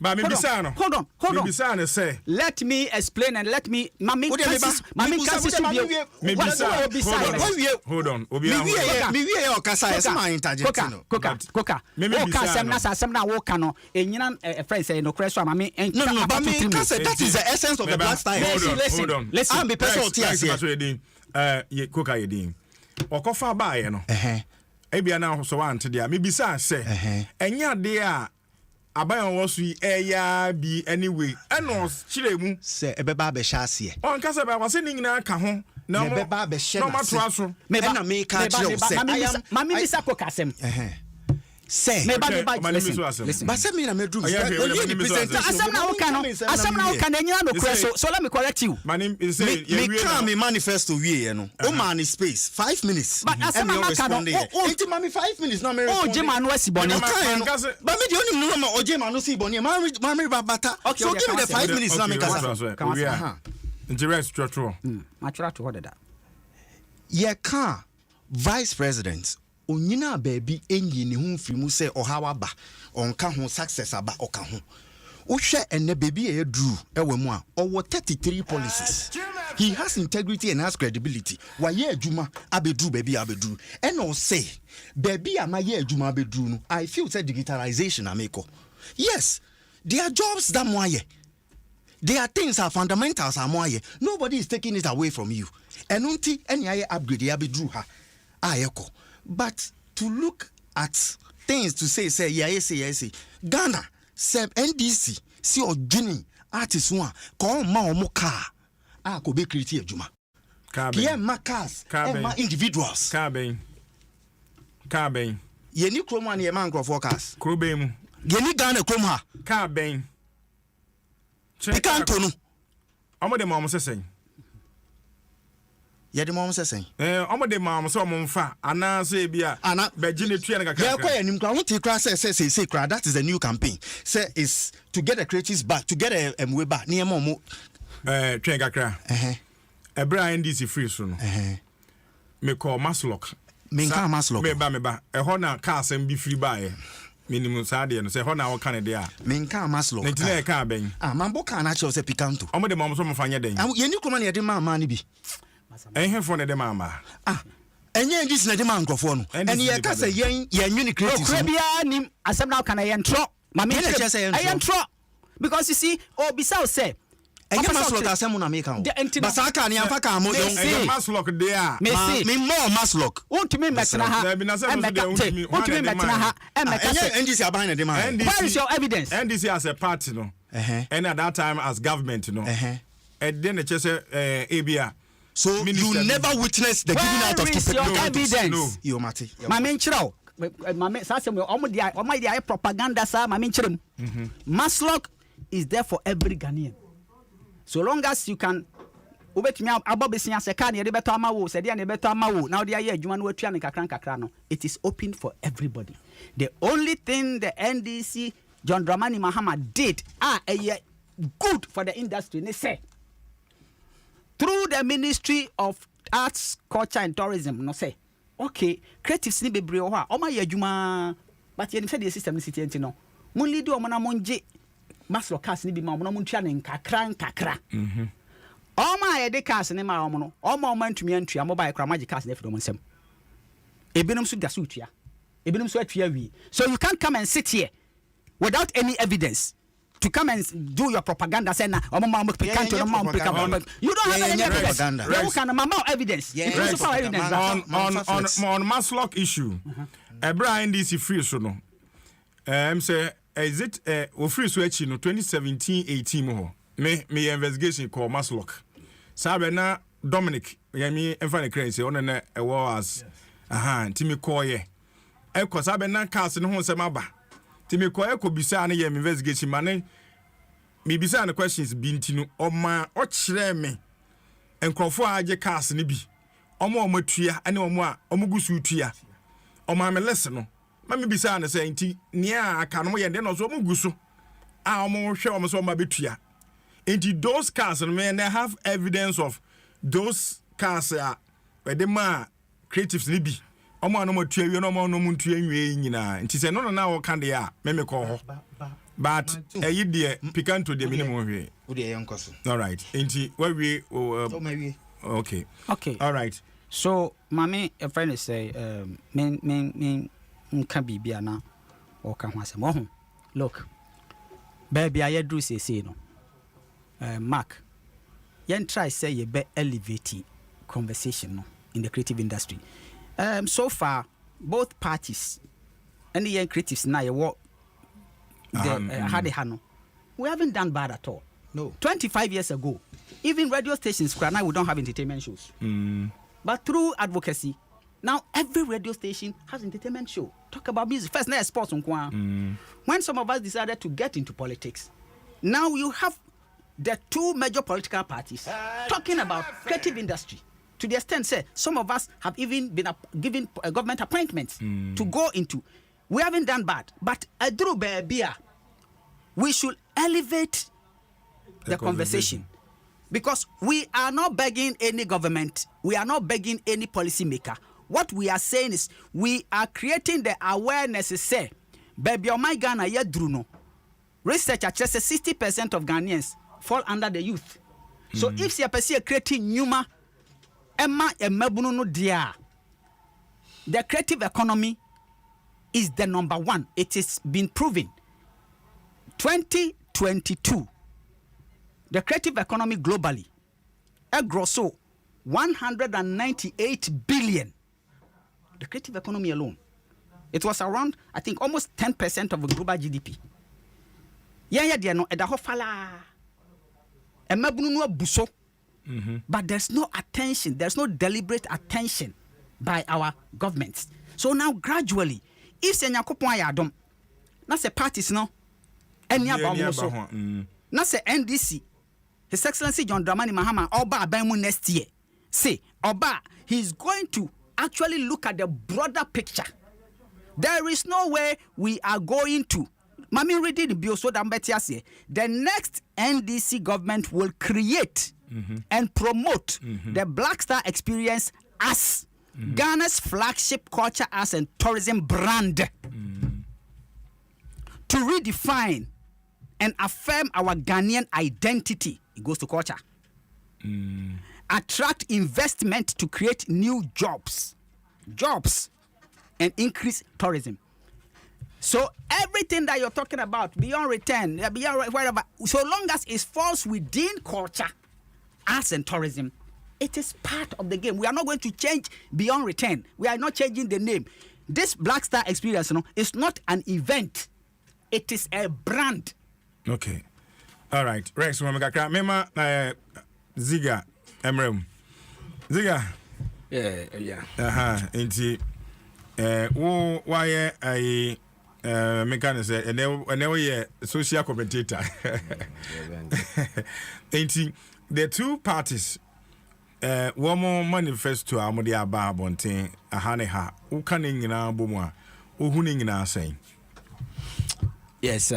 Hold on. Say. Let me explain and let me. Hold on. Coca. That is the essence of the Black Star. Hold on. Listen. I'm the person Coca yedin. Okofa ba ye no. Ebia na so wa ante dia. Me bisa say. Enya de a abayan wo su eya bi anyway enos chiremu se ebeba be hyaase on ka se ba wase ni nyina ka ho na mo ebeba be hye na ma to aso me na me ka chire se mami bisa ko kasem say listen but say me na me drum asam na woka na nyina no kure so let me correct you me can me manifesto wie no o man space 5 minutes but asam na ka no enti mami 5 minutes na me o jema no asibone but me di oni no ma o jema no sibone mami babata so give me the 5 minutes na me kasa enti rest trotro ma try to order that ye can vice president onyina baabi enyi ne ho mfiri mu sɛ ɔhawa ba ɔnka ho success aba ɔka ho wohwɛ enne baabi a yɛduru ɛwɔ mu a ɔwɔ 33 policies he has integrity and has credibility wayɛ adwuma abɛduru baabi abɛduru ɛna ɔsɛ baabi a ma yɛ adwuma abɛduru no I feel say digitalization ameko yes there are jobs that mo ayɛ there are things are fundamentals are mo ayɛ nobody is taking it away from you ɛno nti ɛne ayɛ upgrade abɛduru ha ayɛkɔ. But to look at things to say yes Ghana seb NDC see odwini artist one ko ma omo car ko be create adwuma kia makers ma individuals car ben ye ni krom an ye man crofo cars krobe mu ye ni Ghana krom ha car ben pikanto no omo de mo sesen yede mom sesen omo de mam so mo mfa ana se bia ana begine tue na kakra ya kwa yanim kwa wote kra say kra that is a new campaign say is to get the creatives back to get a way back near mo tue kakra ebra NDC free so no me call Maslock me nka Maslock me ba ho na ka asem bi free ba ye minimum sa de no say ho na wo kan de a me nka Maslock ntina e ka ben mambo ka na che say picanto omo de mam so mo fanya den ye ni koma na ye de ma ni bi for the mama enye ndis na de man nkrofo no ene ye ka say yen uni creative so bia nim asem na kana yen tro ma me yen tro because you see obisa say enye Maslock asem na make am but sa ka na yamfa ka mo enye Maslock de a me more Maslock untumi metna ha untumi metna ha enye ndis aban na de man where is your evidence NDC as a party no and at that time as government no and then the chese abia. So Minister, you never witness the giving out of evidence. No. You mate. Mama nchiro. Mama sase me omo dia propaganda sa mama nchirim. Maslock is there for every Ghanaian. So long as you can obetumi abobesia se ka na de beto amawo se de na beto amawo na de aye adwuma no atua ne kakra no it is open for everybody. The only thing the NDC John Dramani Mahama did good for the industry ne say through the Ministry of Arts, Culture and Tourism, no say, okay, creatives ni bebre o ha, o ma ye adwuma, but ye nfe the system ni city no. Mun lead o na monje Maslock cars ni bi ma mo ntua ne nkakra. O ma ye de cars ni ma o mo no, o ma ntumi antua mobile kra magic cars na fi do mo nsem. Ebinom so da so tua. Ebinom so atua wi. So you can't come and sit here without any evidence. To come and do your propaganda, say na you don't have any evidence. You can mama evidence. On Maslock issue, Brian DC free so no. Say is it free so achi no 2017-18 mo. Me investigation called Maslock. Sabe na Dominic, me enfa ne credit say on na was timi call ye. ekɔ sa be na cars no ho nsɛm aba ti me kɔ ekɔ bisa na yɛ investigation mane me bisa na questions bi ntino ɔma ɔkyerɛ me nkrɔfo a agye cars ne bi ɔmo ɔmatua ane ɔmo a ɔmo gusu tua ɔma me less no ma me bisa na sɛ nti nea aka no yɛ de no so ɔmo gusu a ɔmo hwɛ ɔmo so ɔma betua nti those cars no man they have evidence of those cars where the ma creatives ni bi ɔmo ano matua wie no ɔmo no muntua nwie nyina nti sɛ no na wo kan de a me kɔ hɔ but ɛyi de picanto de minimum hwe wo de yɛ nkɔ so all right nti we okay all right so mami a friend say men nka bibia na o ka ho asɛm ɔho look baby ayedru sese no Mark yen try say ye be elevate conversation no in the creative industry so far both parties and the creatives na ye what the we haven't done bad at all. No. 25 years ago even radio stations now we don't have entertainment shows but through advocacy now every radio station has entertainment show talk about music first na sports when some of us decided to get into politics now you have the two major political parties talking about creative industry to the extent say some of us have even been given government appointments to go into. We haven't done bad, but Adru Bebia, we should elevate the conversation because we are not begging any government, we are not begging any policymaker. What we are saying is we are creating the awareness. Say, baby, oh my Ghana, yeah, Druno. Research actually says 60% of Ghanaians fall under the youth. So if you are creating Numa, Emma Emabunu dia, the creative economy is the number one. It is been proven. 2022, the creative economy globally, a grosso 198 billion. The creative economy alone. It was around, I think, almost 10% of the global GDP. Yeah, they are no edahofala. Buso. But there's no attention, there's no deliberate attention by our governments. So now gradually, if se nyakopon ayadom, na se parties no, eni aba so. Na se NDC, His Excellency John Dramani Mahama, Oba Abamu next year. Say, Oba, he's going to actually look at the broader picture. There is no way we are going to. Mami reading the bio so the next NDC government will create and promote the Black Star experience as Ghana's flagship culture, arts and tourism brand to redefine and affirm our Ghanaian identity. It goes to culture. Attract investment to create new jobs and increase tourism. So everything that you're talking about, beyond return, beyond whatever, so long as it falls within culture, arts and tourism, it is part of the game. We are not going to change beyond return. We are not changing the name. This Black Star experience, is not an event. It is a brand. Okay. All right. Rex, Mema Ziga Emrem. Ziga. Yeah. Inti why I mechanism and now social commentator. Inti the two parties one more manifesto amodi aba bonten ahane ha ukane nyina bomwa ohuni nyina saying. Yes,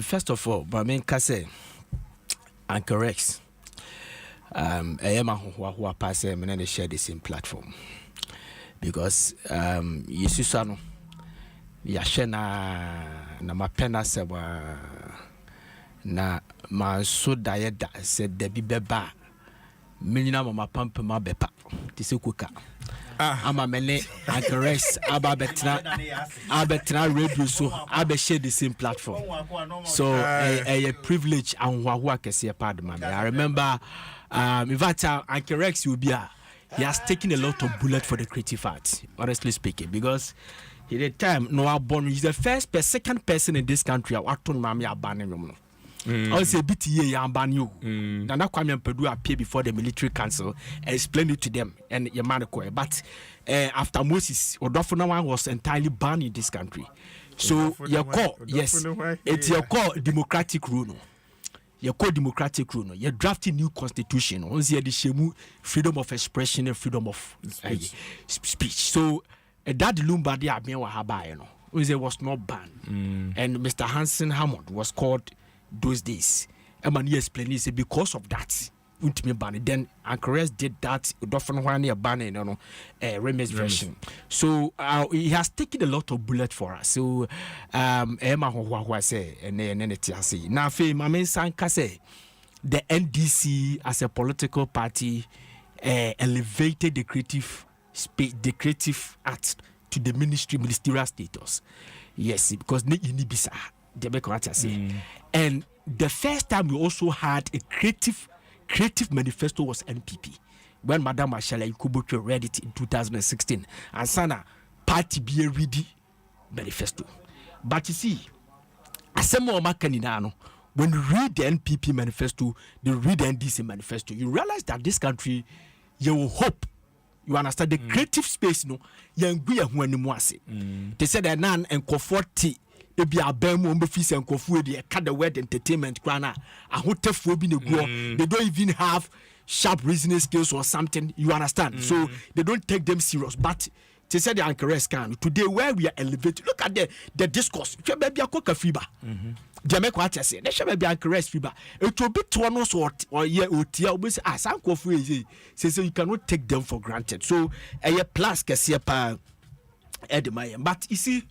first of all, but I mean, Kase and corrects. I am a who pass and they share the same platform because Yesusano Yashena Namapena Seba na so diet said Debbie Beba Millina Mama Pump Ma Bepa Tisikuka. I'm a mene and corrects Abetra radio so Abe share the same platform. So a privilege and what can see a part of my I remember Ivata and corrects you be he has taken a lot of bullet for the creative arts, honestly speaking, because at the time Noah Born is the second person in this country who acted Mami abandoning. I say BTA Yambanu. Nana Kwame Mpadu appear before the military council and explain it to them and Yamanako. But after Moses, Odofuna was entirely banned in this country. So your call, yes, it's your call democratic rule. No. Your call democratic rule. No. You're drafting new constitution. On the shemu freedom of expression and freedom of speech. So that Lumbadi Abiyan Wahaba, you know. It was not banned. And Mr. Hansen Hammond was called those days. And man, he explained, he said, because of that, then Anchorage did that, Remes version. So he has taken a lot of bullets for us. So, Emma say, and then it say, now, Mamen Sanka say, the NDC as a political party elevated the creative space, the creative arts to the ministerial status. Yes, because Nibisa, the say. And the first time we also had a creative manifesto was NPP. When Madam Ashala Ikubucho read it in 2016. And Sana, party be ready manifesto. But you see, Asemo Makanino, when you read the NPP manifesto, you read the NDC manifesto, you realize that this country, you will hope. You understand the creative space, no? They said that nan and comforti. They be a bemu mbefisi and kofu they cut the word entertainment grana. A hotel for being a grow. They don't even have sharp reasoning skills or something. You understand? So they don't take them serious. But they said the anchoress can today where we are elevated. Look at the discourse. If you be a coca fiba. Jamaica what I say. They should be anchoress fiba. It will be tonos or yeah utia. We say some kofu easy. So you cannot take them for granted. So a plus kasiapa edema. But you see.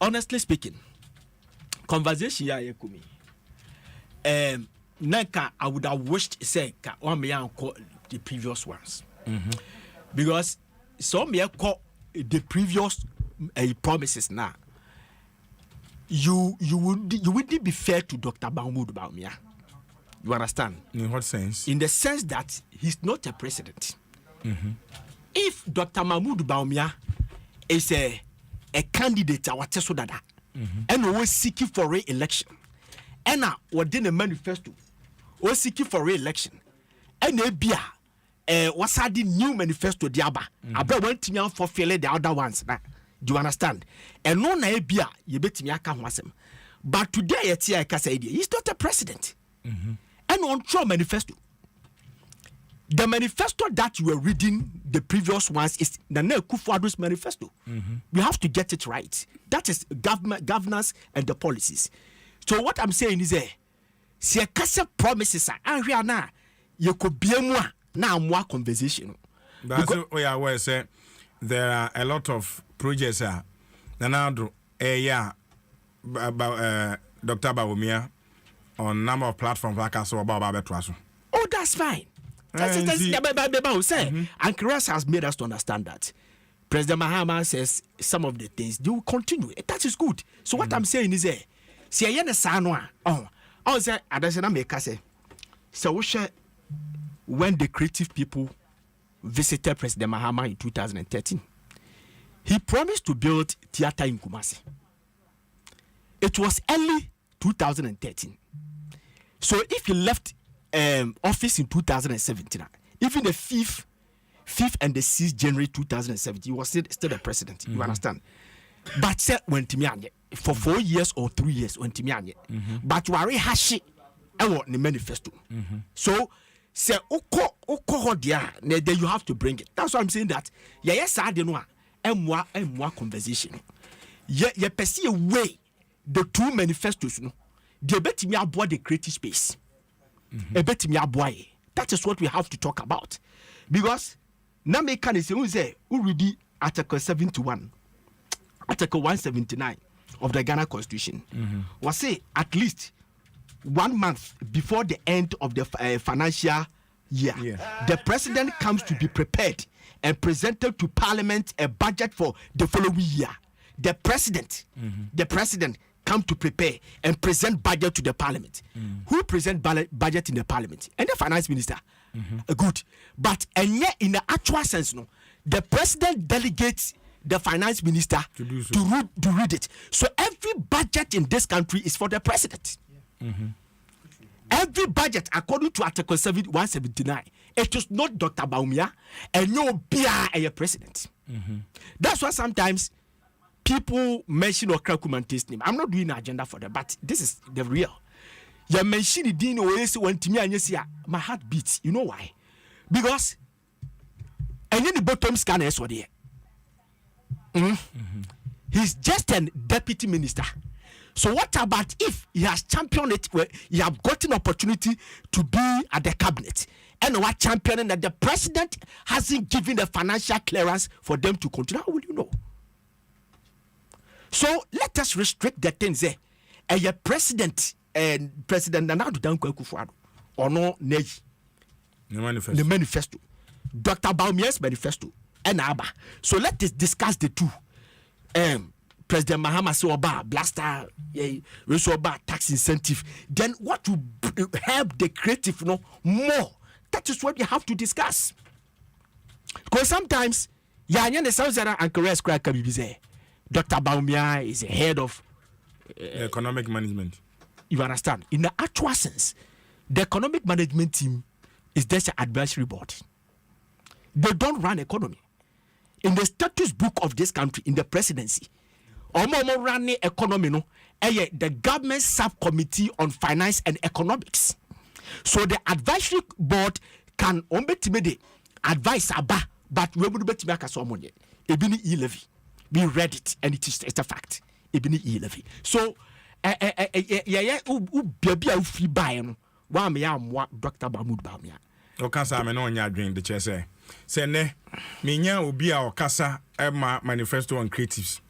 Honestly speaking, conversation ya yekumi. Naka I would have wished say ka one me call the previous ones. Because some me call the previous promises now. You wouldn't be fair to Dr. Mahmoud Bawumia. You understand? In what sense? In the sense that he's not a president. If Dr. Mahmoud Bawumia is a candidate our teso dada and we seeking for re-election and within a manifesto we seeking for re-election and ebia what's the new manifesto diaba abra want me for fulfill the other ones na do you understand and no na ebia ye betimi aka ho asem but today yet I can say he's not a president and on true manifesto. The manifesto that you were reading, the previous ones, is Nana Akufo-Addo's manifesto. We have to get it right. That is governance and the policies. So what I'm saying is, si a kasa promises are na you could be more conversation. That's where say there are a lot of projects. Nanado, about Dr. Bawumia on number of platforms like I saw about Babetwaso. Oh, that's fine. And Chris has made us to understand that President Mahama says some of the things they will continue. That is good. So what I'm saying is, see, I say, so when the creative people visited President Mahama in 2013, he promised to build theater in Kumasi. It was early 2013. So if he left office in 2017, even the 5th and the 6th January 2017, he was still the president. You understand? But said when Timianye for 4 years or 3 years when Timianye, but you are hashi and what the manifesto. So say oko dia, then you have to bring it. That's why I'm saying that. Yes, I don't know. And more conversation. You perceive a way the two manifestos. No, they bet me about the creative space. That is what we have to talk about. Because now me can say already Article 71, Article 179 of the Ghana Constitution was say at least 1 month before the end of the financial year, the president comes to be prepared and presented to Parliament a budget for the following year. The president come to prepare and present budget to the Parliament. Who present budget in the Parliament? And the finance minister. Good. But and yet in the actual sense, no, the president delegates the finance minister to read it. So every budget in this country is for the president. Every budget, according to Article 179, it is not Dr. Baumia and no Bia a president. That's why sometimes people mention or Krakumante's name. I'm not doing an agenda for them, but this is the real. You mention the Dean Oasis when to me and you see my heart beats. You know why? Because and then the bottom scanner is what there. He's just a deputy minister. So what about if he has championed it where he have gotten opportunity to be at the cabinet and what championing that the president hasn't given the financial clearance for them to continue? How will you know? So let us restrict the things there. A president and President Nana Danko Kufuor or no Neji. The manifesto. Dr. Baumia's manifesto and Abba. So let us discuss the two. President Mahama Soba, Blaster, Resoba, tax incentive. Then what will help the creative more? That is what we have to discuss. Because sometimes, the sounds that are career crack can be busy. Dr. Baumia is a head of economic management. You understand? In the actual sense, the economic management team is just an advisory board. They don't run economy. In the status book of this country, in the presidency, running economy, the government subcommittee on finance and economics. So the advisory board can advise Abba, but we will bet make us some money. Ebini e-levy. We read it and it's a fact. Ebini e-levy. So baby a free buy no. Wa me am Dr. Mahmoud Bawumia. Okasa me no nya adwen de che say ne me nya obi a okasa manifesto on creatives.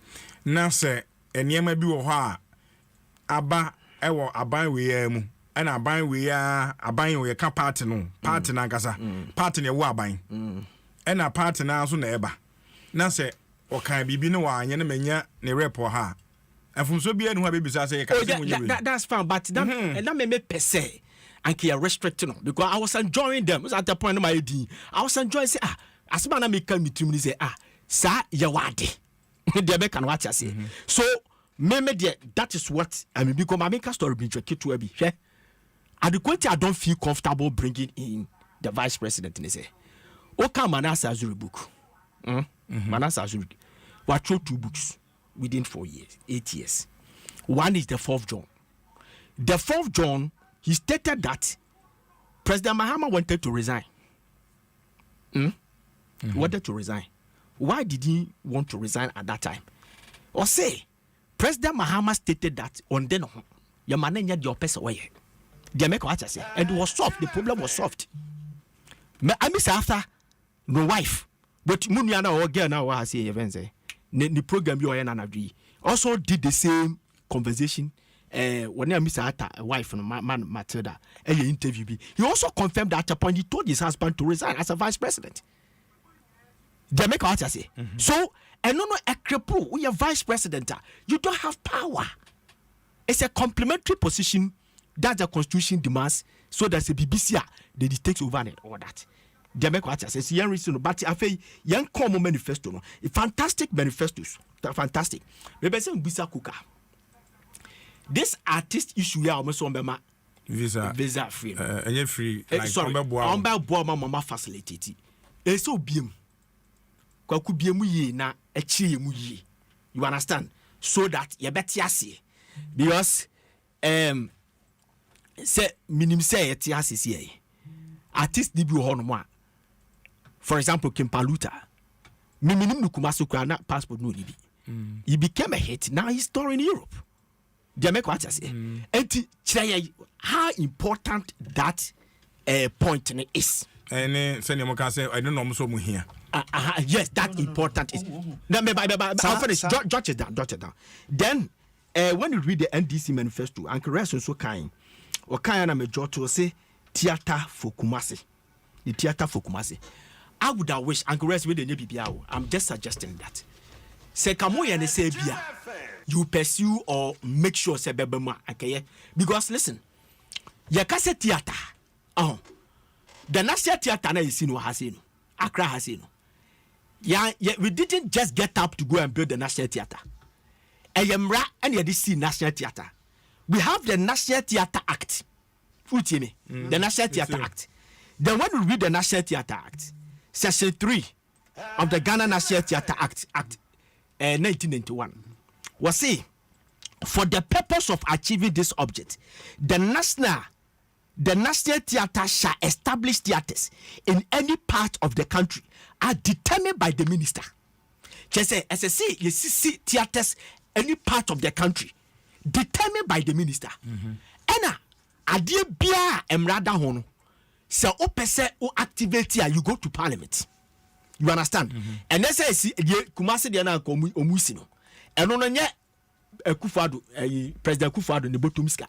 Na se eniema bi wo ho a aba ewo aban we mu ana aban we a aban we ka party no party na nkasa party ne wo aban ana party na so na eba na se okan bibi no wa anye na manya ne rep ha afumso bi enu ha bebisa say ka se munye. That's fine, but that and that me per se and can restrict no because I was enjoying them. At the point of my AD I was enjoying say as man na make me to say sa ye wade they be can watch say so me that is what I mean because my make story be tricky to be adequately I don't feel comfortable bringing in the vice president and say okay Manasa Azuri book Manasa Azuri what wrote 2 books within 8 years. One is the 4th John. The 4th John, he stated that President Mahama wanted to resign. Wanted to resign. Why did he want to resign at that time? Or say, President Mahama stated that on the your man and your person away. They make what I say, and it was solved. The problem was solved. I miss after no wife, but Muniana or girl now I say events. The program you are also did the same conversation. When I miss a wife and man Matilda, and you interview me, he also confirmed that at a point he told his husband to resign as a vice president. They make what I say. So, and no a cripple, we are vice president. You don't have power. It's a complementary position that the constitution demands, so that the BBC they takes over and all that. They make what I say. Young reason, but I feel young common manifesto. No, fantastic manifestos. Fantastic. Maybe say Bisa Kuka. This artist issue here almost on Bema visa free. Any free. Sorry, on Bema mama facilitated. It's so beam. Kwaku biemu ye na echi mu ye. You understand? So that you better see because say minim say eti asisi ye. Artist di bi ho no mo. For example, Kimpaluta. Minim nukumaso kwa na passport no libi. He became a hit. Now he's touring Europe. They make what I say. And how important that point is. And send you say I don't know so much here. Yes, that important is. I'll finish. Jot it down. Then when you read the NDC manifesto, and rest also kind. Or kind of major to say theater for Kumasi. The theater for Kumasi. I would have wished Uncle Rest with the BBI. I'm just suggesting that. Say Kamoya and say Bia. You pursue or make sure say Bebema, okay? Because listen, Yakase theater. The National Theater na is no Hasino. Accra Hasino. Yeah, we didn't just get up to go and build the National Theater. Ayemra and you see National Theater. We have the National Theater Act. Utini, the National Theatre Act. Then when we read the National Theatre Act, Section 3 of the Ghana National Theatre Act 1991, was say, for the purpose of achieving this object, the National Theatre shall establish theatres in any part of the country are determined by the minister. Just say, as I say, you see theatres any part of the country determined by the minister. And adie bia emrada hono. Se o pese o activate you go to parliament. You understand? And let's say Kumasi de na omusi no. Eno no nye Akufo-Addo President Akufo-Addo ne botumska.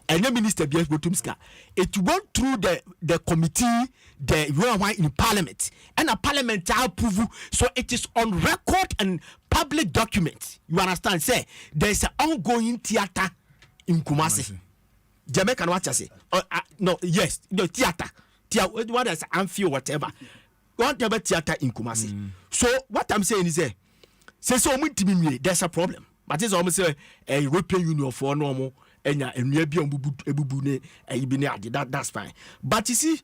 And the minister be botumska. It went through the committee, the one in parliament, and a parliament approve. So it is on record and public document. You understand? Say there is an ongoing theater in Kumasi. Jamaica, what I say? No, yes, no theater. What is amphi or whatever? Whatever theater in Kumasi. So what I'm saying is, say so there's a problem. But it's almost a European Union for normal. That's fine. But you see,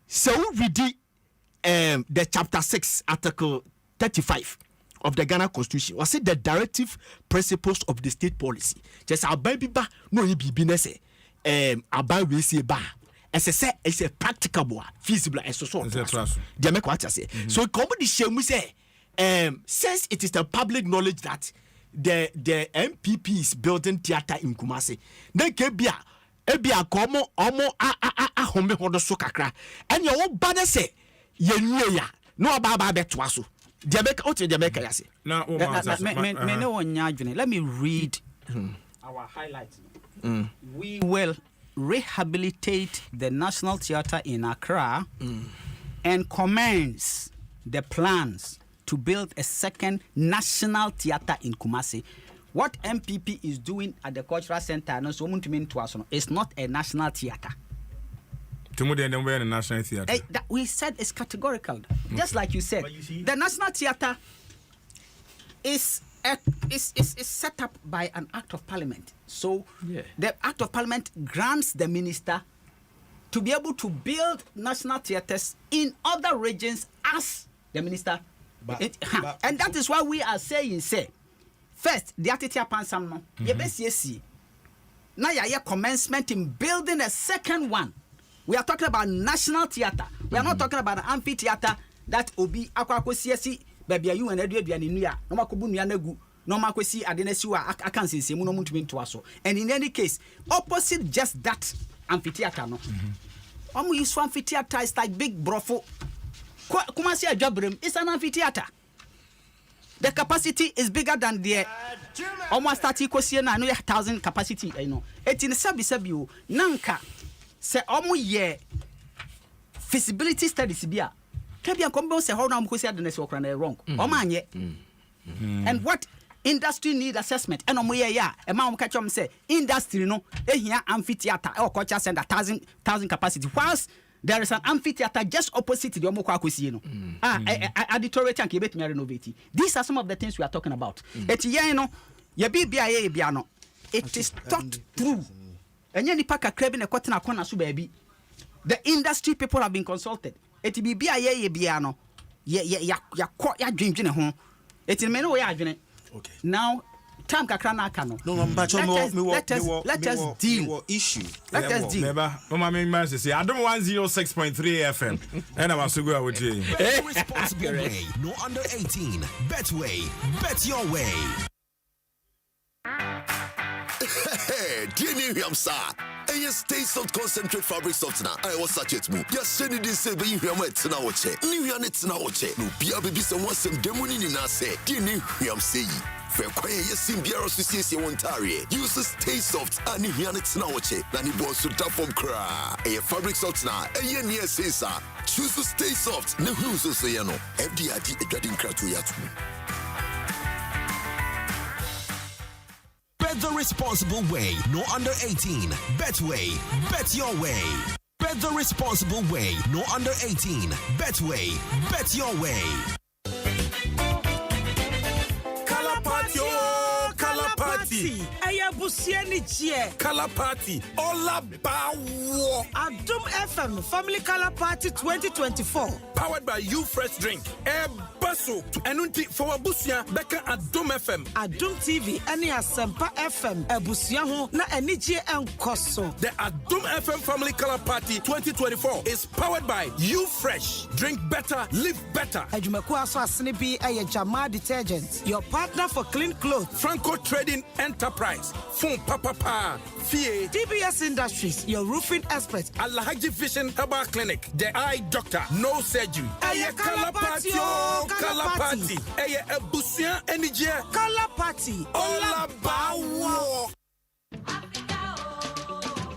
so we did the chapter 6, article 35 of the Ghana Constitution. Was it the directive principles of the state policy? Just our baby ba no be binese about we say ba. As I say, it's a practicable, feasible, and so on. They make what I say. So come the shame we say, since it is the public knowledge that the MPP is building theater in Kumasi. Then kebia ebia komo omo a home hodo so kakra. And your bad say ye ya no aba beto aso. Jamaica o Jamaica ya say. Now me no wonya adwene. Let me read our highlights. We will rehabilitate the National Theatre in Accra and commence the plans to build a second national theatre in Kumasi. What MPP is doing at the cultural center, no, so it's not a national theatre. A national theatre. We said it's categorical. Just like you said, the national theatre is set up by an act of parliament. So the act of parliament grants the minister to be able to build national theatres in other regions as the minister. And that is why we are saying, first, the Atitia Pansam no, yes, now you commencement in building a second one. We are talking about national theatre. We are not talking about an amphitheatre that will be aquacosi, baby, you and Edward Yanuya, no makubu negu, no makwesi adenesiwa, I can't say Munomuntmin to us. And in any case, opposite just that amphitheatre, no. Use amphitheatre is like big brofo. Kumasi Ajabrim is an amphitheater. The capacity is bigger than the almost 1,000 capacity. You know, it's in Sabi Nanka. Say ye feasibility studies. Bia Kabian Combo say how now Musia the next wrong. Omanye. And what industry need assessment? And ya a man catch say industry no here amphitheater or culture center 1,000 capacity. Whilst there is an amphitheater just opposite the Omoko Akwesi, auditorium and kibet me renovate. These are some of the things we are talking about. It is thought through. And yani paka crabbing a cotton a corner so baby. The industry people have been consulted. It be biano. Ya dream in a home. It in many way. Okay. Now time kakrana kano. No, but let us deal. Issue. Let us deal. Mama me say I don't 106.3 FM. And I was to go with you. Responsible way. No under 18. Betway. Bet your way. Dear New Sir. Stay soft concentrate fabric softener. I was such it move. Just send it in say be here met na oche. New Yanet na oche. No bia baby some want some demoni na say. Dear New say. Fekwe yesim biara susiesie wontare. Use stay soft and New Yanet na oche. Na ni boss to tap from cra. Fabric softener. Near say sir. Choose to stay soft. Ne hu so say no. FDID edwadin kratu yatu. Bet the responsible way. No under 18. Betway. Bet your way. Bet the responsible way. No under 18. Betway. Bet your way. Calapatio. party. Aya busiani chie. Color party. Ola bawo. Adom FM Family Color Party 2024. Powered by You Fresh Drink. Basso. Enunti for Busia Beka Adom FM. Adom TV any Asempa FM. Ebusia ho na enije enkoso. The Adom FM Family Color Party 2024 is powered by You Fresh. Drink better, live better. Ejumeku aso asene bi eye Jama detergent. Your partner for clean clothes. Franco Trading Enterprise. Fun Papa Fie. DBS Industries, your roofing expert. Alahaji Vision Herbal Clinic. The eye doctor. No surgery. Eye color party. Color party. Eye Ebusia Energy. Color party. Ola bawo.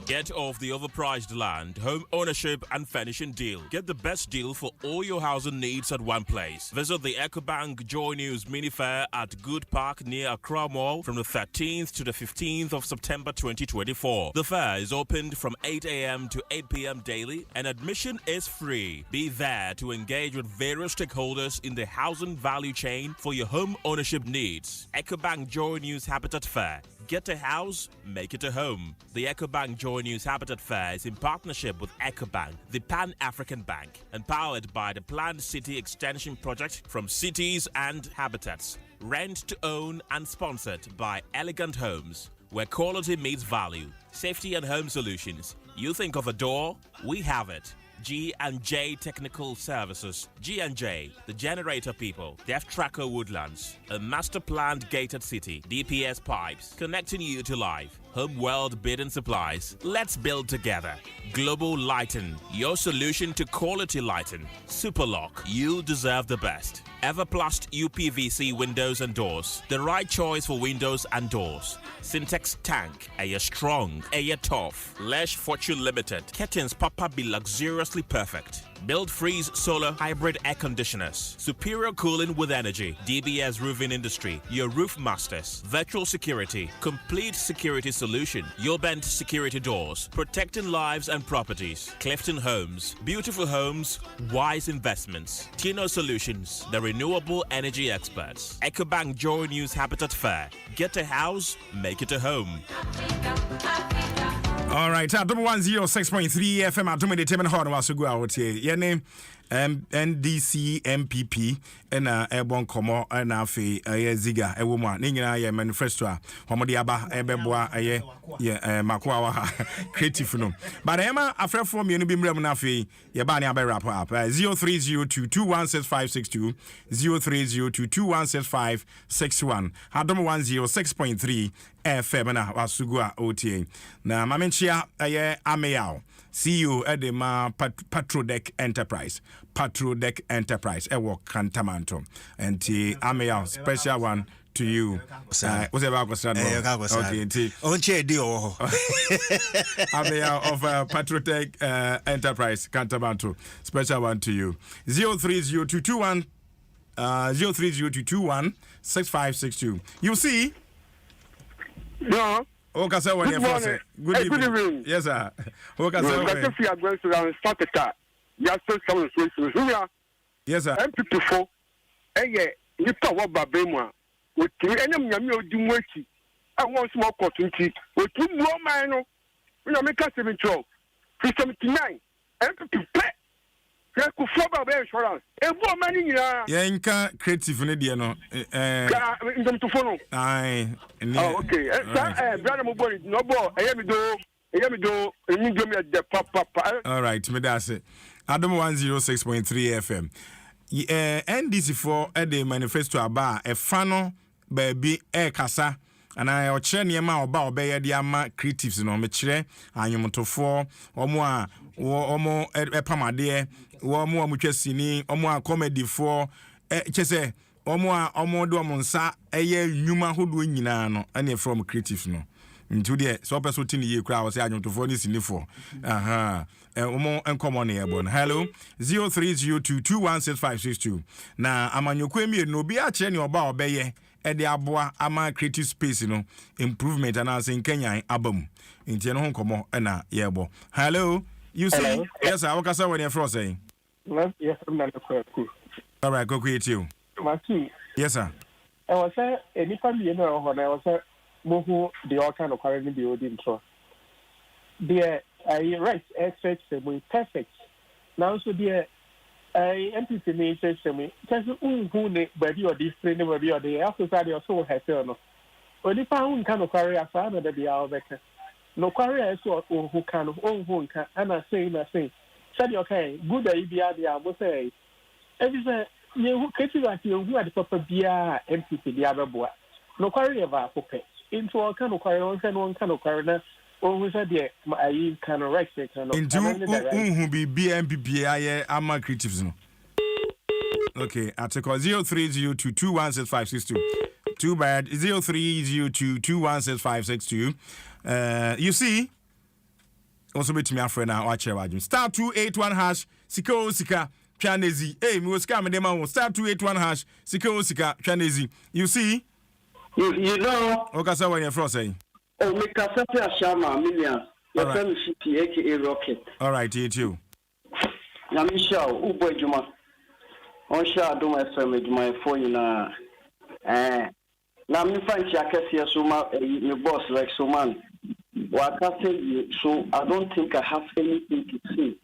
Get off the overpriced land, home ownership and furnishing deal. Get the best deal for all your housing needs at one place. Visit the EcoBank Joy News Mini Fair at Good Park near Accra Mall from the 13th to the 15th of September 2024. The fair is opened from 8 a.m. to 8 p.m. daily and admission is free. Be there to engage with various stakeholders in the housing value chain for your home ownership needs. EcoBank Joy News Habitat Fair. Get a house, make it a home. The EcoBank Joy News Habitat Fair is in partnership with EcoBank, the Pan-African Bank, and powered by the planned city extension project from Cities and Habitats. Rent to own and sponsored by Elegant Homes, where quality meets value. Safety and home solutions. You think of a door? We have it. G&J Technical Services. G&J, the generator people. Deaf Tracker Woodlands, a master planned gated city. DPS Pipes, connecting you to life. Home World Bidding Supplies. Let's build together. Global Lighting, your solution to quality lighting. Superlock, you deserve the best. Everplast UPVC windows and doors. The right choice for windows and doors. Syntex Tank, a strong, a tough. Lesh Fortune Limited. Curtains Papa be luxuriously perfect. Build Freeze Solar Hybrid Air Conditioners. Superior cooling with energy. DBS Roofing Industry. Your roof masters. Virtual security. Complete security solution. Your bent security doors. Protecting lives and properties. Clifton Homes. Beautiful homes. Wise investments. Tino Solutions. The renewable energy experts. EcoBank Joy News Habitat Fair. Get a house, make it a home. All right, Adom 106.3 FM Adom Entertainment Hall was go out here. Your name NDC MPP and Airborne Como and Afi Ziga a woman. Nina ya manifesto Homodiaba Ebeboa Makwa creative no. But Emma after from you be Mramunafi Yabani Abe wrap up 0302216562 0302216561 Adom 106.3 FM na wasugua OTA na mamenchia ameyao CEO Edema Patrodec Enterprise ewo Kantamanto and ameyao special one to you. What's about okay, ameyao of Patrodec Enterprise Kantamanto special one to you 030221 0302216562. You see. No. Okay, sir. Good morning. Good evening. Good evening. Yes, sir. Okay, sir. If you are going to start the car, you are still coming to yes, sir. MP4. You talk about Babema. With any Yamio Dumweki. I want small opportunity. With 2 more minor. We are making 712. 379. MP4. Insurance. Yanka creative ne deɛ no okay. Brother Mobori no bo de papa. All right, me that's it. Adom 106.3 FM. NDC for the manifesto aba e fano baby kasa ana o kire niema oba obeye de ama creatives no me kire anyomotofo omo epamade omo amutwasini omo a comedy for chese omo do omo nsa eye nnwuma hodo nyina no ane from creatives no ntu de so person tin ye kura wo se anyomotofo ni sinifo omo enkomo ne yebo. Hello 0302216562 na amanyokwa emi no bi a kire ne oba obeye ede aboa ama creative space no improvement and as in Kenya abam ntie no honkomo na yebo. Hello, you see? Hello. Yes sir, what can when you from saying? Yes, I'm not cool. All right, go create you. Maki. Yes sir. I was say any family no ho na I was say mohu the all kind of current building so the right expect we perfect now so the MPP ne say me just who ne body or this training body or the society also has no only found kind of career after that be our better no career so who can who can and I say said okay good idea there I say every say you catch that you who are the proper bia MPP the other boy no career va pope into all kind of career one kind of career who said the I kind of right kind of into who be BMPP aye ama creatives no okay at 0302216562 too bad 0302216562 you see also bet me afre na wa chere wajum star 281 hash sika twanezi hey me was scam dem on star 281 hash sika twanezi you see you know okay so when you from saying oh me kasati ashama millions your friend city aka rocket all right you too na misha ubo ejuma on sha ADOM FM ejuma phone na na me fancy akese so ma me boss like so man what I tell you so I don't think I have anything to say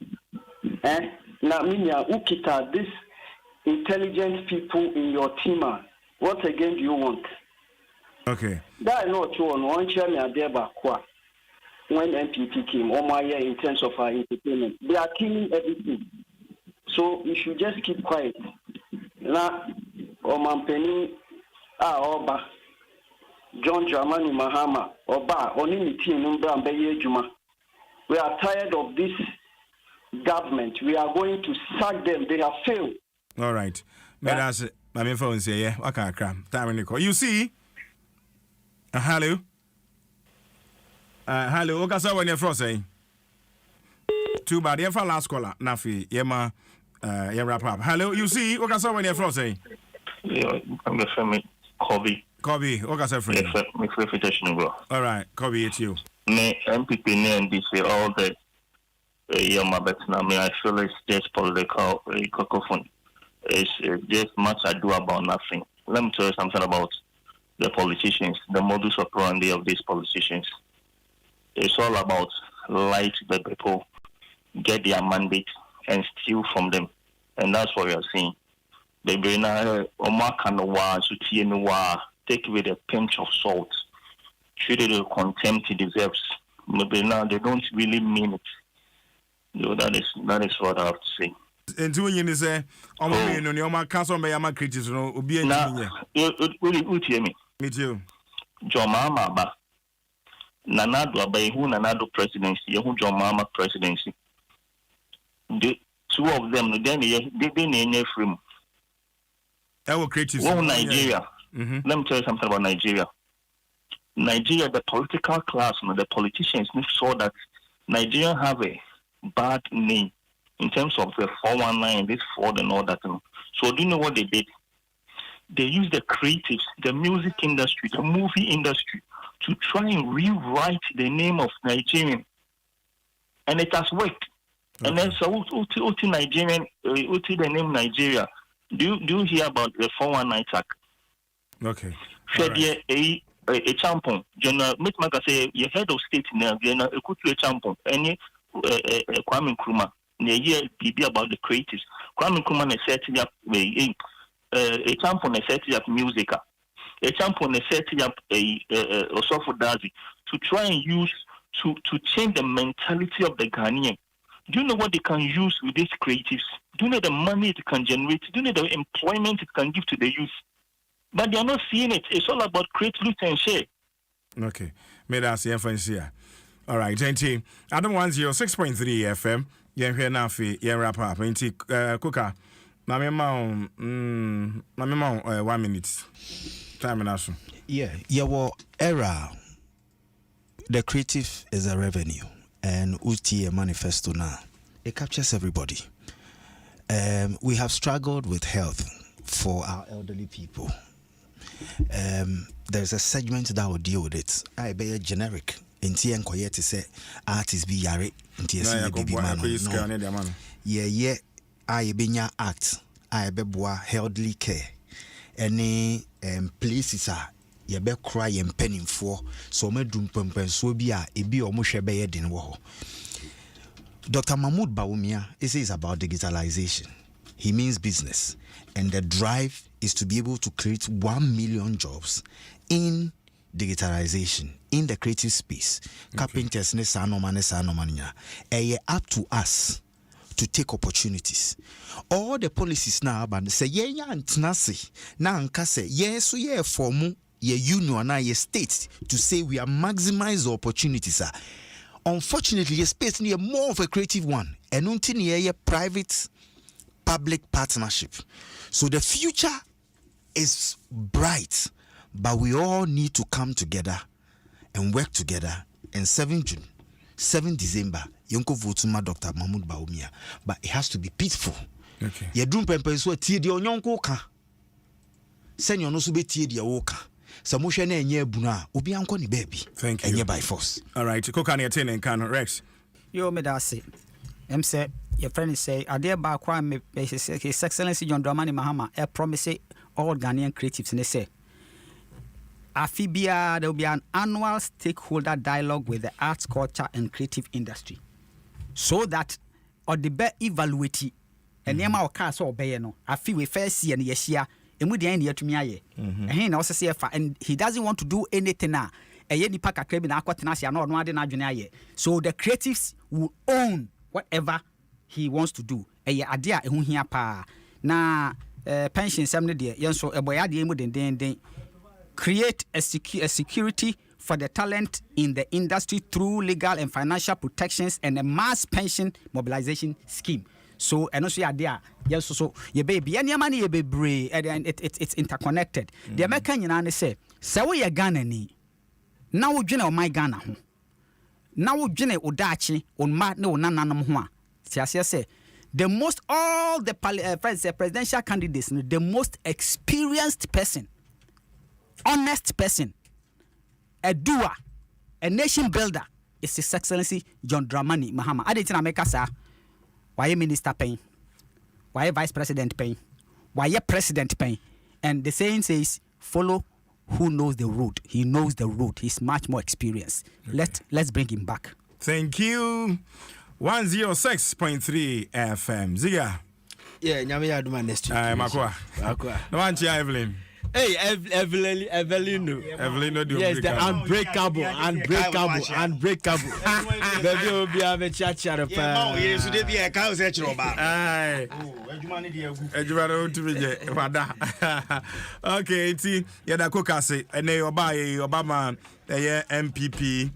na minya ukita this intelligent people in your team what again do you want? Okay. That is not true. One chairman there back when MPP came, my year in terms of our entertainment, they are killing everything. So you should just keep quiet. Now, Omampeni, Oba, John Dramani Mahama, Oba, Onini team, Juma. We are tired of this government. We are going to sack them. They have failed. All right. But that's my phone say, yeah, I can't cram. You see? Hello. Hello. Okay, so when you're from saying, too bad. You're for last caller. Nafi. Yema. You wrap up. Hello. You see? Okay, so when you're from saying, yeah, I'm the family. Kobe. Okay, so friend. Me clarification, bro. All right. Kobe, it's you. Me MPP and DC all the. My bet now. Me I feel it's just political cacophony. It's just much ado about nothing. Let me tell you something about the politicians, the modus operandi of these politicians. It's all about lie to the people, get their mandate, and steal from them. And that's what we are seeing. They bring take it with a pinch of salt. Treat it with contempt it deserves. Maybe now they don't really mean it. No, that is what I have to say. And doing you say, I'm going on your council by my critics, no, be a you me too. Jomama ba. Nanado abai who Nanado presidency, who Jomama presidency. The two of them, then they name free. Our critics. Well, Nigeria. Let me tell you something about Nigeria. Nigeria, the political class, the politicians saw that Nigeria have a bad name in terms of the 419, this fraud and all that. So do you know what they did? They used the creatives, the music industry, the movie industry to try and rewrite the name of Nigerian. And it has worked. Okay. And then so Nigerian, the name Nigeria. Do you hear about the 419 attack? Okay. Said a champon. General Mitmaka say your head of state now, General Ekutu champon. Any Kwame Nkrumah. Near BB about the creatives. Kwame Nkrumah is setting up a champion is setting up music. A champion is setting up a Osofo Dazi to try and use to change the mentality of the Ghanaian. Do you know what they can use with these creatives? Do you know the money it can generate? Do you know the employment it can give to the youth? But they are not seeing it. It's all about create, loot, and share. Okay. May I see here? All right, JT. Adam 106.3 FM. Yeah, here now for yeah wrap up. Inti Kuka. Mama 1 minute. Time and action. Yeah. Well, era. The creative is a revenue, and UT Manifesto now. It captures everybody. We have struggled with health for our elderly people. There's a segment that will deal with it. I be a generic. Inti enkoye to say artists be yare. Inti baby man. Yeah. I be nya act. I be boa elderly care. Any places are yɛbɛkora yɛn mpanimfoɔ so ɔmadum pɛmpɛnsoɔ bi a ebi ɔmo hwɛ bɛyɛ den wɔ hɔ. Dr. Mahmoud Bawumia is about digitalization. He means business, and the drive is to be able to create 1 million jobs in digitalization, in the creative space. Carpenters ne sanoma nya. Up to us to take opportunities. All the policies now but say yeah antnase na anka say yes so yeah form ye union na ye state to say we are maximize the opportunities. Unfortunately, your space near more of a creative one, and until near private public partnership. So the future is bright, but we all need to come together and work together. And 7 June, 7 December, Yonko Votuma Dr. Mahmoud Bawumia, but it has to be peaceful. Okay. Ye drum pempe so tie de onyonko ka. Senyo no so be tie de wo ka. Samusha na enye buna obi anko ni baby. Thank you. Enye by force. All right. Kokani atene kan Rex. Yo me da say. Em say your friend say ade ba kwa me His Excellency John Dramani Mahama promise all Ghanaian creatives and they say Afibia there will be an annual stakeholder dialogue with the arts, culture and creative industry so that or the be evaluate and nema o ka so obey no afi we first see and yeshia emu de an yetumi aye na also say and he doesn't want to do anything na eye nipa kakra bi na akwatena sia na ono ade na adwene aye so the creatives will own whatever he wants to do eye ade a ehu hia pa na pension sem ne de yenso eboya de emu den create a security for the talent in the industry through legal and financial protections and a mass pension mobilization scheme. So and also idea yes so your baby any money you be and it's interconnected. The American you say we are Ghana ni now we dwene o my Ghana ho now we dwene odachi on ma ne onananam ho a say the most all the presidential candidates the most experienced person, honest person, a doer, a nation builder is His Excellency John Dramani Mahama. I didn't make us why minister paying, why vice president paying, why president paying, and the saying says follow who knows the road. He knows the road. He's much more experienced. Okay. Let's bring him back. Thank you. 106.3 FM. Ziga. Yeah, nyame ya duma next week. Makwa. No one Evelyn. Hey, Evelyn. Yes, the unbreakable. Baby will be a chacha. Yes, today be a cow set your back. Okay, see, Yada Kokase, and they obey Obama, MPP.